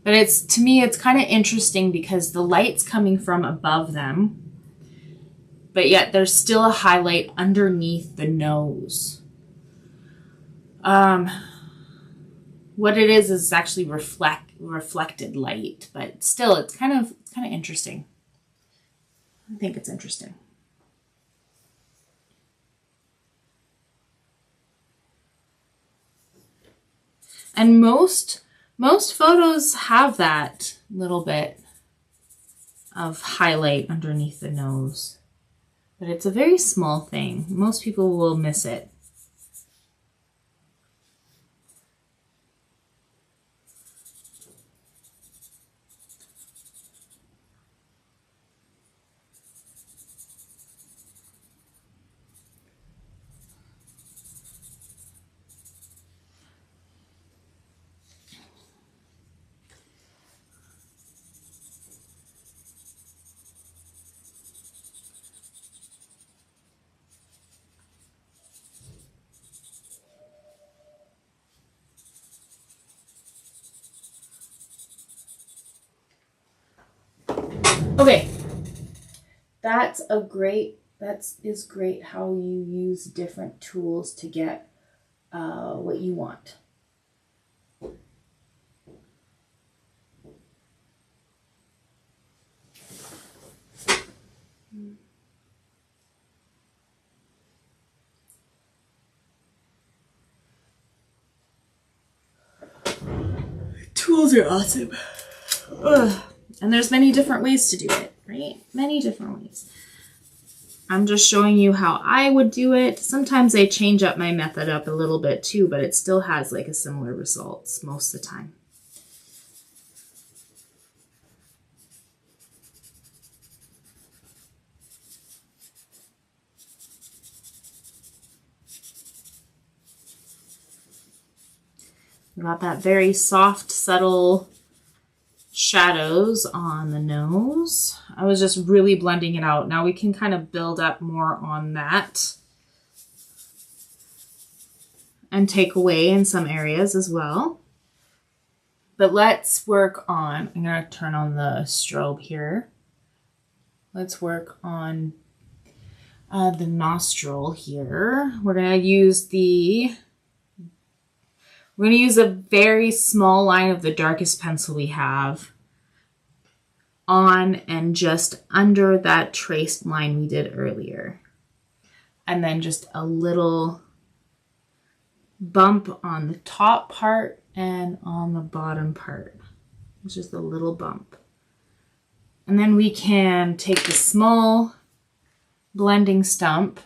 But it's, to me, it's kind of interesting because the light's coming from above them, but yet there's still a highlight underneath the nose. What it is actually reflected light, but still it's kind of interesting. I think it's interesting. And most photos have that little bit of highlight underneath the nose, but it's a very small thing. Most people will miss it. Okay, that is great how you use different tools to get what you want. Tools are awesome. Ugh. And there's many different ways to do it, right? Many different ways. I'm just showing you how I would do it. Sometimes I change up my method up a little bit too, but it still has like a similar results most of the time. We got that very soft, subtle shadows on the nose. I was just really blending it out. Now we can kind of build up more on that and take away in some areas as well. But let's work on, I'm going to turn on the strobe here. Let's work on the nostril here. We're going to use a very small line of the darkest pencil we have on and just under that traced line we did earlier. And then just a little bump on the top part and on the bottom part. It's just a little bump. And then we can take the small blending stump,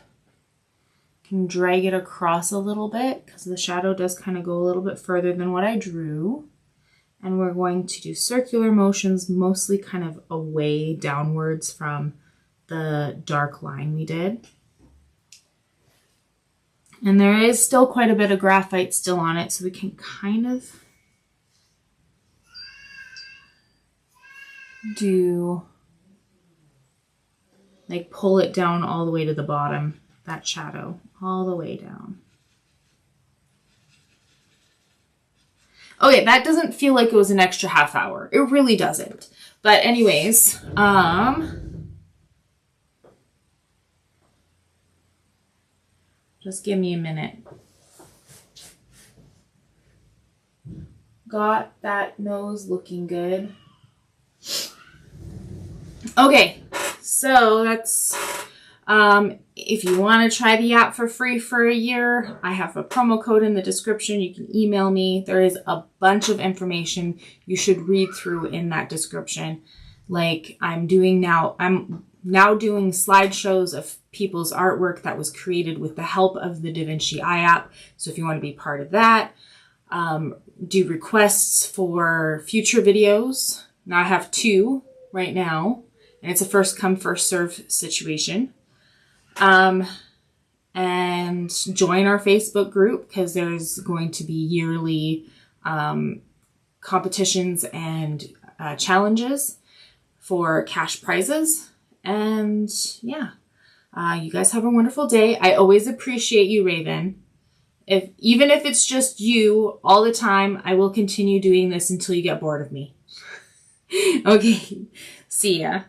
can drag it across a little bit because the shadow does kind of go a little bit further than what I drew. And we're going to do circular motions, mostly kind of away downwards from the dark line we did. And there is still quite a bit of graphite still on it, so we can kind of like pull it down all the way to the bottom, that shadow, all the way down. Okay, that doesn't feel like it was an extra half hour. It really doesn't. But anyways, just give me a minute. Got that nose looking good. Okay, so that's, if you want to try the app for free for a year, I have a promo code in the description. You can email me. There is a bunch of information you should read through in that description. Like I'm now doing slideshows of people's artwork that was created with the help of the Vinci Eye App. So if you want to be part of that, do requests for future videos. Now I have 2 right now, and it's a first come, first serve situation. And join our Facebook group because there's going to be yearly competitions and challenges for cash prizes. And yeah, you guys have a wonderful day. I always appreciate you, Raven. Even if it's just you all the time, I will continue doing this until you get bored of me. Okay, see ya.